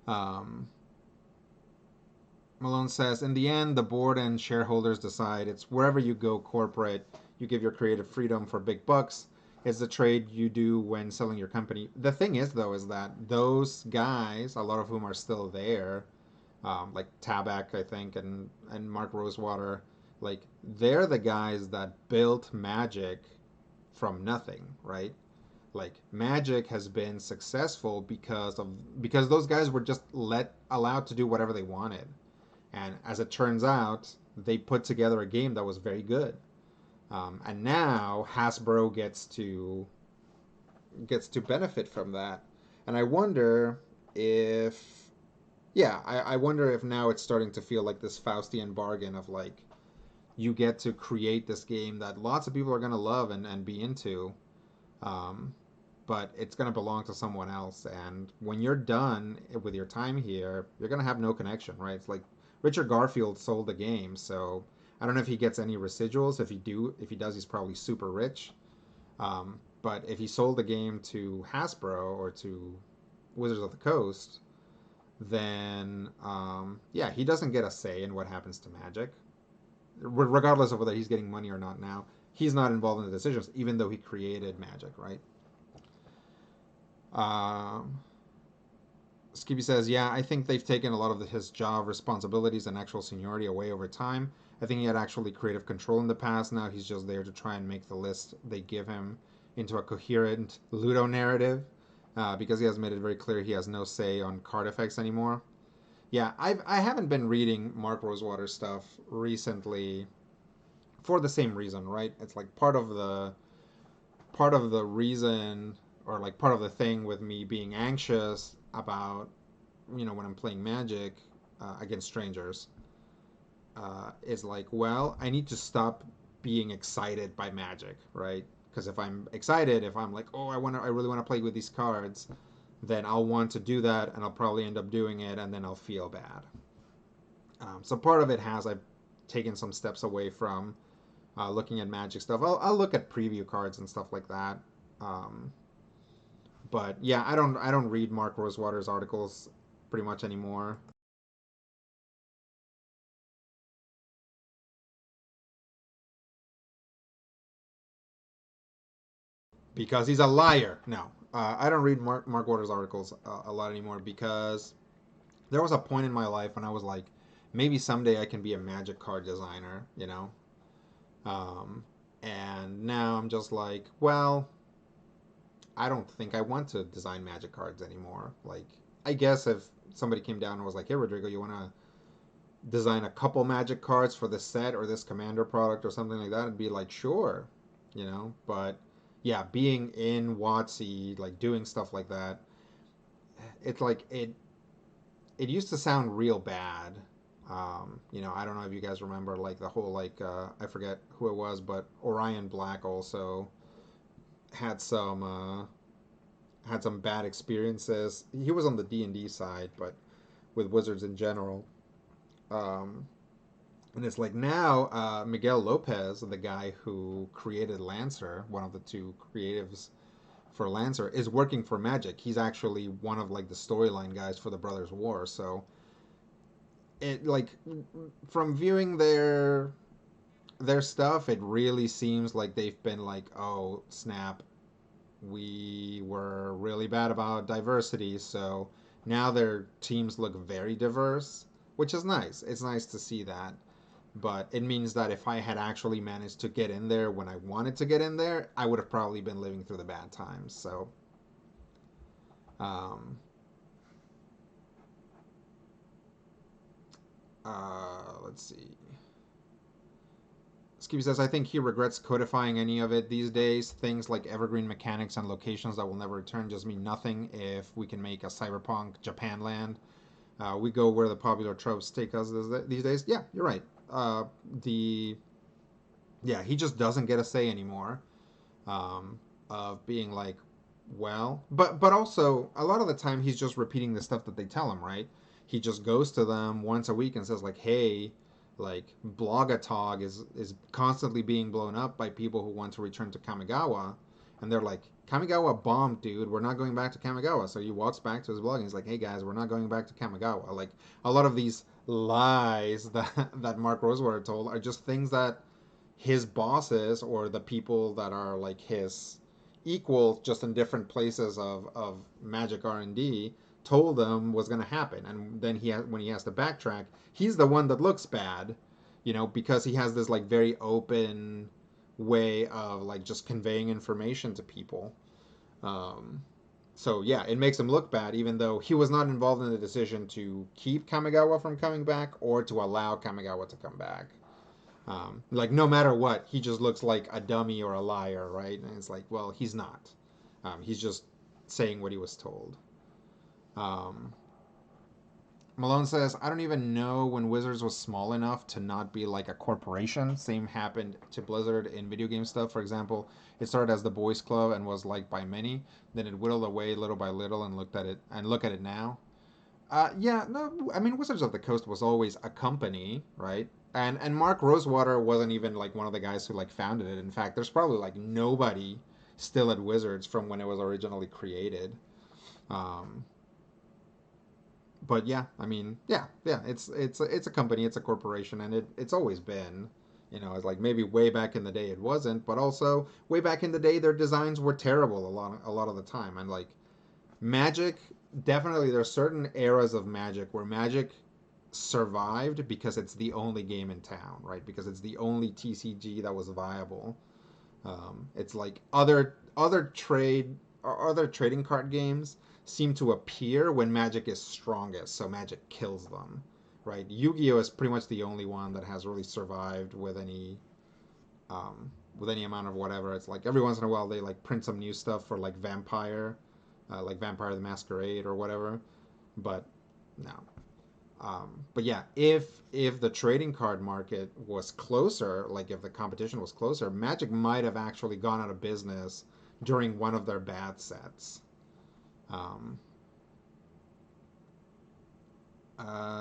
Um, Malone says, in the end, the board and shareholders decide. It's wherever you go corporate, you give your creative freedom for big bucks. It's the trade you do when selling your company. The thing is, though, is that those guys, a lot of whom are still there, like Tabak, I think, and Mark Rosewater, like they're the guys that built Magic from nothing, right? Like Magic has been successful because those guys were just allowed to do whatever they wanted. And as it turns out, they put together a game that was very good. And now Hasbro gets to benefit from that. And I wonder if, yeah, I wonder if now it's starting to feel like this Faustian bargain of like, you get to create this game that lots of people are going to love and be into, um, but it's going to belong to someone else. And when you're done with your time here, you're going to have no connection, right? It's like Richard Garfield sold the game, so I don't know if he gets any residuals. If he does, he's probably super rich. But if he sold the game to Hasbro or to Wizards of the Coast, then yeah, he doesn't get a say in what happens to Magic, regardless of whether he's getting money or not. Now he's not involved in the decisions, even though he created Magic, right? Um, Skippy says, yeah, I think they've taken a lot of his job responsibilities and actual seniority away over time. I think he had actually creative control in the past. Now he's just there to try and make the list they give him into a coherent Ludo narrative, because he has made it very clear he has no say on card effects anymore. Yeah, I haven't been reading Mark Rosewater stuff recently for the same reason, right? It's like part of the reason, or like part of the thing with me being anxious about, when I'm playing Magic against strangers, is like, well, I need to stop being excited by Magic, right? Because if I'm excited, if I'm like, oh, I really want to play with these cards, then I'll want to do that, and I'll probably end up doing it, and then I'll feel bad. So part of it has I've taken some steps away from looking at Magic stuff. I'll look at preview cards and stuff like that. Um, but yeah, I don't read Mark Rosewater's articles pretty much anymore because he's a liar. No. I don't read Mark Waters articles a lot anymore because there was a point in my life when I was like, maybe someday I can be a Magic card designer, you know? Um, and now I'm just like, well, I don't think I want to design Magic cards anymore. Like, I guess if somebody came down and was like, hey, Rodrigo, you want to design a couple Magic cards for this set or this Commander product or something like that, I'd be like, sure, you know? But yeah, being in WotC, like doing stuff like that, it's like it used to sound real bad. I don't know if you guys remember like the whole I forget who it was, but Orion Black also had some uh, had some bad experiences. He was on the D&D side, but with Wizards in general. Um, and it's like now Miguel Lopez, the guy who created Lancer, one of the two creatives for Lancer, is working for Magic. He's actually one of like the storyline guys for the Brothers War. So it like from viewing their stuff, it really seems like they've been like, oh snap, we were really bad about diversity, so now their teams look very diverse, which is nice. It's nice to see that. But it means that if I had actually managed to get in there when I wanted to get in there, I would have probably been living through the bad times. So, um, let's see. Skippy says, I think he regrets codifying any of it these days. Things like evergreen mechanics and locations that will never return just mean nothing if we can make a cyberpunk Japan land. We go where the popular tropes take us these days. Yeah, you're right. The Yeah, he just doesn't get a say anymore. Um, of being like, well, but also a lot of the time he's just repeating the stuff that they tell him, right? He just goes to them once a week and says like, hey, like Blogatog is constantly being blown up by people who want to return to Kamigawa, and they're like, Kamigawa bombed, dude. We're not going back to Kamigawa. So he walks back to his blog and he's like, hey guys, we're not going back to Kamigawa. Like a lot of these lies that Mark Rosewater told are just things that his bosses or the people that are like his equal just in different places of magic R&D told them was going to happen, and then when he has to backtrack, he's the one that looks bad, because he has this like very open way of like just conveying information to people. um, so yeah, it makes him look bad even though he was not involved in the decision to keep Kamigawa from coming back or to allow Kamigawa to come back. Like no matter what, he just looks like a dummy or a liar, right? And it's like, well, he's not. He's just saying what he was told. Um, Malone says, I don't even know when Wizards was small enough to not be like a corporation. Same happened to Blizzard in video game stuff. For example, it started as the Boys Club and was liked by many. Then it whittled away little by little and look at it now. Yeah, no, I mean Wizards of the Coast was always a company, right? And Mark Rosewater wasn't even like one of the guys who like founded it. In fact, there's probably like nobody still at Wizards from when it was originally created. Um, but yeah, I mean, yeah, it's a company, it's a corporation, and it's always been. It's like maybe way back in the day it wasn't, but also way back in the day their designs were terrible a lot of the time, and like Magic, definitely there's certain eras of Magic where Magic survived because it's the only game in town, right? Because it's the only TCG that was viable. It's like other trading card games seem to appear when Magic is strongest, so Magic kills them, right? Yu-Gi-Oh is pretty much the only one that has really survived with any amount of whatever. It's like every once in a while they like print some new stuff for like Vampire the Masquerade or whatever, but no. But yeah, if the trading card market was closer, like if the competition was closer, Magic might have actually gone out of business during one of their bad sets. Um,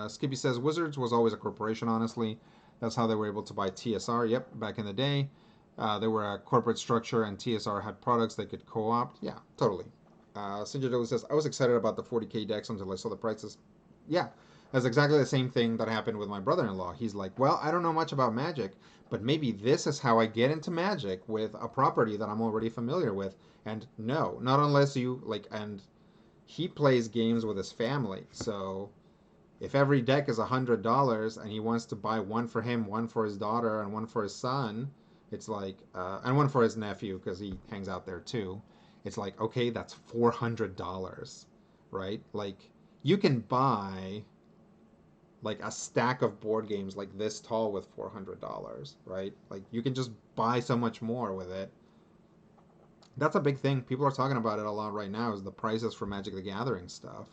Skippy says Wizards was always a corporation. Honestly, that's how they were able to buy TSR. Yep, back in the day, they were a corporate structure, and TSR had products they could co-opt. Yeah, totally. Sinjado says I was excited about the 40K decks until I saw the prices. Yeah, That's exactly the same thing that happened with my brother-in-law. He's like, well, I don't know much about magic, but maybe this is how I get into magic with a property that I'm already familiar with. And no, not unless you like. And he plays games with his family, so if every deck is $100 and he wants to buy one for him, one for his daughter, and one for his son, it's like, and one for his nephew because he hangs out there too. It's like, okay, that's $400, right? Like, you can buy like a stack of board games like this tall with $400, right? Like, you can just buy so much more with it. That's a big thing. People are talking about it a lot right now. Is the prices for Magic the Gathering stuff.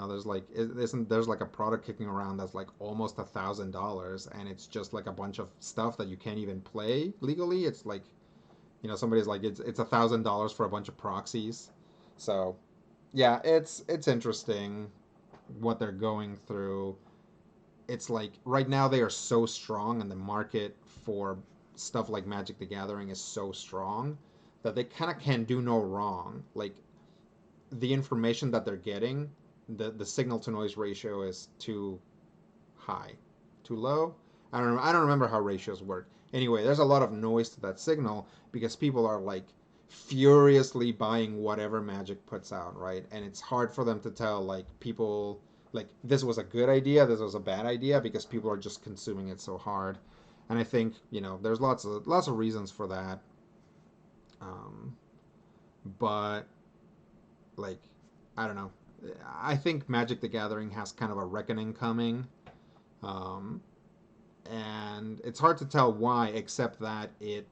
There's like isn't there's like a product kicking around that's like almost $1,000, and it's just like a bunch of stuff that you can't even play legally. It's like somebody's like it's $1,000 for a bunch of proxies. So yeah, it's interesting what they're going through. It's like right now they are so strong, and the market for stuff like Magic the Gathering is so strong that they kind of can do no wrong. Like the information that they're getting, the signal to noise ratio is too high, too low. I don't remember how ratios work. Anyway, there's a lot of noise to that signal because people are like furiously buying whatever Magic puts out, right? And it's hard for them to tell like people like this was a good idea, this was a bad idea because people are just consuming it so hard. And I think there's lots of reasons for that. Um, but like I don't know. I think Magic the Gathering has kind of a reckoning coming. Um, and it's hard to tell why, except that it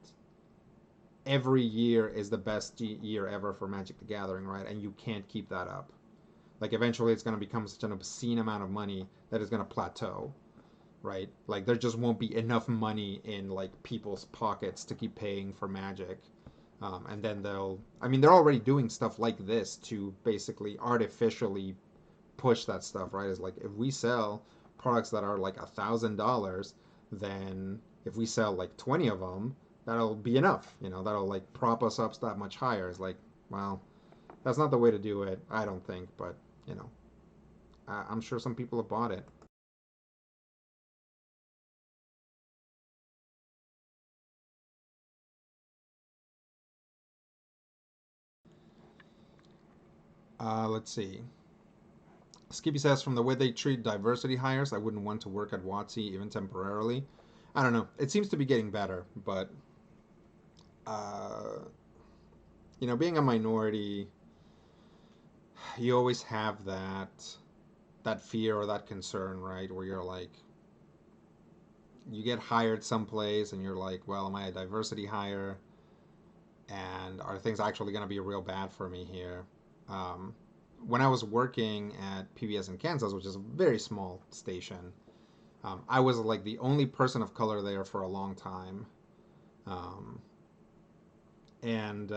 every year is the best year ever for Magic the Gathering, right? And you can't keep that up. Like eventually, it's going to become such an obscene amount of money that it's going to plateau, right? Like there just won't be enough money in like people's pockets to keep paying for Magic. And then I mean, they're already doing stuff like this to basically artificially push that stuff, right? Is like if we sell products that are like $1,000, then if we sell like 20 of them, that'll be enough. That'll like prop us up that much higher. It's like, well, that's not the way to do it, I don't think. But you know, I'm sure some people have bought it. Let's see. Skippy says, from the way they treat diversity hires, I wouldn't want to work at WotC even temporarily. I don't know. It seems to be getting better, but uh, being a minority, you always have that fear or that concern, right? Where you're like, you get hired someplace, and you're like, well, am I a diversity hire? And are things actually going to be real bad for me here? Um, when I was working at PBS in Kansas, which is a very small station, I was like the only person of color there for a long time. Um, and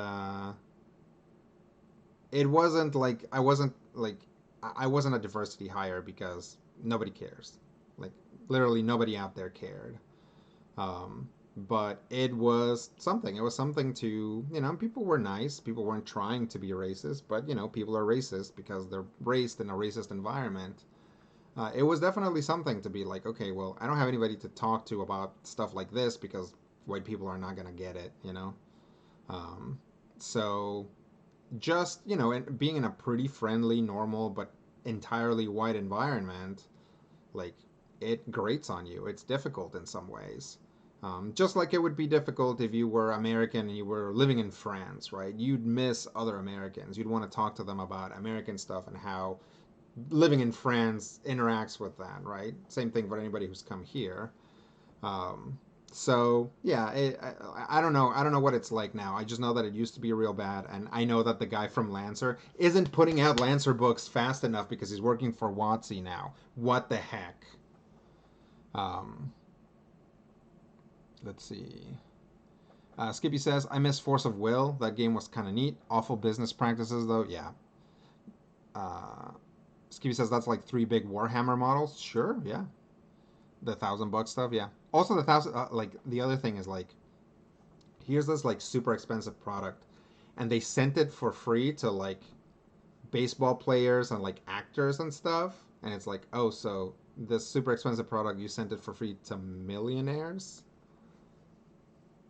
it wasn't like I wasn't a diversity hire because nobody cares. Like literally nobody out there cared. Um, but it was something. It was something to people were nice. People weren't trying to be racist, but people are racist because they're raised in a racist environment. It was definitely something to be like, okay, well, I don't have anybody to talk to about stuff like this because white people are not gonna get it. Um, so just and being in a pretty friendly, normal, but entirely white environment, like it grates on you. It's difficult in some ways. Just like it would be difficult if you were American and you were living in France, right? You'd miss other Americans. You'd want to talk to them about American stuff and how living in France interacts with that, right? Same thing for anybody who's come here. Um, so yeah, I don't know. I don't know what it's like now. I just know that it used to be real bad, and I know that the guy from Lancer isn't putting out Lancer books fast enough because he's working for WotC now. What the heck? Um, let's see. Skippy says, I miss Force of Will. That game was kind of neat. Awful business practices, though. Yeah. Uh, Skippy says, that's like three big Warhammer models. Sure, yeah. The $1,000 stuff, yeah. Also, the thousand, like, the other thing is, like, here's this, like, super expensive product, and they sent it for free to, like, baseball players and, like, actors and stuff. And it's like, oh, so this super expensive product, you sent it for free to millionaires?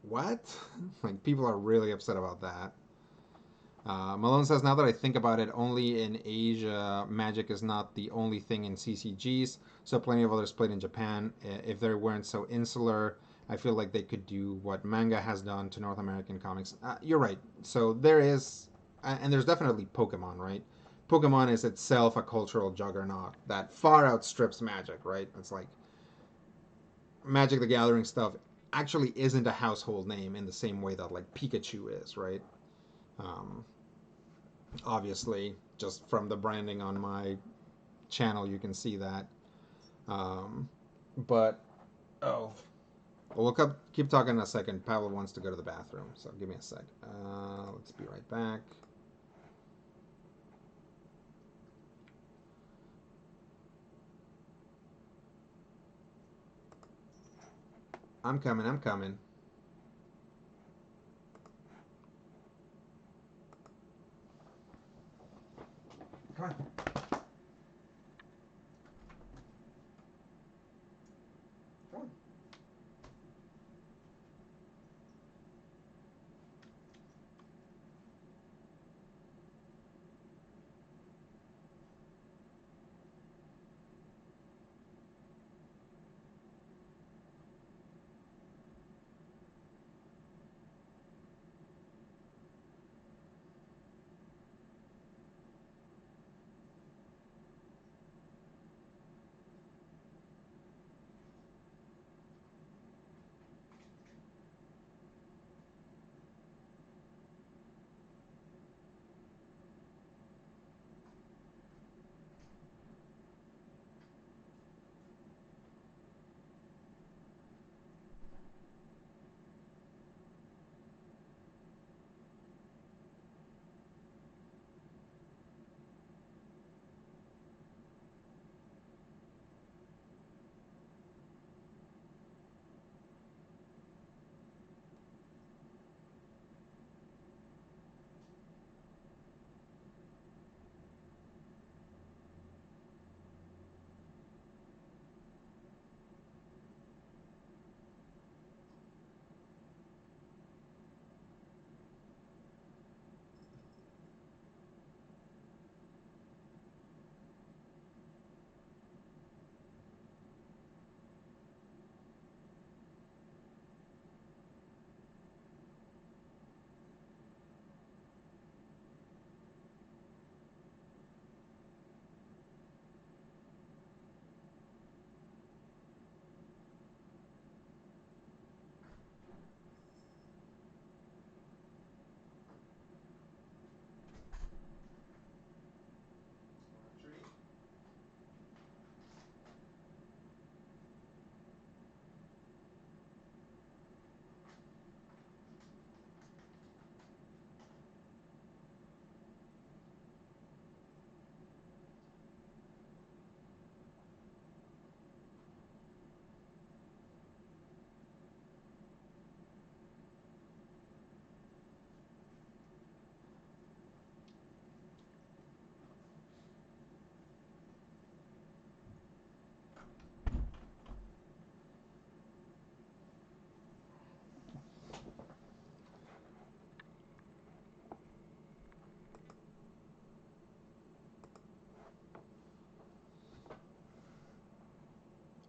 What? Like, people are really upset about that. Malone says, now that I think about it, only in Asia, Magic is not the only thing in CCGs. So plenty of others played in Japan. If they weren't so insular, I feel like they could do what manga has done to North American comics. You're right. So there is, and there's definitely Pokemon, right? Pokemon is itself a cultural juggernaut that far outstrips Magic, right? It's like Magic the Gathering stuff actually isn't a household name in the same way that like Pikachu is, right? Um, Obviously, just from the branding on my channel, you can see that. Um, but oh, well, we'll keep talking in a second. Pavel wants to go to the bathroom, so give me a sec. Let's be right back. I'm coming. I'm coming. Come on. Come on.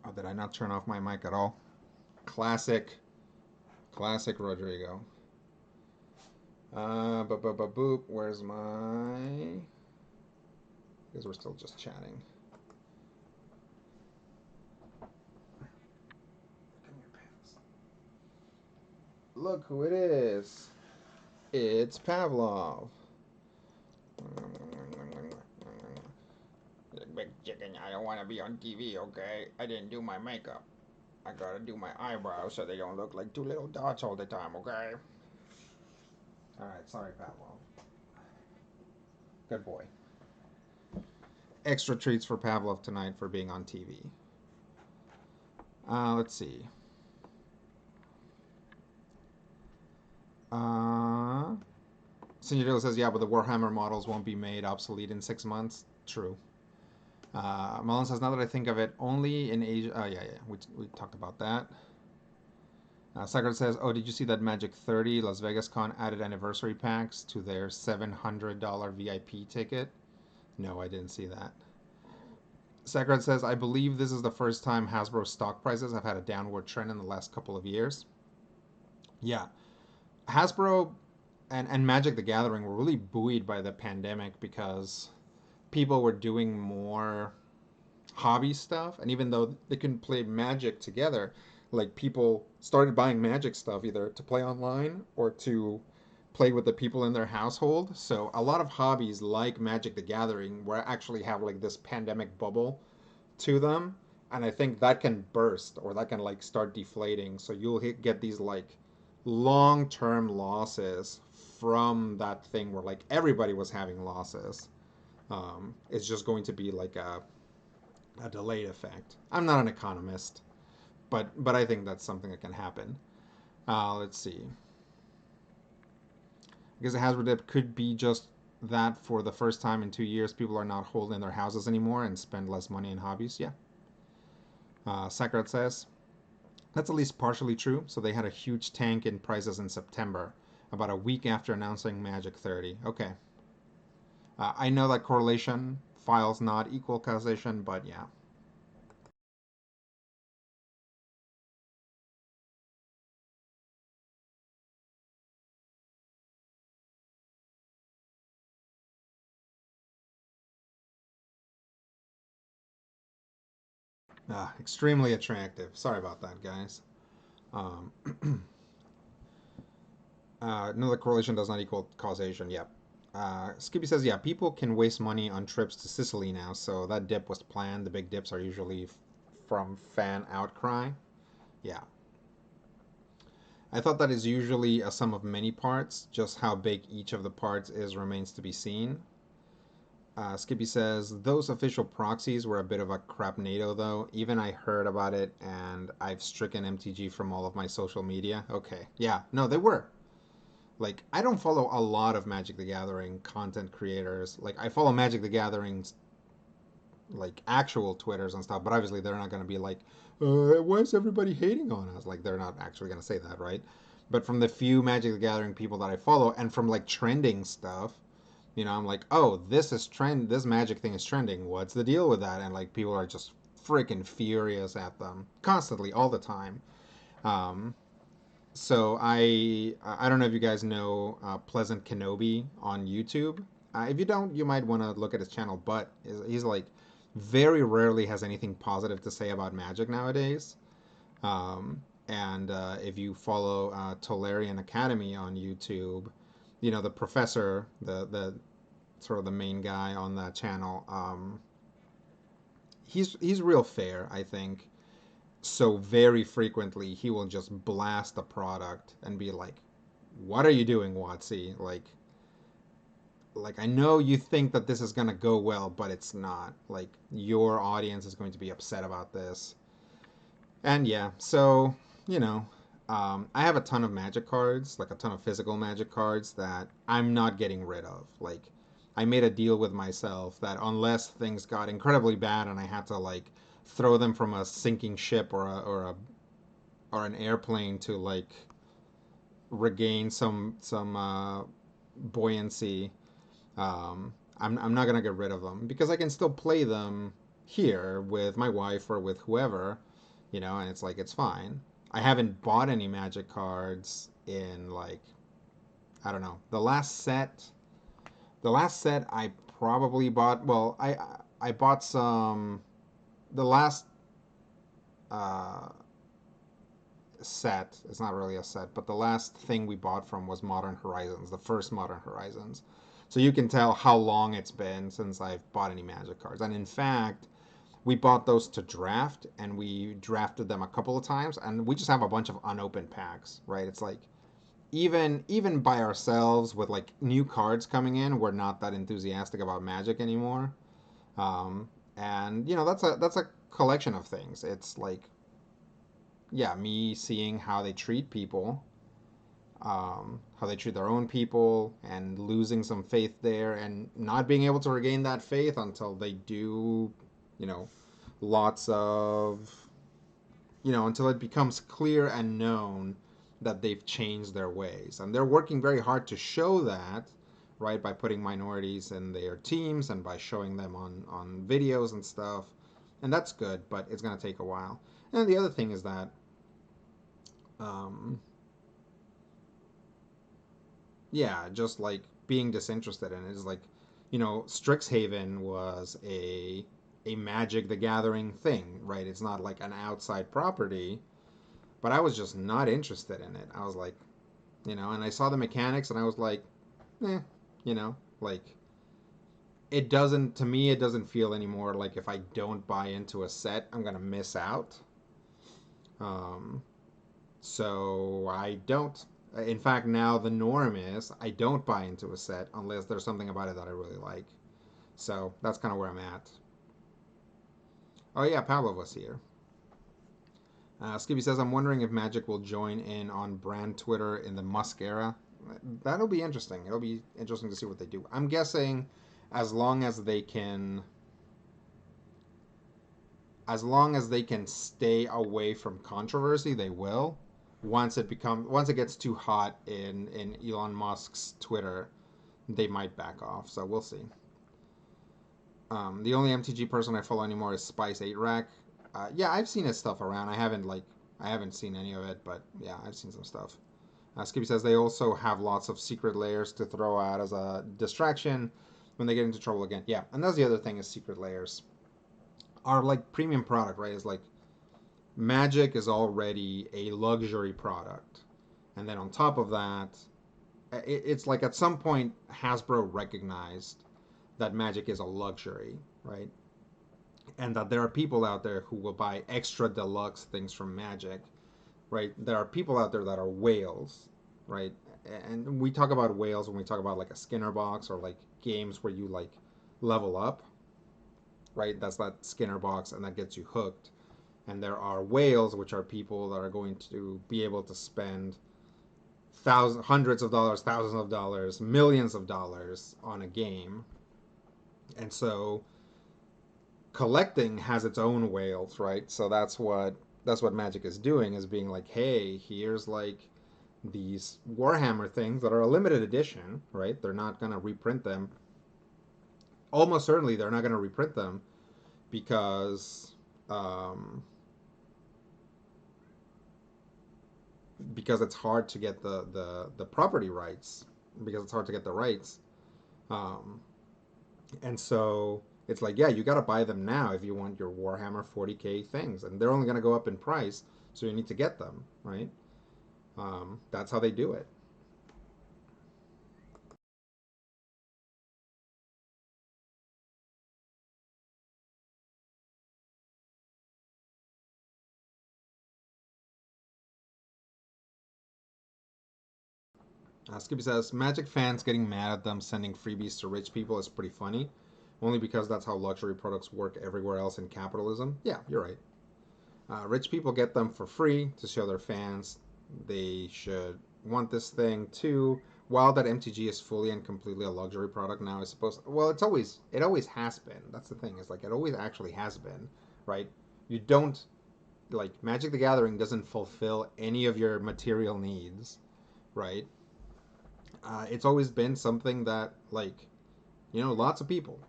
Oh, did I not turn off my mic at all? Classic, classic Rodrigo. Boop. Where's my? Because we're still just chatting. Come here, pants. Look who it is. It's Pavlov. Big chicken, I don't want to be on TV, okay? I didn't do my makeup. I gotta do my eyebrows so they don't look like two little dots all the time, okay? Alright, sorry, Pavlov. Good boy. Extra treats for Pavlov tonight for being on TV. Let's see. Senor says, yeah, but the Warhammer models won't be made obsolete in 6 months. True. Mullen says, now that I think of it, only in Asia. Oh, yeah, yeah. We talked about that. Sakura says, oh, did you see that Magic 30 Las Vegas Con added anniversary packs to their $700 VIP ticket? No, I didn't see that. Sakura says, I believe this is the first time Hasbro stock prices have had a downward trend in the last couple of years. Yeah. Hasbro and Magic the Gathering were really buoyed by the pandemic because people were doing more hobby stuff, and even though they couldn't play Magic together, like people started buying Magic stuff either to play online or to play with the people in their household. So a lot of hobbies like Magic the Gathering were actually have like this pandemic bubble to them, and I think that can burst or that can like start deflating. So you'll get these like long-term losses from that thing where like everybody was having losses. It's just going to be like a delayed effect. I'm not an economist, but I think that's something that can happen. Let's see. Because a Hasbro dip could be just that for the first time in 2 years, people are not holding their houses anymore and spend less money in hobbies. Yeah. Sakura says that's at least partially true. So they had a huge tank in prices in September, about a week after announcing Magic 30. Okay. I know that correlation files not equal causation, but yeah. Extremely attractive. Sorry about that, guys. Um, no, the correlation does not equal causation. Yep. Skippy says, yeah, people can waste money on trips to Sicily now, so that dip was planned. The big dips are usually from fan outcry. Yeah. I thought that is usually a sum of many parts. Just how big each of the parts is remains to be seen. Skippy says, those official proxies were a bit of a crapnado, though. Even I heard about it, and I've stricken MTG from all of my social media. Okay. Yeah, no, they were. Like, I don't follow a lot of Magic the Gathering content creators. Like, I follow Magic the Gathering's, like, actual Twitters and stuff, but obviously they're not going to be like, why is everybody hating on us? Like, they're not actually going to say that, right? But from the few Magic the Gathering people that I follow, and from, like, trending stuff, I'm like, oh, this magic thing is trending. What's the deal with that? And like people are just freaking furious at them constantly, all the time. Um, so I don't know if you guys know Pleasant Kenobi on YouTube. If you don't, you might want to look at his channel. But he's like very rarely has anything positive to say about Magic nowadays. And if you follow Tolarian Academy on YouTube, the professor, the sort of the main guy on that channel. He's real fair, I think. So very frequently he will just blast the product and be like, "What are you doing, Watsy? Like I know you think that this is gonna go well, but it's not. Like your audience is going to be upset about this." And yeah, so you know, I have a ton of magic cards, like a ton of physical magic cards that I'm not getting rid of. Like, I made a deal with myself that unless things got incredibly bad and I had to like throw them from a sinking ship or an airplane to like regain some buoyancy, I'm not gonna get rid of them because I can still play them here with my wife or with whoever, and it's like it's fine. I haven't bought any magic cards in like I don't know. The last set I probably bought. Well, I bought some. The last uh, set. It's not really a set, but the last thing we bought from was Modern Horizons, the first Modern Horizons. So you can tell how long it's been since I've bought any Magic cards. And in fact, we bought those to draft, and we drafted them a couple of times, and we just have a bunch of unopened packs, right? It's like even by ourselves with like new cards coming in, we're not that enthusiastic about Magic anymore. And that's a collection of things. It's like yeah, me seeing how they treat people, how they treat their own people, and losing some faith there, and not being able to regain that faith until they do you know, lots of, until it becomes clear and known that they've changed their ways. And they're working very hard to show that, right, by putting minorities in their teams and by showing them on videos and stuff. And that's good, but it's going to take a while. And the other thing is that, um, yeah, just like being disinterested in it is like, Strixhaven was a Magic the Gathering thing, right? It's not like an outside property, but I was just not interested in it. I was like, and I saw the mechanics and I was like, eh, like it doesn't to me it doesn't feel anymore like if I don't buy into a set, I'm gonna miss out. Um, so I don't. In fact, now the norm is I don't buy into a set unless there's something about it that I really like. So that's kind of where I'm at. Oh yeah, Pablo was here. Skippy says, I'm wondering if Magic will join in on brand Twitter in the Musk era. That'll be interesting. It'll be interesting to see what they do. I'm guessing as long as they can stay away from controversy, they will. Once it gets too hot in Elon Musk's Twitter, they might back off. So we'll see. The only MTG person I follow anymore is Spice 8 Rack. Yeah, I've seen his stuff around. I haven't seen any of it, but yeah, I've seen some stuff. Skippy says they also have lots of secret layers to throw out as a distraction when they get into trouble again. Yeah, and that's the other thing is secret layers are like premium product, right? Is like Magic is already a luxury product, and then on top of that, it's like at some point Hasbro recognized that Magic is a luxury, right? And that there are people out there who will buy extra deluxe things from Magic, right? There are people out there that are whales, right? And we talk about whales when we talk about like a Skinner box or like games where you like level up, right? That's that Skinner box and that gets you hooked. And there are whales, which are people that are going to be able to spend hundreds of dollars, thousands of dollars, millions of dollars on a game. And so collecting has its own whales, right? So that's what Magic is doing is being like, hey, here's like these Warhammer things that are a limited edition, right? They're not going to reprint them. Almost certainly they're not going to reprint them because um, because it's hard to get the property rights, because it's hard to get the rights. Um, and so it's like, yeah, you got to buy them now if you want your Warhammer 40K things, and they're only going to go up in price, so you need to get them, right? That's how they do it. Skippy says Magic fans getting mad at them sending freebies to rich people is pretty funny, only because that's how luxury products work everywhere else in capitalism. Yeah, you're right. Rich people get them for free to show their fans they should want this thing too. While that MTG is fully and completely a luxury product now, I suppose. Well, it always has been. That's the thing. Is like it always actually has been, right? You don't like Magic the Gathering doesn't fulfill any of your material needs, right? It's always been something that like lots of people,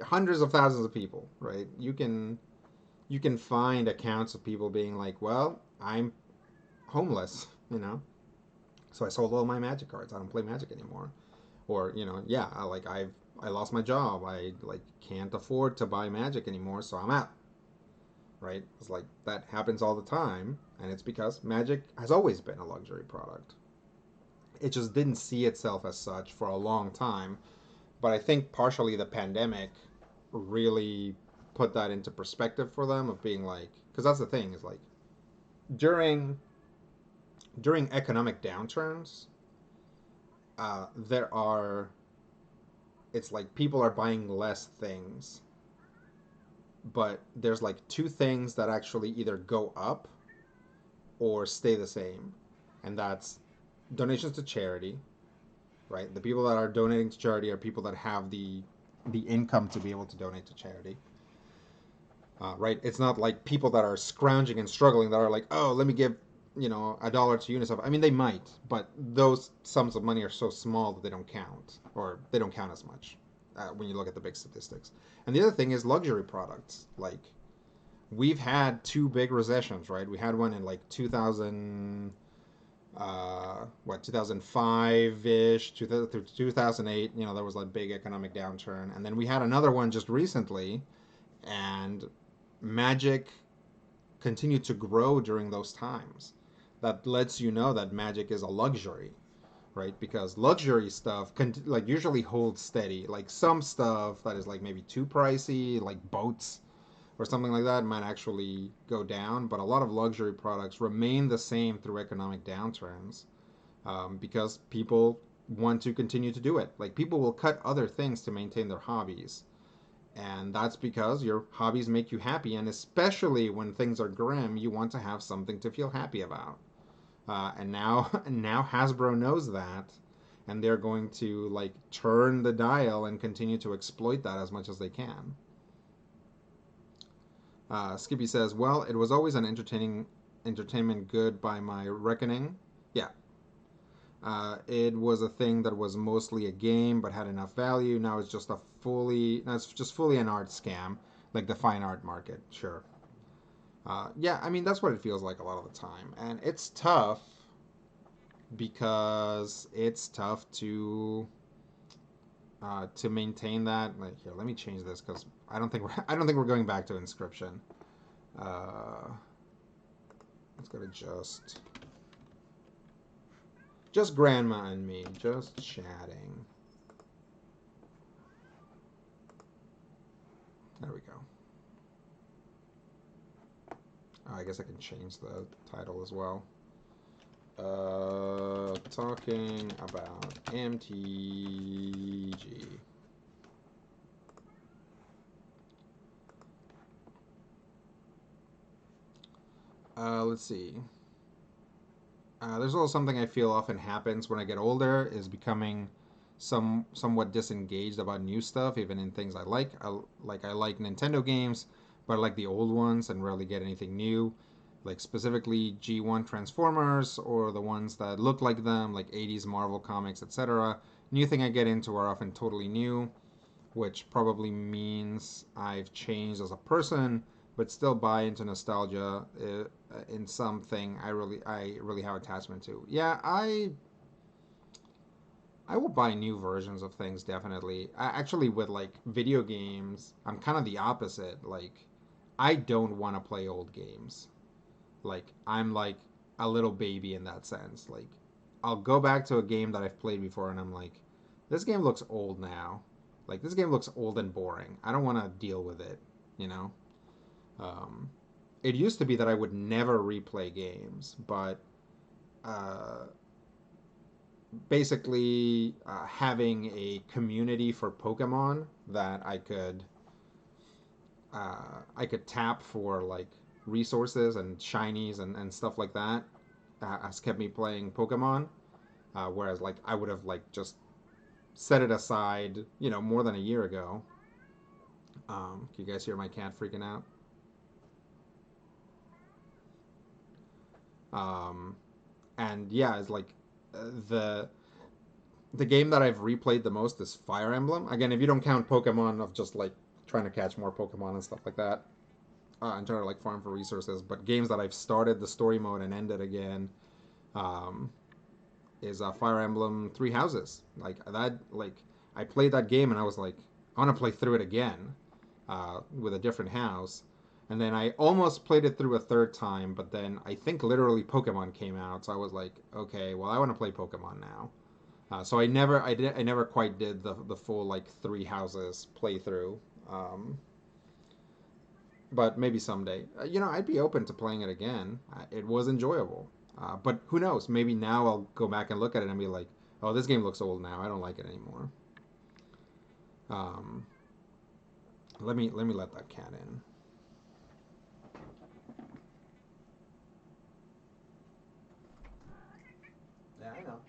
hundreds of thousands of people, right? You can find accounts of people being like, well, I'm homeless, so I sold all my Magic cards. I don't play Magic anymore. Or yeah, I lost my job. I like can't afford to buy Magic anymore, so I'm out. Right? It's like that happens all the time, and it's because Magic has always been a luxury product. It just didn't see itself as such for a long time. But I think partially the pandemic really put that into perspective for them of being like, because that's the thing is like during economic downturns, there are it's like people are buying less things, but there's like two things that actually either go up or stay the same, and that's donations to charity, right? The people that are donating to charity are people that have the income to be able to donate to charity. right? It's not like people that are scrounging and struggling that are like, oh, let me give $1 to UNICEF. I mean, they might, but those sums of money are so small that they don't count, or they don't count as much when you look at the big statistics. And the other thing is luxury products. Like, we've had two big recessions, right? We had one in like 2000, 2005 ish, 2008. There was like big economic downturn, and then we had another one just recently, and Magic continued to grow during those times. That lets you know that Magic is a luxury, right? Because luxury stuff can like usually holds steady. Like some stuff that is like maybe too pricey, like boats or something like that, might actually go down. But a lot of luxury products remain the same through economic downturns, because people want to continue to do it. Like people will cut other things to maintain their hobbies. And that's because your hobbies make you happy. And especially when things are grim, you want to have something to feel happy about. And now, now Hasbro knows that, and they're going to like turn the dial and continue to exploit that as much as they can. Skippy says, "Well, it was always an entertainment good by my reckoning. Yeah, it was a thing that was mostly a game but had enough value. Now it's just fully an art scam, like the fine art market. Sure. Yeah, I mean that's what it feels like a lot of the time, and it's tough because it's tough to maintain that. Like here, let me change this because I don't think we're going back to Inscryption. Uh, let's go to just grandma and me, just chatting. There we go. Oh, I guess I can change the title as well. Talking about MTG. Let's see. There's also something I feel often happens when I get older is becoming somewhat disengaged about new stuff, even in things I like. I like Nintendo games, but I like the old ones and rarely get anything new. Like specifically G1 Transformers or the ones that look like them, like 80s Marvel comics, etc. New thing I get into are often totally new, which probably means I've changed as a person, but still buy into nostalgia in something I really have attachment to. Yeah, I will buy new versions of things definitely. Actually, with like video games, I'm kind of the opposite. Like, I don't want to play old games. Like, I'm like a little baby in that sense. Like, I'll go back to a game that I've played before and I'm like, this game looks old now. Like, this game looks old and boring. I don't want to deal with it, you know? Um, it used to be that I would never replay games, but uh, basically having a community for Pokemon that I could tap for like resources and shinies and stuff like that has kept me playing Pokemon. Whereas like I would have like just set it aside, more than a year ago. Can you guys hear my cat freaking out? Um, and yeah, it's like the the game that I've replayed the most is Fire Emblem. Again, if you don't count Pokemon of just like trying to catch more Pokemon and stuff like that, and trying to like farm for resources. But games that I've started the story mode and ended again, um, is Fire Emblem Three Houses. Like that, like I played that game and I was like, I want to play through it again, with a different house. And then I almost played it through a third time, but then I think literally Pokemon came out, so I was like, okay, well I want to play Pokemon now. So I never quite did the full like Three Houses playthrough. Um, but maybe someday. I'd be open to playing it again. It was enjoyable. But who knows? Maybe now I'll go back and look at it and be like, oh, this game looks old now. I don't like it anymore. Um, let me let that cat in. Yeah, I know.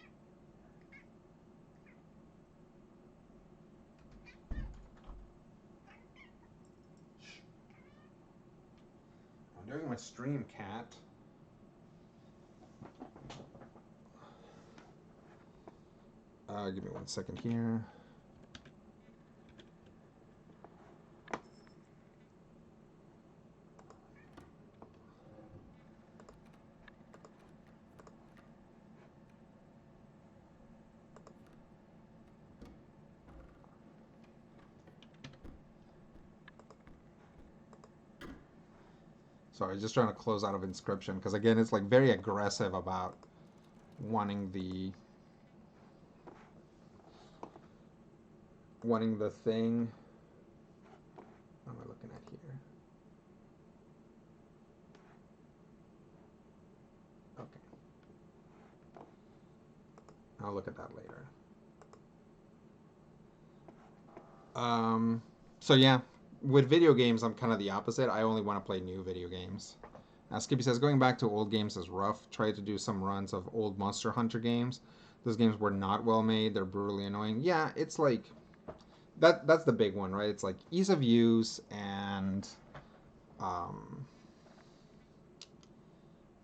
doing my stream, cat. Give me 1 second here. Sorry, just trying to close out of Inscryption because again, it's like very aggressive about wanting the thing. What am I looking at here? Okay, I'll look at that later. So yeah, with video games, I'm kind of the opposite. I only want to play new video games. Skippy says, going back to old games is rough. Tried to do some runs of old Monster Hunter games. Those games were not well made. They're brutally annoying. Yeah, it's like that's the big one, right? It's like ease of use and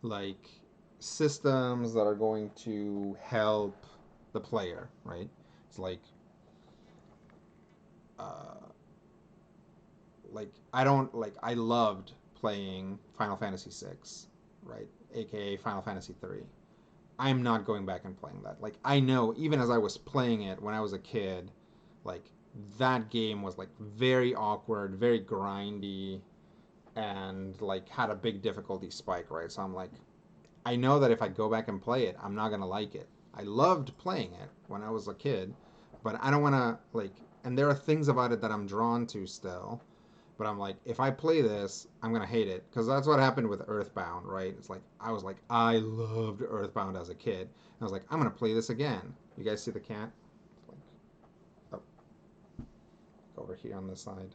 like systems that are going to help the player, right? It's uh, like I loved playing Final Fantasy VI, right? AKA Final Fantasy 3. I'm not going back and playing that. Like I know even as I was playing it when I was a kid, like that game was like very awkward, very grindy, and like had a big difficulty spike, right? So I'm like, I know that if I go back and play it, I'm not gonna like it. I loved playing it when I was a kid, but I don't want to like. And there are things about it that I'm drawn to still, but I'm like, if I play this, I'm gonna hate it because that's what happened with Earthbound, right? It's like I was like, I loved Earthbound as a kid, and I was like, I'm gonna play this again. You guys see the cat? Like, oh, over here on this side.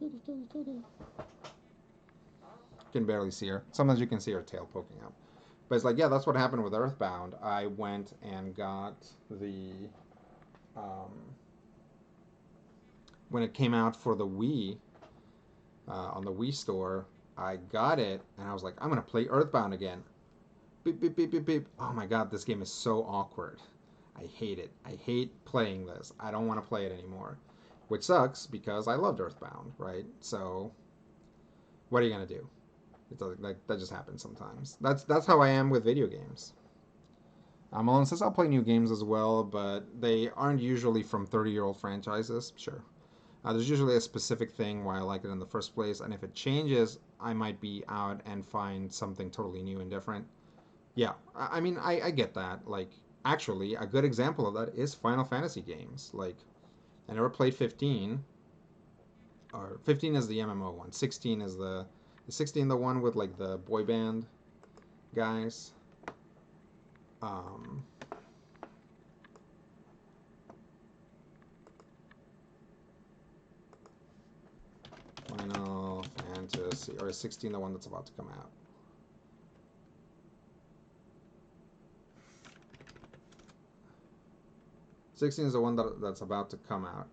Kitty, kitty, kitty. You can barely see her. Sometimes you can see her tail poking up. But it's like, yeah, that's what happened with Earthbound. I went and got the when it came out for the Wii on the Wii store. I got it and I was like, I'm gonna play Earthbound again. Beep beep beep beep beep. Oh my god, this game is so awkward. I hate it. I hate playing this. I don't want to play it anymore. Which sucks because I loved Earthbound, right? So what are you gonna do? It's like that just happens sometimes. That's how I am with video games. Malone says I'll play new games as well, but they aren't usually from 30-year-old franchises. Sure. There's usually a specific thing why I like it in the first place, and if it changes, I might be out and find something totally new and different. Yeah, I mean, I get that. Like, actually, a good example of that is Final Fantasy games. Like, I never played 15, or 15 is the MMO one. 16 is 16 the one with like the boy band guys? Um, Final Fantasy, or is 16 the one that's about to come out? '16 is the one that's about to come out.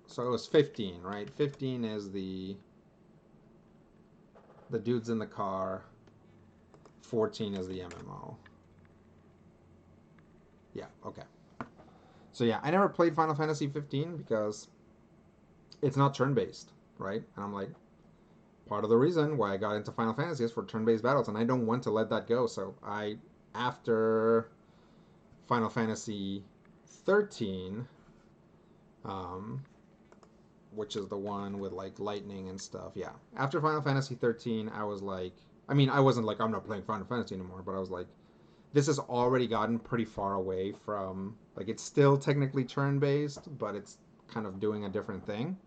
So it was 15, right? 15 is the dudes in the car. 14 is the MMO. Yeah, okay. So yeah, I never played Final Fantasy 15 because it's not turn-based, right? And I'm like, part of the reason why I got into Final Fantasy is for turn-based battles, and I don't want to let that go. So after Final Fantasy 13, um, which is the one with like lightning and stuff. Yeah, after Final Fantasy 13, I was like, I mean, I wasn't like I'm not playing Final Fantasy anymore, but I was like, this has already gotten pretty far away from like it's still technically turn-based, but it's kind of doing a different thing.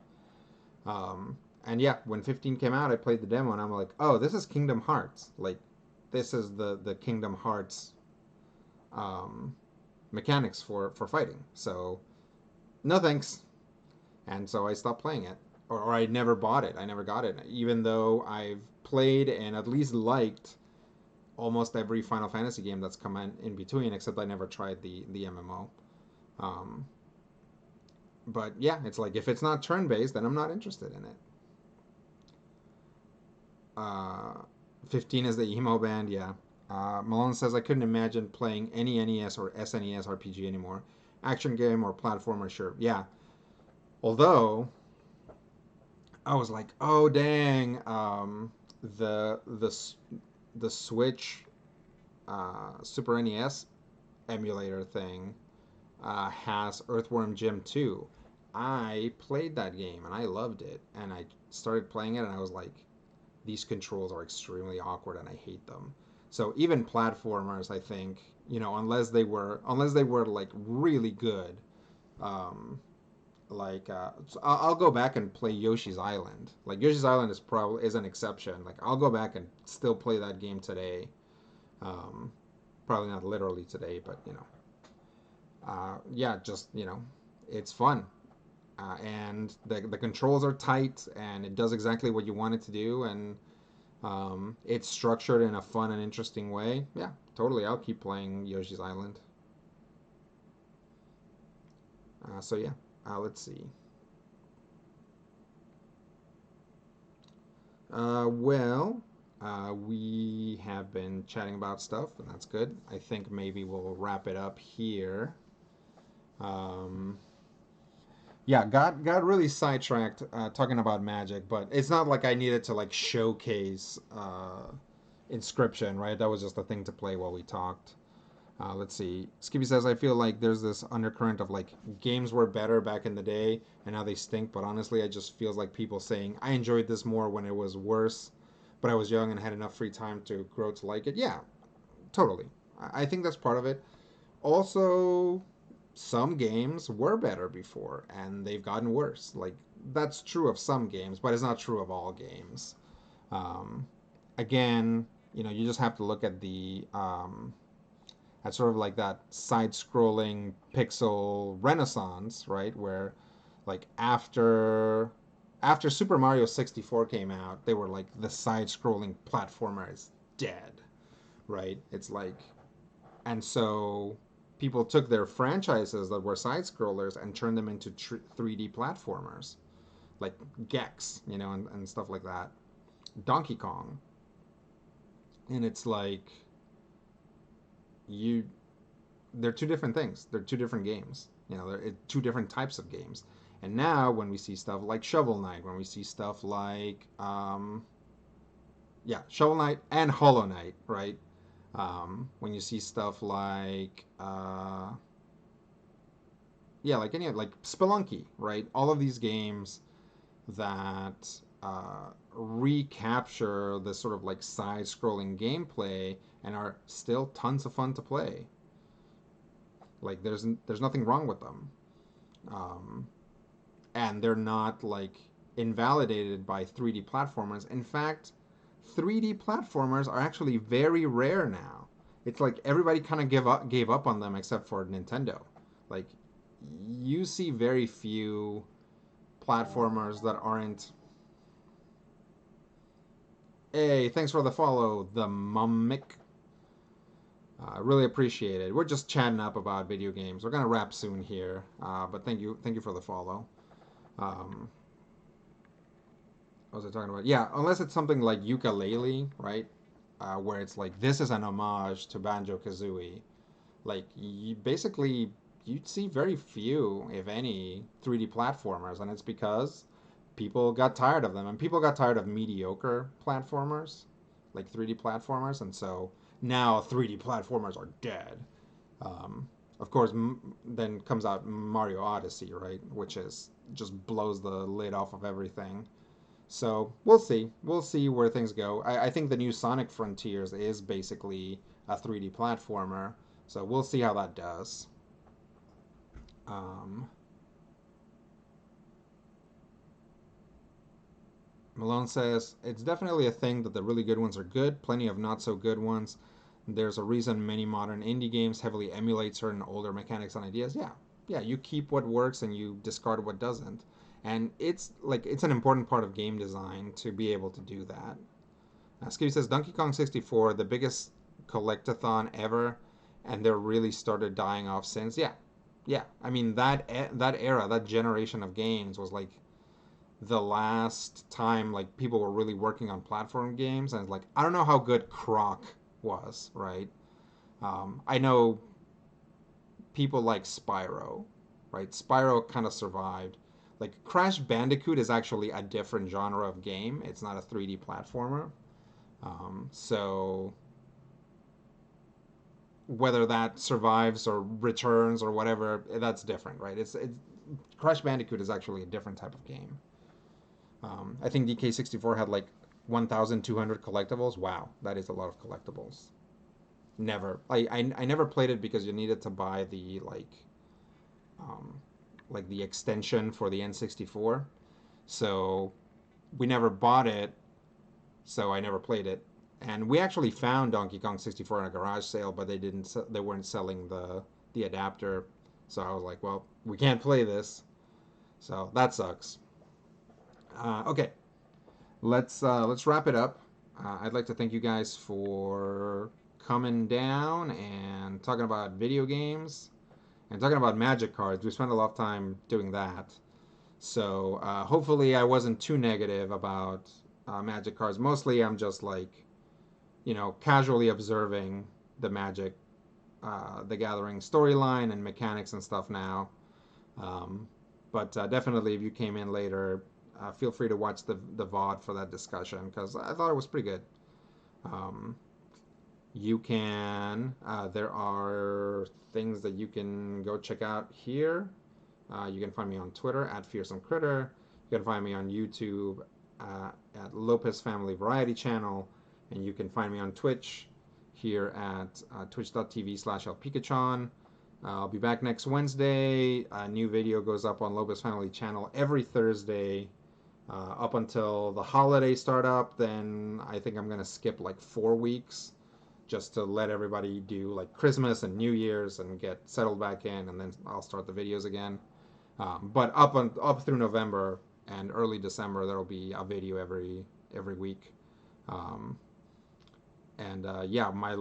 And yeah, when 15 came out, I played the demo and I'm like, oh, this is Kingdom Hearts. Like, this is the Kingdom Hearts um, mechanics for fighting. So, no thanks. And so I stopped playing it. Or I never bought it. I never got it. Even though I've played and at least liked almost every Final Fantasy game that's come in between, except I never tried the MMO. Um, but yeah, it's like if it's not turn based, then I'm not interested in it. Uh, 15 is the emo band, yeah. Malone says, I couldn't imagine playing any NES or SNES RPG anymore. Action game or platformer, sure. Yeah. Although, I was like, oh, dang. The, the, the Switch Super NES emulator thing has Earthworm Jim 2. I played that game and I loved it. And I started playing it and I was like, these controls are extremely awkward and I hate them. So even platformers, I think, unless they were like really good, um, so I'll go back and play Yoshi's Island. Like Yoshi's Island is an exception. Like I'll go back and still play that game today. Um, Probably not literally today, but yeah, just it's fun. And the controls are tight, and it does exactly what you want it to do, and it's structured in a fun and interesting way. Yeah, totally. I'll keep playing Yoshi's Island. So yeah, let's see. Well, we have been chatting about stuff, and that's good. I think maybe we'll wrap it up here. Um, yeah, got really sidetracked talking about Magic, but it's not like I needed to like showcase Inscryption, right? That was just a thing to play while we talked. Let's see. Skippy says, I feel like there's this undercurrent of like games were better back in the day and now they stink, but honestly, it just feels like people saying, I enjoyed this more when it was worse, but I was young and had enough free time to grow to like it. Yeah, totally. I think that's part of it. Also, some games were better before and they've gotten worse. Like, that's true of some games, but it's not true of all games. Um, Again, you just have to look at at sort of like that side-scrolling pixel renaissance, right? Where like after Super Mario 64 came out, they were like the side-scrolling platformer is dead, right? It's like and so people took their franchises that were side-scrollers and turned them into 3D platformers, like Gex, and stuff like that. Donkey Kong, and it's like you they're two different things. They're two different games. They're two different types of games. And now when we see stuff like Shovel Knight, when we see stuff like yeah, Shovel Knight and Hollow Knight, right? When you see stuff like yeah, like any like Spelunky, right? All of these games that recapture this sort of like side-scrolling gameplay and are still tons of fun to play. Like there's nothing wrong with them. Um, and they're not like invalidated by 3D platformers. In fact, 3D platformers are actually very rare now. It's like everybody kind of gave up on them except for Nintendo. Like you see very few platformers that aren't. Hey, thanks for the follow, the Mummick. I really appreciate it. We're just chatting up about video games. We're gonna wrap soon here, but thank you for the follow. Um, what was I talking about? Yeah, unless it's something like ukulele, right? Where it's like this is an homage to Banjo Kazooie. Like basically you'd see very few, if any, 3D platformers, and it's because people got tired of them, and people got tired of mediocre platformers, like 3D platformers, and so now 3D platformers are dead. Um, of course, then comes out Mario Odyssey, right, which is just blows the lid off of everything. So we'll see. We'll see where things go. I think the new Sonic Frontiers is basically a 3D platformer. So we'll see how that does. Um, Malone says it's definitely a thing that the really good ones are good, plenty of not so good ones. There's a reason many modern indie games heavily emulate certain older mechanics and ideas. Yeah, yeah, you keep what works and you discard what doesn't. And it's an important part of game design to be able to do that. Skippy says Donkey Kong 64, the biggest collectathon ever, and they're really started dying off since. Yeah, yeah. I mean that era, that generation of games was like the last time like people were really working on platform games, and like I don't know how good Croc was, right? I know people like Spyro, right? Spyro kind of survived. Like Crash Bandicoot is actually a different genre of game. It's not a 3D platformer. So whether that survives or returns or whatever, that's different, right? It's Crash Bandicoot is actually a different type of game. I think DK64 had like 1,200 collectibles. Wow, that is a lot of collectibles. Never, I never played it because you needed to buy um, the extension for the N64. So we never bought it, so I never played it. And we actually found Donkey Kong 64 in a garage sale, but they weren't selling the adapter. So I was like, well, we can't play this. So that sucks. Okay, let's wrap it up. I'd like to thank you guys for coming down and talking about video games and talking about magic cards. We spent a lot of time doing that. So hopefully I wasn't too negative about magic cards. Mostly I'm just like, casually observing the Magic, the Gathering storyline and mechanics and stuff now. Um, but definitely, if you came in later, feel free to watch the VOD for that discussion because I thought it was pretty good. Um, there are things that you can go check out here. You can find me on Twitter at Fearsome Critter. You can find me on YouTube at Lopez Family Variety Channel. And you can find me on Twitch here at twitch.tv/lpikachon. I'll be back next Wednesday. A new video goes up on Lopez Family Channel every Thursday up until the holidays start up. Then I think I'm going to skip like 4 weeks just to let everybody do like Christmas and New Year's and get settled back in, and then I'll start the videos again. But up through November and early December, there will be a video every week. Um, and yeah, my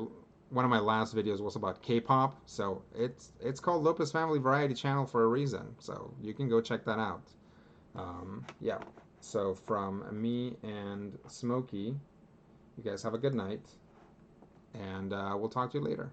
one of my last videos was about K-pop, so it's called Lopez Family Variety Channel for a reason. So you can go check that out. Yeah. So from me and Smokey, you guys have a good night, and we'll talk to you later.